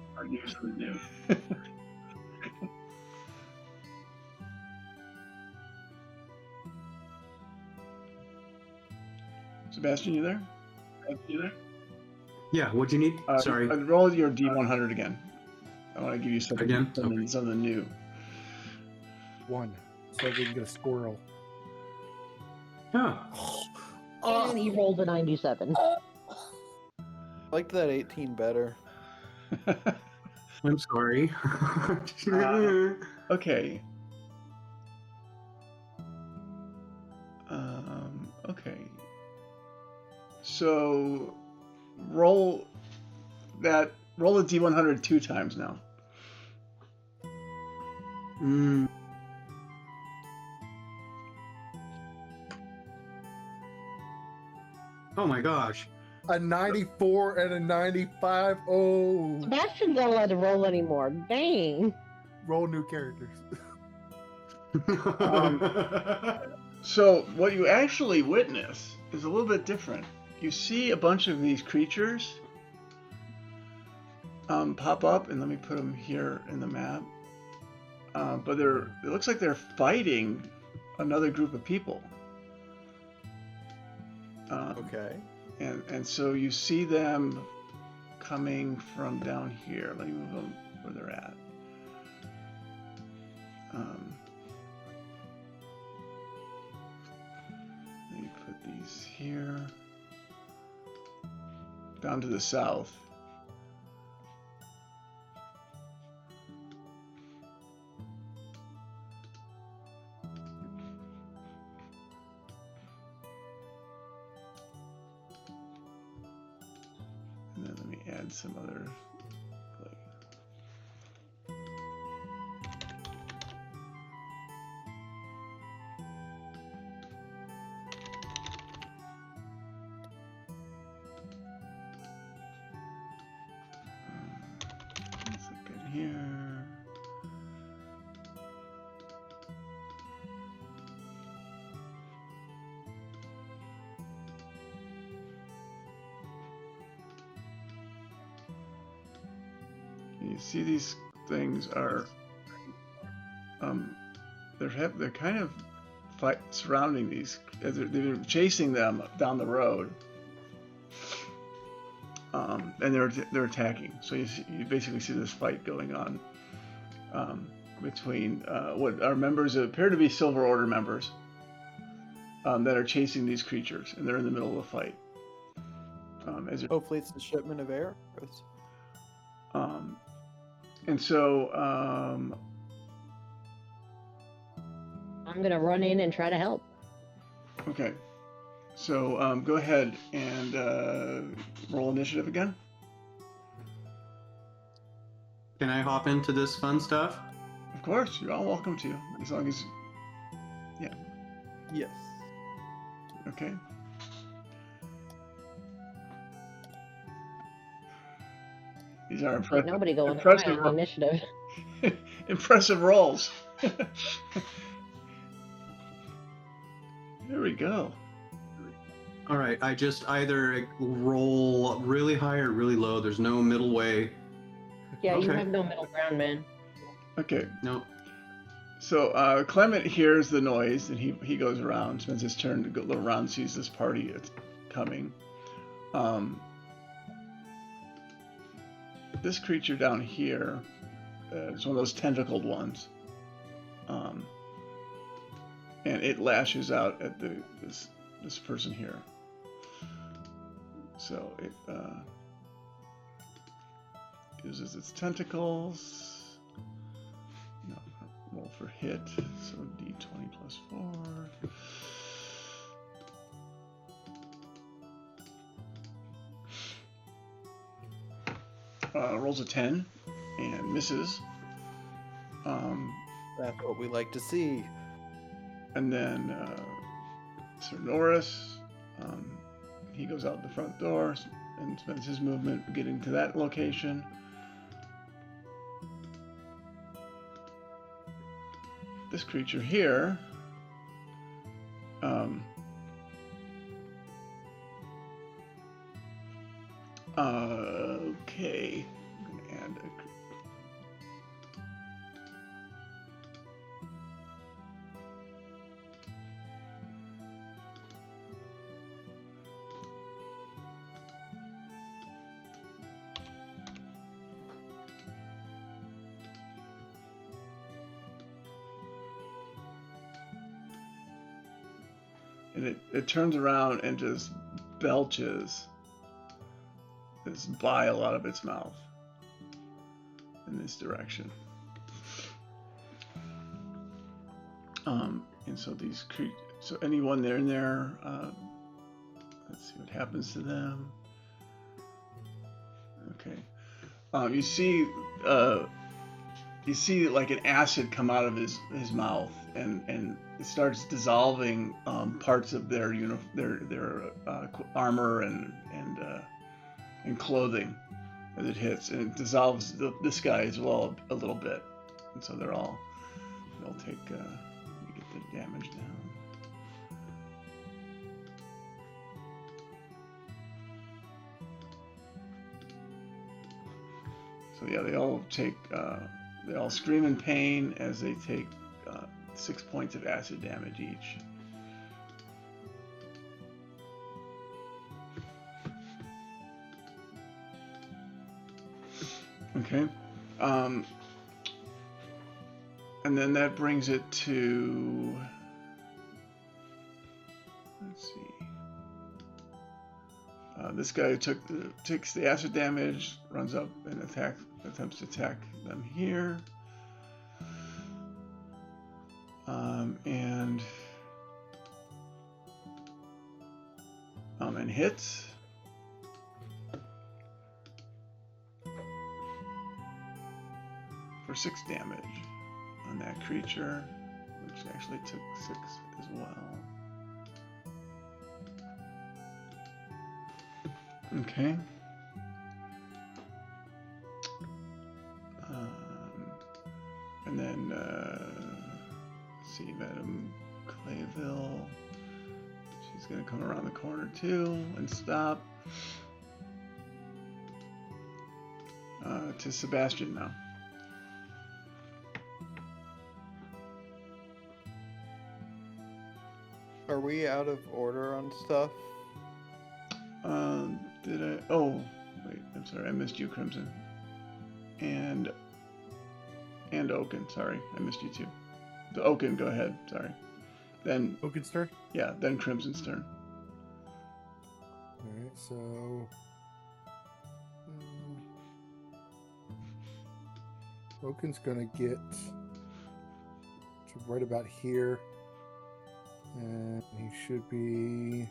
Sebastian, you there? Yeah, what'd you need? Sorry. Roll your D100 again. I want to give you something, Again? something new. 1. So we can get a squirrel. Oh. And he rolled a 97. I liked that 18 better. I'm sorry. Okay. Okay. So roll the D100 2 times now. Oh my gosh. A 94 and a 95. Oh, Sebastian's not allowed to roll anymore. Dang. roll new characters. So what you actually witness is a little bit different. You see a bunch of these creatures pop up, and let me put them here in the map. But it looks like they're fighting another group of people. Okay. And so you see them coming from down here. Let me move them where they're at. Let me put these here. Down to the south. And then let me add some other. Let's look at here. You see these things are they're kind of surrounding these. They're chasing them down the road, and they're attacking. So you basically see this fight going on between what are members appear to be Silver Order members that are chasing these creatures, and they're in the middle of a fight. Hopefully it's the shipment of arrows. And so I'm gonna run in and try to help. okay, so go ahead and roll initiative again. Can I hop into this fun stuff? Of course, you're all welcome to, as long as Yes. okay. These are Ain't nobody going impressive, high on initiative. impressive rolls. There we go. All right, I just either roll really high or really low. There's no middle way. Yeah, you Okay. have no middle ground, man. Okay, Nope. so Clement hears the noise, and he goes around, spends his turn to go around, sees this party coming. This creature down here is one of those tentacled ones, and it lashes out at this person here. So it uses its tentacles. No, roll for hit. So d20 plus 4. Rolls a 10 and misses. That's what we like to see. And then Sir Norris, he goes out the front door and spends his movement getting to that location. This creature here, okay, I'm gonna add and it turns around and just belches this bile out of its mouth in this direction. And so so anyone there in there, let's see what happens to them. Okay, you see like an acid come out of his mouth, and it starts dissolving parts of their armor and clothing as it hits, and it dissolves this guy as well a little bit, and so they'll take. Let me get the damage down. So yeah, they all scream in pain as they take 6 points of acid damage each. Okay. And then that brings it to, let's see. This guy takes the acid damage, runs up and attempts to attack them here. And hits. For 6 damage on that creature, which actually took 6 as well. Okay. And then, let's see, Madame Clayville. She's going to come around the corner too and stop. To Sebastian now. Are we out of order on stuff? Did I? Oh, wait. I'm sorry. I missed you, Crimson. And Oaken. Sorry, I missed you too. So Oaken, go ahead. Sorry. Then Oaken's turn. Yeah. Then Crimson's turn. All right. So. Oaken's gonna get to right about here. And he should be,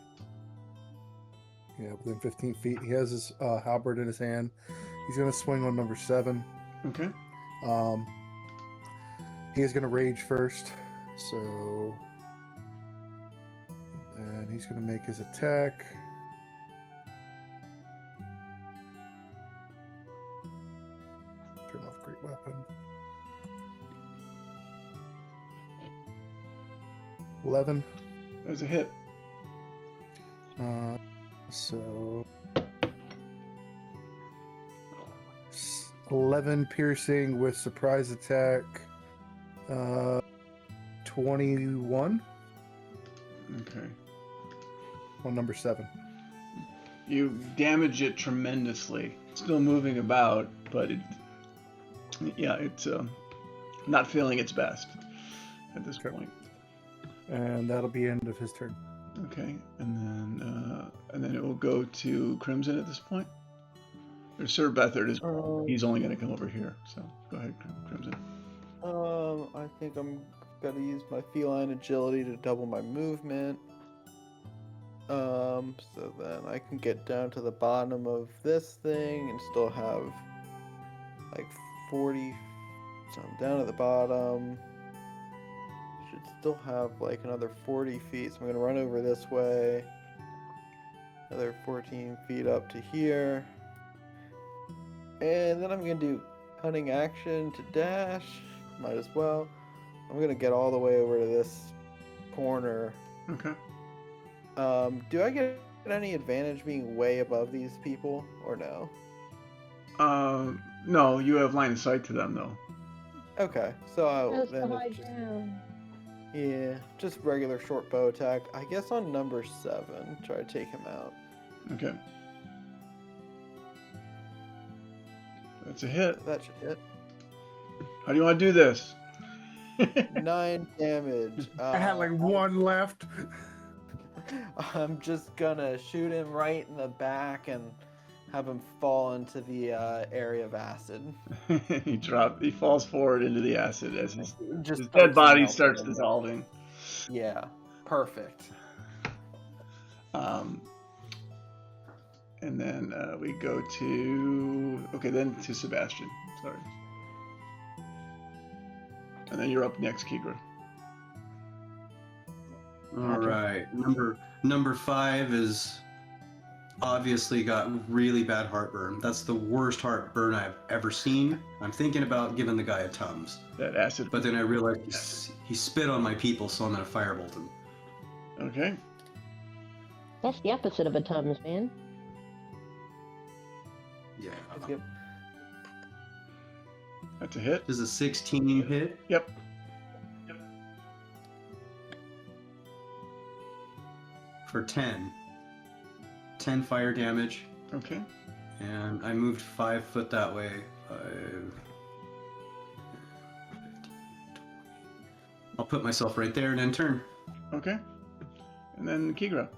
within 15 feet. He has his halberd in his hand. He's going to swing on number 7. Okay. He is going to rage first. So, and he's going to make his attack. Turn off great weapon. 11. There's a hit. So 11 piercing with surprise attack. 21 Okay. on number 7. You damage it tremendously. It's still moving about, but it's not feeling its best at this point. And that'll be end of his turn. Okay, and then it will go to Crimson at this point. Or Sir Bethard is he's only going to come over here. So go ahead, Crimson. I think I'm gonna use my feline agility to double my movement. So then I can get down to the bottom of this thing and still have like 40. So I'm down at the bottom. Should still have like another 40 feet. So I'm gonna run over this way. Another 14 feet up to here. And then I'm gonna do cunning action to dash. Might as well. I'm gonna get all the way over to this corner. Okay. Do I get any advantage being way above these people, or no? No, you have line of sight to them though. Okay, so That's then the high it's just, ground. yeah, just regular short bow attack. I guess on number 7, try to take him out. Okay. That's a hit. That should hit. How do you want to do this? 9 damage. I had like 1 left. I'm just gonna shoot him right in the back and have him fall into the area of acid. He falls forward into the acid as his Just dead body melting starts in. dissolving. Yeah, perfect. And then we go to Sebastian. Sorry. And then you're up next, Keegra. All right. Number 5 is obviously got really bad heartburn. That's the worst heartburn I've ever seen. I'm thinking about giving the guy a Tums. That acid. But then I realized he spit on my people, so I'm gonna firebolt him. Okay. That's the opposite of a Tums, man. Yeah. Yep. That's a hit. Does a 16 hit? Yep. For 10. 10 fire damage. Okay. And I moved 5 foot that way. 5, 15, 20. I'll put myself right there and then turn. Okay. And then Kigra.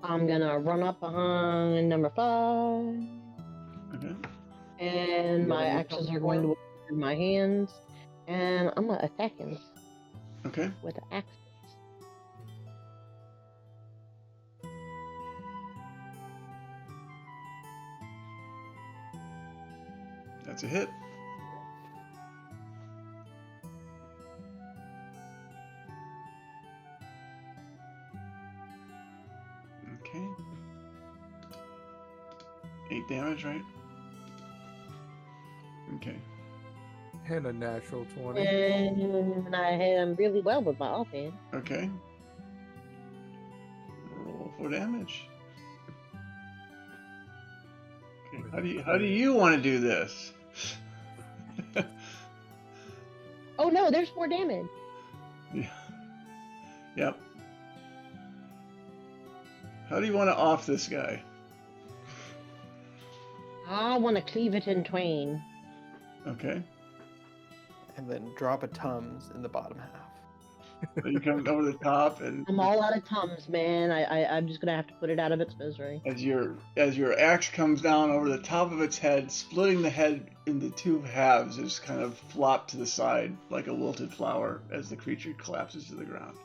I'm gonna run up behind number 5. Okay. And my axes are going to be in my hands. And I'm gonna attack him Okay. with the axe. That's a hit. Okay. 8 damage, right? Okay. And a natural 20. And I hit him really well with my offhand. Okay. Roll for damage. Okay. How do you want to do this? Oh no, there's more damage. Yeah. Yep. How do you want to off this guy? I want to cleave it in twain. Okay. And then drop a Tums in the bottom half. So you come over the top, and I'm all out of Tums, man. I'm just gonna have to put it out of its misery. as your axe comes down over the top of its head, splitting the head into 2 halves, it's kind of flopped to the side like a wilted flower as the creature collapses to the ground.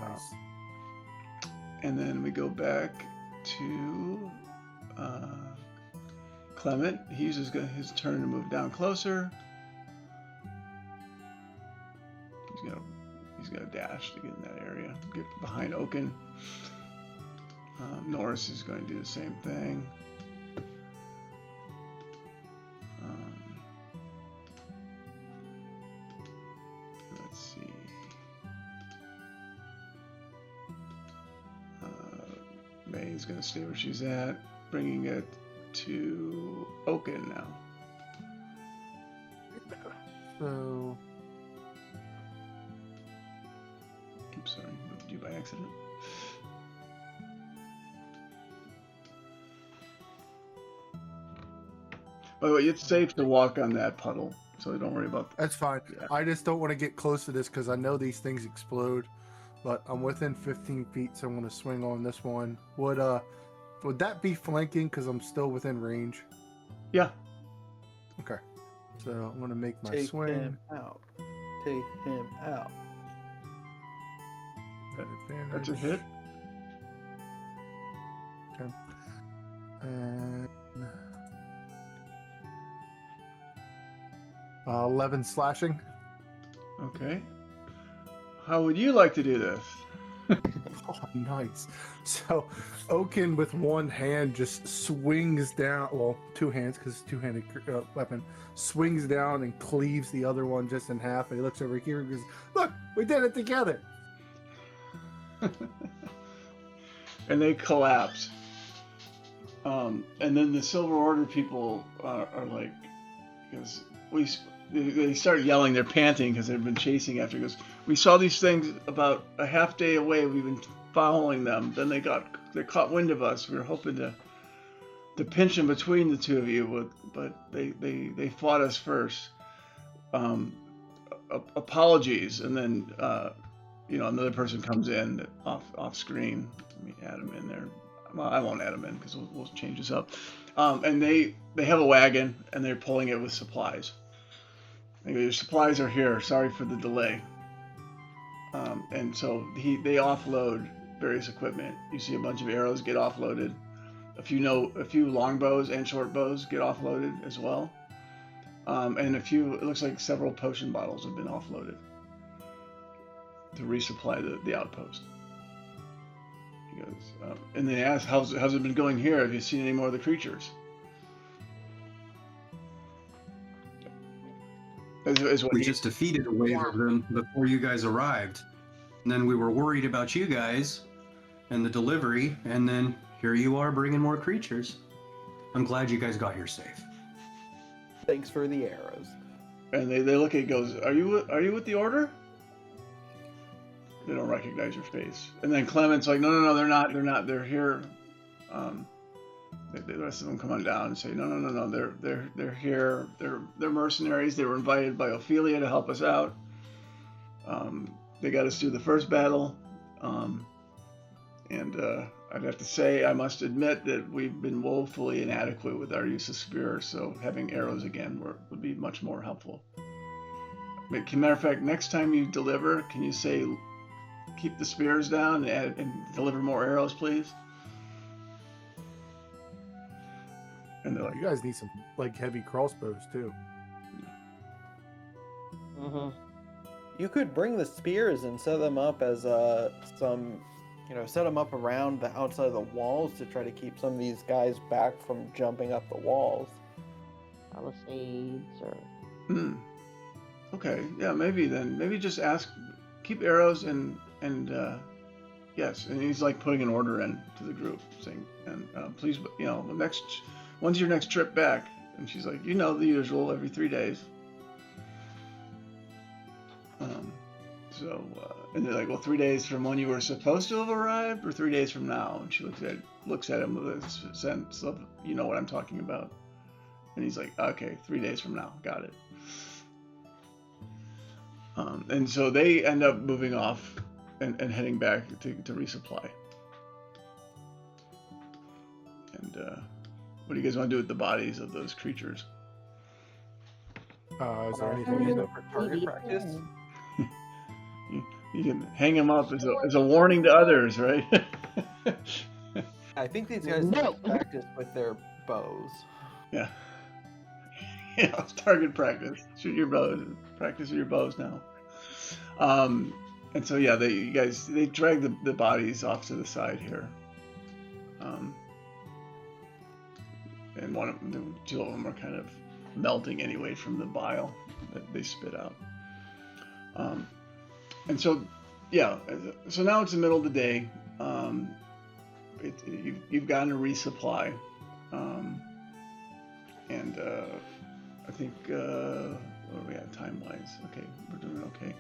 Nice. And then we go back to Clement. He uses his turn to move down closer. He's got a dash to get in that area, get behind Oaken. Norris is going to do the same thing. Let's see. May's going to stay where she's at, bringing it to Oaken now. So, Oops, sorry, moved you by accident. By the way, it's safe to walk on that puddle, so don't worry about that. that's fine. Yeah. I just don't want to get close to this because I know these things explode. But I'm within 15 feet, so I'm going to swing on this one. Would that be flanking because I'm still within range? Yeah. Okay. So I'm going to make my Take swing. him out. Take him out. That's a hit. Okay. And 11 slashing. Okay. How would you like to do this? Oh, nice. So Oaken with one hand just swings down. Well, 2 hands because it's a 2-handed weapon. Swings down and cleaves the other one just in half. And he looks over here and goes, "Look, we did it together." And they collapse. And then the Silver Order people are like, because they start yelling. They're panting because they've been chasing after. Because we saw these things about a half day away. We've been following them. Then they caught wind of us. We were hoping to pinch them between the 2 of you, but they fought us first. Apologies, and then another person comes in off screen. Let me add him in there. Well, I won't add him in because we'll change this up. And they have a wagon and they're pulling it with supplies. Anyway, your supplies are here. Sorry for the delay. And so they offload various equipment. You see a bunch of arrows get offloaded. A few longbows and short bows get offloaded as well. and a few. It looks like several potion bottles have been offloaded to resupply the outpost. He goes, and they ask, how's it been going here? Have you seen any more of the creatures? Is what We he- just defeated a wave of them before you guys arrived. And then we were worried about you guys and the delivery, and then here you are bringing more creatures. I'm glad you guys got here safe. Thanks for the arrows. And they look at it, goes, are you with the order? They don't recognize your face. And then Clement's like, no, they're not. They're here. The rest of them come on down and say, no, they're here. They're mercenaries. They were invited by Ophelia to help us out. They got us through the first battle, and I'd have to say, I must admit that we've been woefully inadequate with our use of spears. So having arrows again would be much more helpful. Matter of fact, next time you deliver, can you say, keep the spears down and deliver more arrows, please? And they're like, You guys need some like heavy crossbows too. Mm-hmm. You could bring the spears and set them up as set them up around the outside of the walls to try to keep some of these guys back from jumping up the walls. Palisades or. Okay, yeah, maybe just ask, keep arrows and yes, and he's like putting an order in to the group, saying, and please, when's your next trip back? And she's like, the usual, every 3 days. And they're like, well, 3 days from when you were supposed to have arrived, or 3 days from now? And she looks at him with a sense of, you know what I'm talking about. And he's like, okay, 3 days from now, got it. And so they end up moving off and heading back to resupply. And what do you guys want to do with the bodies of those creatures? Is there anything Use you them for target practice. You can hang them up as a warning to others, right? I think these guys No. need to practice with their bows. Yeah. Yeah, it's target practice. Shoot your bows. Practice with your bows now. And so yeah, they drag the bodies off to the side here. And two of them are kind of melting anyway from the bile that they spit out. And so, yeah, so now it's the middle of the day. You've gotten a resupply. And I think, what are we at time-wise? Okay, we're doing okay.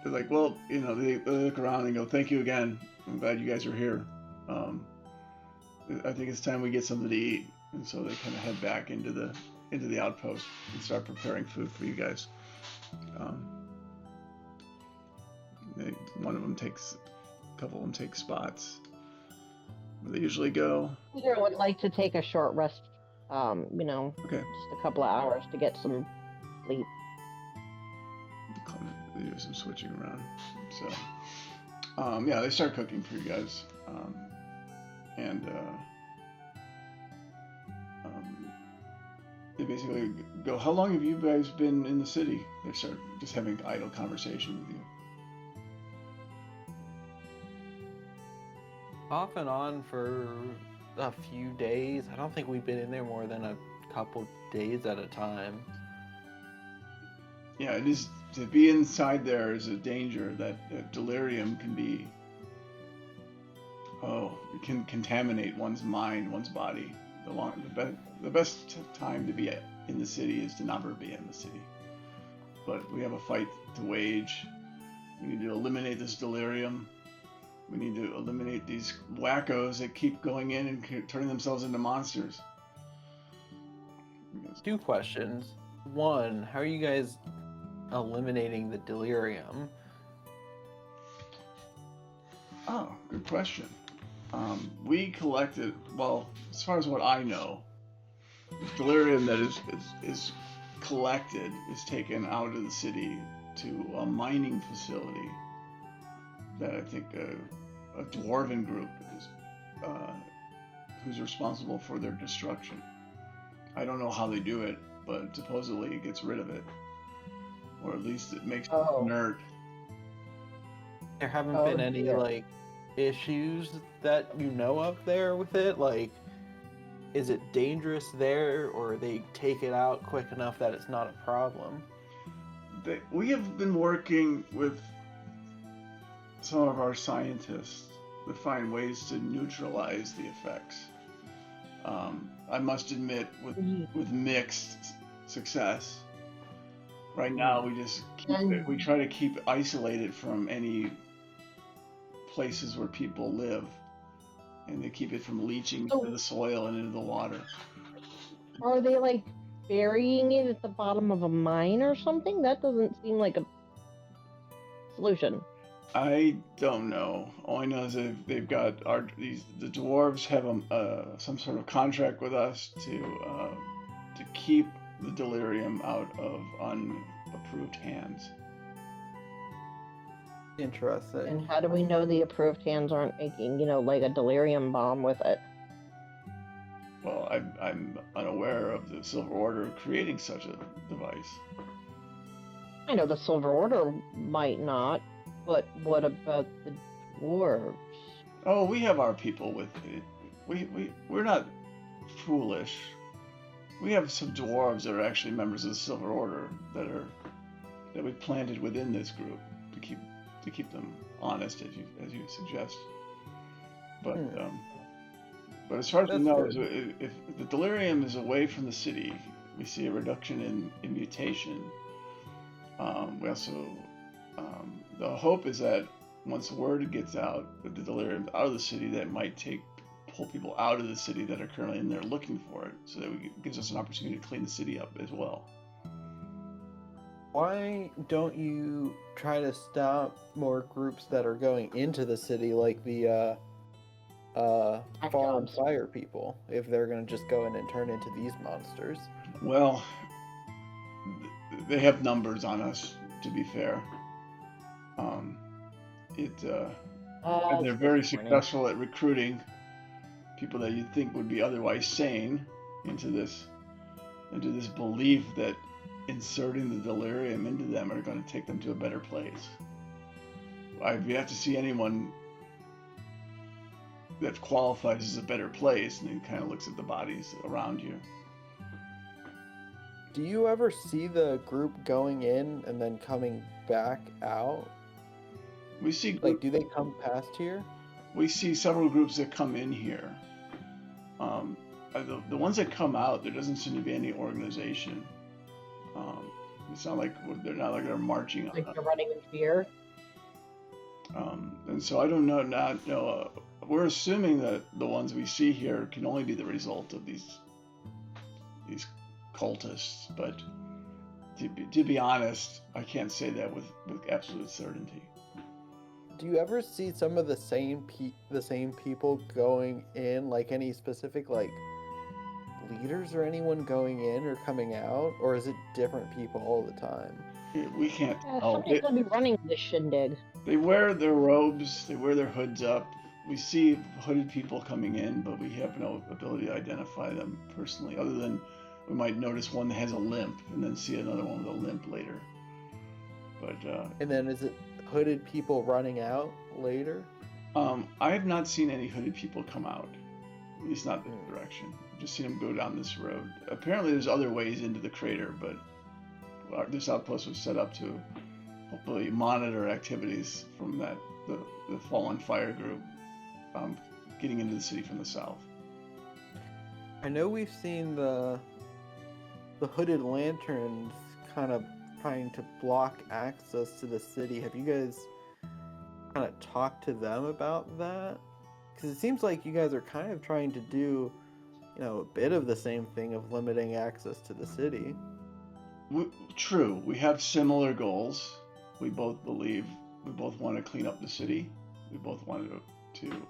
They're like, well, they look around and go, thank you again. I'm glad you guys are here. I think it's time we get something to eat. And so they kind of head back into the outpost and start preparing food for you guys. A couple of them take spots where they usually go. Peter would like to take a short rest. Okay. Just a couple of hours to get some sleep. They do some switching around. So, yeah, they start cooking for you guys. They basically go, how long have you guys been in the city? They start just having idle conversation with you. Off and on for a few days. I don't think we've been in there more than a couple days at a time. Yeah, it is. To be inside there is a danger that delirium can be. It can contaminate one's mind, one's body. The best time to be in the city is to never be in the city. But we have a fight to wage. We need to eliminate this delirium. We need to eliminate these wackos that keep going in and turning themselves into monsters. 2 questions. 1, how are you guys eliminating the delirium? Oh, good question. We collected, well, as far as what I know, the delirium that is collected is taken out of the city to a mining facility that I think a dwarven group is who's responsible for their destruction. I don't know how they do it, but supposedly it gets rid of it, or at least it makes it Oh. inert. There haven't Oh, been any dear. like issues that you know of there with it. Like, is it dangerous there, or they take it out quick enough that it's not a problem? We have been working with some of our scientists to find ways to neutralize the effects. I must admit, with mixed success. Right now, we just we try to keep isolated from any places where people live, and they keep it from leaching So- into the soil and into the water. Are they like burying it at the bottom of a mine or something? That doesn't seem like a solution. I don't know. All I know is they've got the dwarves have some sort of contract with us to keep the delirium out of unapproved hands. Interesting. And how do we know the approved hands aren't making, like a delirium bomb with it? Well, I'm unaware of the Silver Order creating such a device. I know the Silver Order might not, but what about the dwarves? Oh, we have our people with it. We're not foolish. We have some dwarves that are actually members of the Silver Order that we planted within this group to keep them honest, as you suggest. But but as far as we That's know, good. if the delirium is away from the city, we see a reduction in mutation. We also the hope is that once word gets out that the delirium is out of the city, that might pull people out of the city that are currently in there looking for it, so that it gives us an opportunity to clean the city up as well. Why don't you try to stop more groups that are going into the city, like the Hack Fallen jobs. Fire people, if they're gonna just go in and turn into these monsters? Well, they have numbers on us, to be fair. And they're very successful at recruiting people that you'd think would be otherwise sane into this belief that inserting the delirium into them are going to take them to a better place. I've yet to see anyone that qualifies as a better place, and he kind of looks at the bodies around you. Do you ever see the group going in and then coming back out? We see Like, do they come past here? we see several groups that come in here. The ones that come out, there doesn't seem to be any organization. It's not like they're marching on Like us. they're running in fear. And so I don't know. We're assuming that the ones we see here can only be the result of these cultists, but to be honest, I can't say that with absolute certainty. Do you ever see some of the same people going in, like any specific like leaders or anyone going in or coming out, or is it different people all the time? We can't. Somebody's gonna be running this shindig. They wear their robes, they wear their hoods up. We see hooded people coming in, but we have no ability to identify them personally, other than we might notice one that has a limp and then see another one with a limp later. But And then is it hooded people running out later? I have not seen any hooded people come out, at least not this direction. I've just seen them go down this road. Apparently there's other ways into the crater, but this outpost was set up to hopefully monitor activities from the Fallen Fire group getting into the city from the south. I know we've seen the hooded lanterns kind of trying to block access to the city. Have you guys kind of talked to them about that? Because it seems like you guys are kind of trying to do, a bit of the same thing of limiting access to the city. True, we have similar goals. We both want to clean up the city. We both want to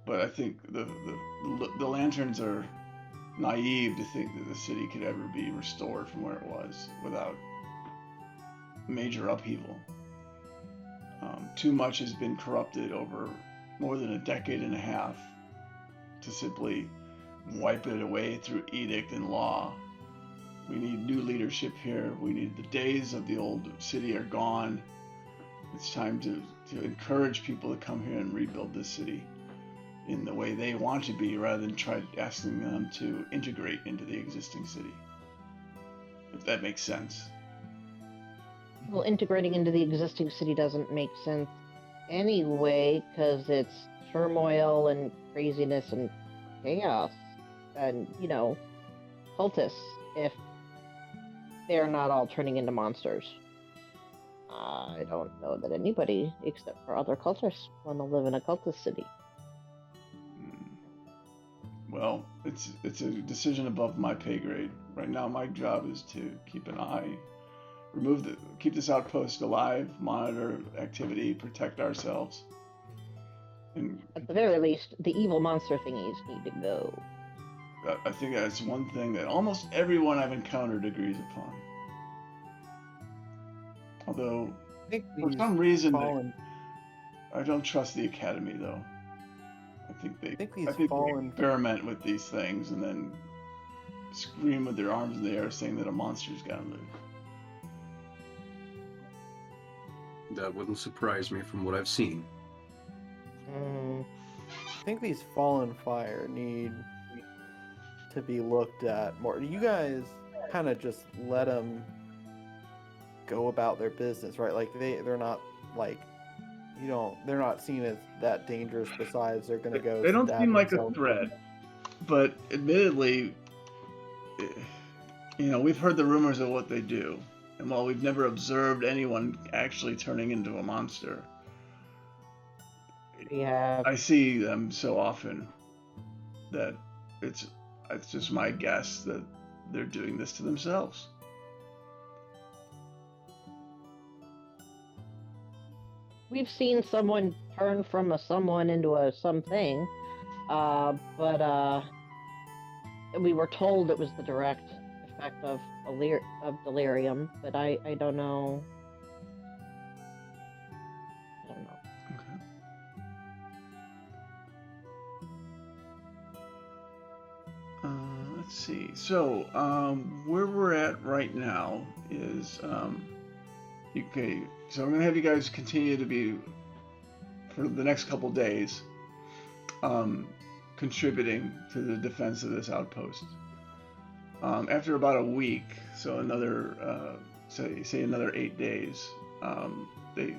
but I think the lanterns are naive to think that the city could ever be restored from where it was without major upheaval. Too much has been corrupted over more than a decade and a half to simply wipe it away through edict and law. We need new leadership here. We need the days of the old city are gone. It's time to encourage people to come here and rebuild this city in the way they want to be, rather than try asking them to integrate into the existing city. If that makes sense. Well, integrating into the existing city doesn't make sense anyway, because it's turmoil and craziness and chaos and, cultists, if they're not all turning into monsters. I don't know that anybody, except for other cultists, want to live in a cultist city. Well, it's a decision above my pay grade. Right now, my job is to keep an eye, keep this outpost alive, monitor activity, protect ourselves. And At the very least, the evil monster thingies need to go. I think that's one thing that almost everyone I've encountered agrees upon. Although, I think for these some reason, fallen, I don't trust the Academy, though. I think these they fallen experiment with these things and then scream with their arms in the air saying that a monster's gotta live. That wouldn't surprise me from what I've seen. I think these fallen fire need to be looked at more. You guys kind of just let them go about their business, right? Like they're not like they're not seen as that dangerous. Besides, they're gonna go. They don't stab seem like a themselves. threat, but admittedly, we've heard the rumors of what they do, and while we've never observed anyone actually turning into a monster, Yeah. I see them so often that it's just my guess that they're doing this to themselves. We've seen someone turn from a someone into a something, but we were told it was the direct effect of delirium, but I don't know. I don't know. Okay. Let's see. So, where we're at right now is, okay. So I'm gonna have you guys continue to be, for the next couple days, contributing to the defense of this outpost. After about a week, so another, say another 8 days, the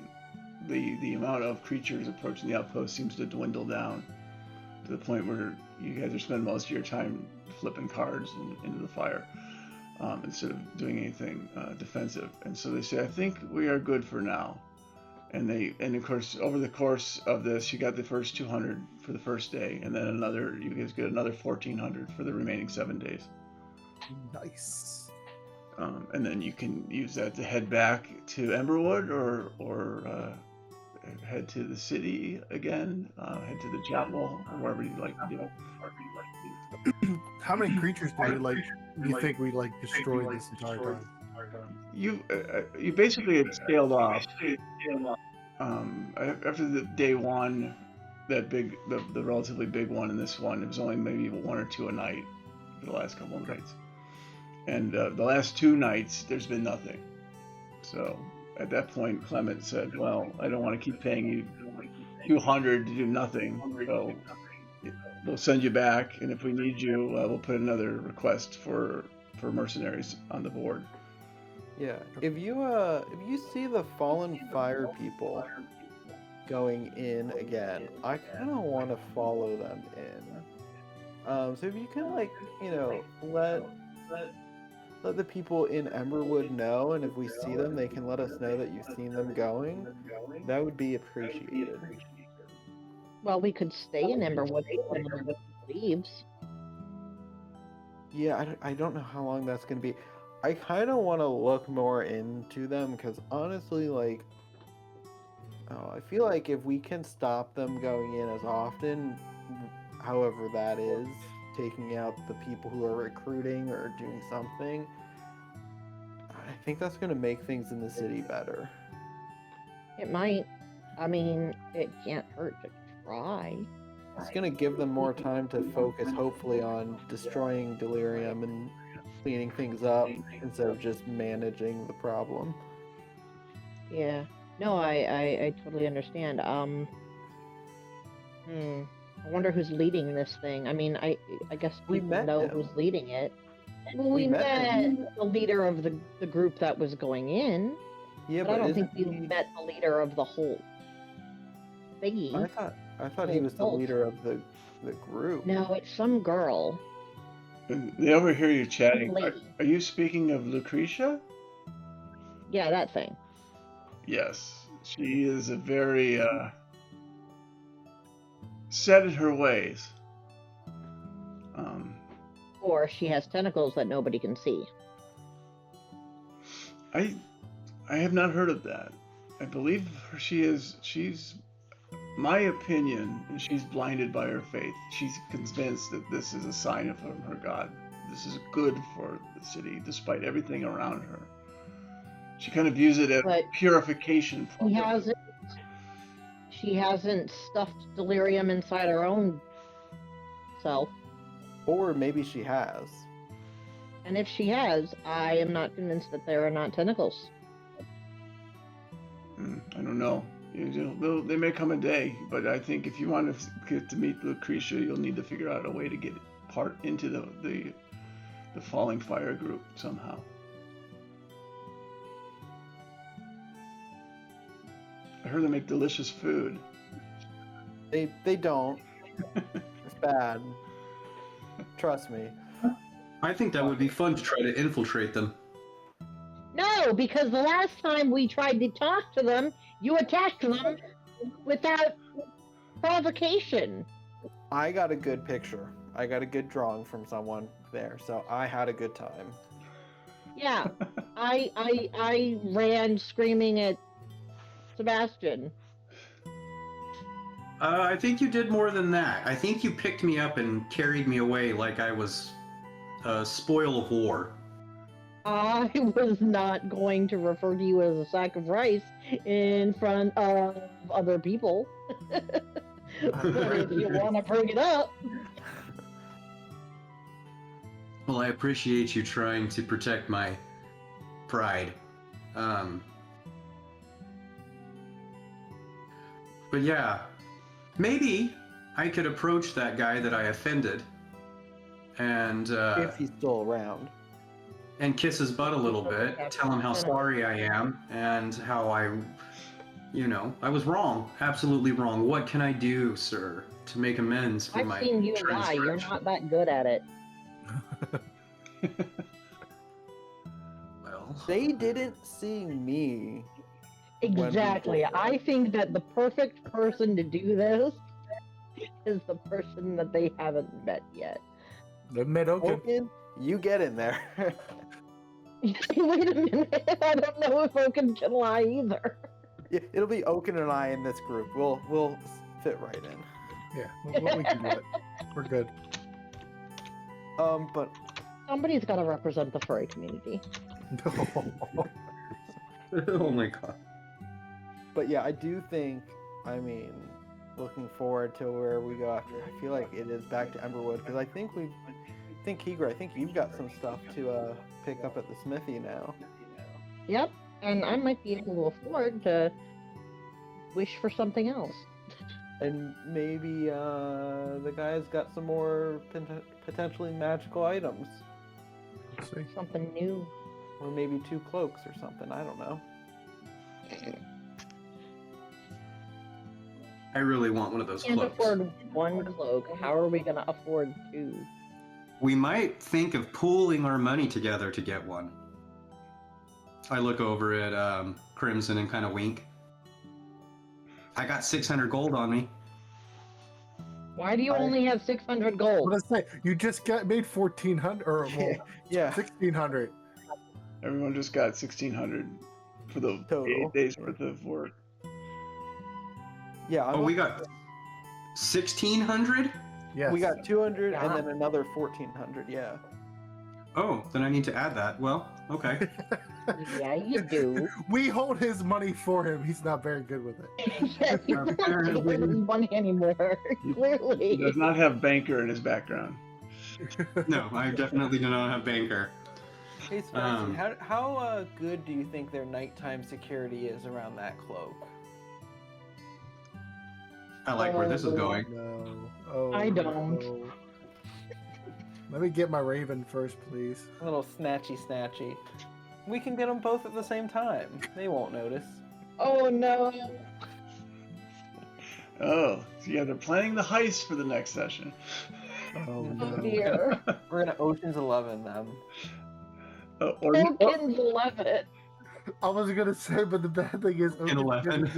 amount of creatures approaching the outpost seems to dwindle down to the point where you guys are spending most of your time flipping cards into the fire, instead of doing anything defensive. And so they say, I think we are good for now. And of course, over the course of this, you got the first 200 for the first day, and then you guys get another 1,400 for the remaining 7 days. Nice. And then you can use that to head back to Emberwood, or head to the city again, head to the chapel, or wherever you'd like to do. How many creatures do you think we destroyed this entire time? You basically had scaled off. After the day one, the relatively big one, in this one, it was only maybe 1 or 2 a night for the last couple of nights. And the last 2 nights, there's been nothing. So at that point, Clement said, well, I don't want to keep paying you 200 to do nothing. So we'll send you back, and if we need you, we'll put another request for mercenaries on the board. Yeah. If you see the fallen fire people going in again, I kind of want to follow them in. So if you can let the people in Emberwood know, and if we see them, they can let us know that you've seen them going. That would be appreciated. Well, we could stay in Emberwood when everyone leaves. Yeah, I don't know how long that's gonna be. I kind of want to look more into them, because honestly, I feel like if we can stop them going in as often, however that is, taking out the people who are recruiting or doing something, I think that's going to make things in the city better. It might. I mean, it can't hurt to try. It's gonna give them more time to focus, hopefully, on destroying Delirium and cleaning things up instead of just managing the problem. Yeah. No, I totally understand. I wonder who's leading this thing. I mean, I guess We people met know him. who's leading it. Well, we met met the leader of the group that was going in, Yeah, but I don't isn't think we he- met the leader of the whole thingy. I thought he was the Cult. leader of the group. No, it's some girl. They overhear you chatting. Are, Lady. are you speaking of Lucretia? Yeah, that thing. Yes. She is a very set in her ways. Or she has tentacles that nobody can see. I have not heard of that. I believe she's my opinion, and she's blinded by her faith. She's convinced that this is a sign from her God. This is good for the city, despite everything around her. She kind of views it as But purification. She hasn't stuffed Delirium inside her own self. Or maybe she has. And if she has, I am not convinced that there are not tentacles. I don't know. They may come a day, but I think if you want to get to meet Lucretia, you'll need to figure out a way to get part into the Falling Fire group somehow. I heard they make delicious food. They don't. It's bad. Trust me. I think that would be fun to try to infiltrate them. No, because the last time we tried to talk to them, you attacked them without provocation. I got a good picture. I got a good drawing from someone there, so I had a good time. Yeah, I ran screaming at Sebastian. I think you did more than that. I think you picked me up and carried me away like I was a spoil of war. I was not going to refer to you as a sack of rice in front of other people. But if you want to bring it up, Well, I appreciate you trying to protect my pride. But yeah, maybe I could approach that guy that I offended and If he's still around. kiss his butt a little bit, tell him how sorry I am and how I was wrong, absolutely wrong. What can I do, sir, to make amends for my I've seen you lie. You're transgression? not that good at it. Well, They didn't see me. Exactly. I think that the perfect person to do this is the person that they haven't met yet. They've met Oaken. Oaken, you get in there. Wait a minute. I don't know if Oaken can lie either. Yeah, it'll be Oaken and I in this group. We'll fit right in. Yeah, we can do it. We're good. But Somebody's got to represent the furry community. oh my god. But yeah, I do think, looking forward to where we go after. I feel like it is back to Emberwood, because I think Keegra, I think you've got some stuff to pick up at the smithy now. Yep. And I might be able to afford to wish for something else. And maybe the guy's got some more potentially magical items. Let's see. Something new. Or maybe 2 cloaks or something, I don't know. I really want one of those Can't cloaks. afford 1 cloak. How are we going to afford 2? We might think of pooling our money together to get one. I look over at Crimson and kind of wink. I got 600 gold on me. Why do you only have 600 gold? What did I say? You just made 1,400 or well, Yeah. 1,600. Everyone just got 1,600 for the Total. 8 days worth of work. Yeah, Oh, we got 1,600? Yes. we got 200 Yeah. and then another 1,400, yeah. Oh, then I need to add that. Well, Okay. Yeah, you do. We hold his money for him. He's not very good with it. Yeah, you're not Apparently. giving him money anymore. He Clearly. does not have banker in his background. No, I definitely do not have banker. Hey, Sparky, Um, how good do you think their nighttime security is around that cloak? I like where this is going. No. Oh, I don't. no. Let me get my Raven first, please. A little snatchy. We can get them both at the same time. They won't notice. Oh no. Oh, so yeah, they're planning the heist for the next session. Oh, Oh no. dear. We're gonna Ocean's 11 them. Or Tokens love it. I was gonna say, but the bad thing is, In 11.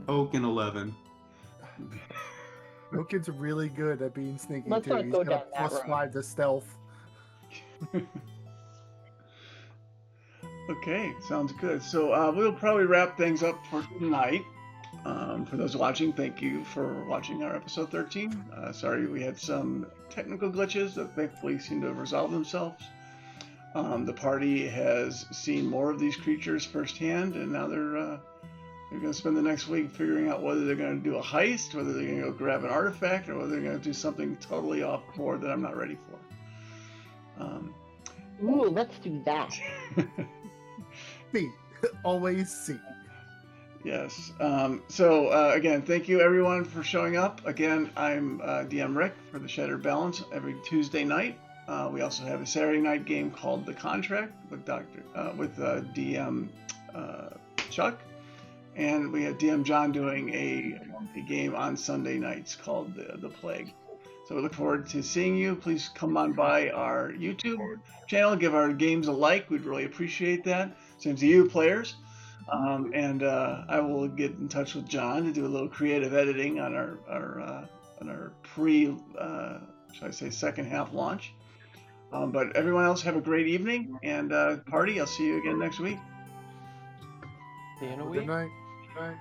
Oak in 11. Oaken's really good at being sneaky Let's too. not He's go got down a that road. +5 to stealth. Okay, sounds good. So we'll probably wrap things up for tonight. For those watching, thank you for watching our episode 13. Sorry we had some technical glitches that thankfully seem to have resolved themselves. The party has seen more of these creatures firsthand, and now they're going to spend the next week figuring out whether they're going to do a heist, whether they're going to go grab an artifact, or whether they're going to do something totally off board that I'm not ready for. Ooh, let's do that. C. Always C. Yes. So again, thank you everyone for showing up. Again, I'm DM Rick for the Shattered Balance every Tuesday night. We also have a Saturday night game called The Contract with DM Chuck, and we have DM John doing a game on Sunday nights called The Plague. So we look forward to seeing you. Please come on by our YouTube channel, give our games a like. We'd really appreciate that. Same to you, players. And I will get in touch with John to do a little creative editing on our should I say, second half launch. But everyone else have a great evening and party. I'll see you again next week. See you in a Good week. night. Good night.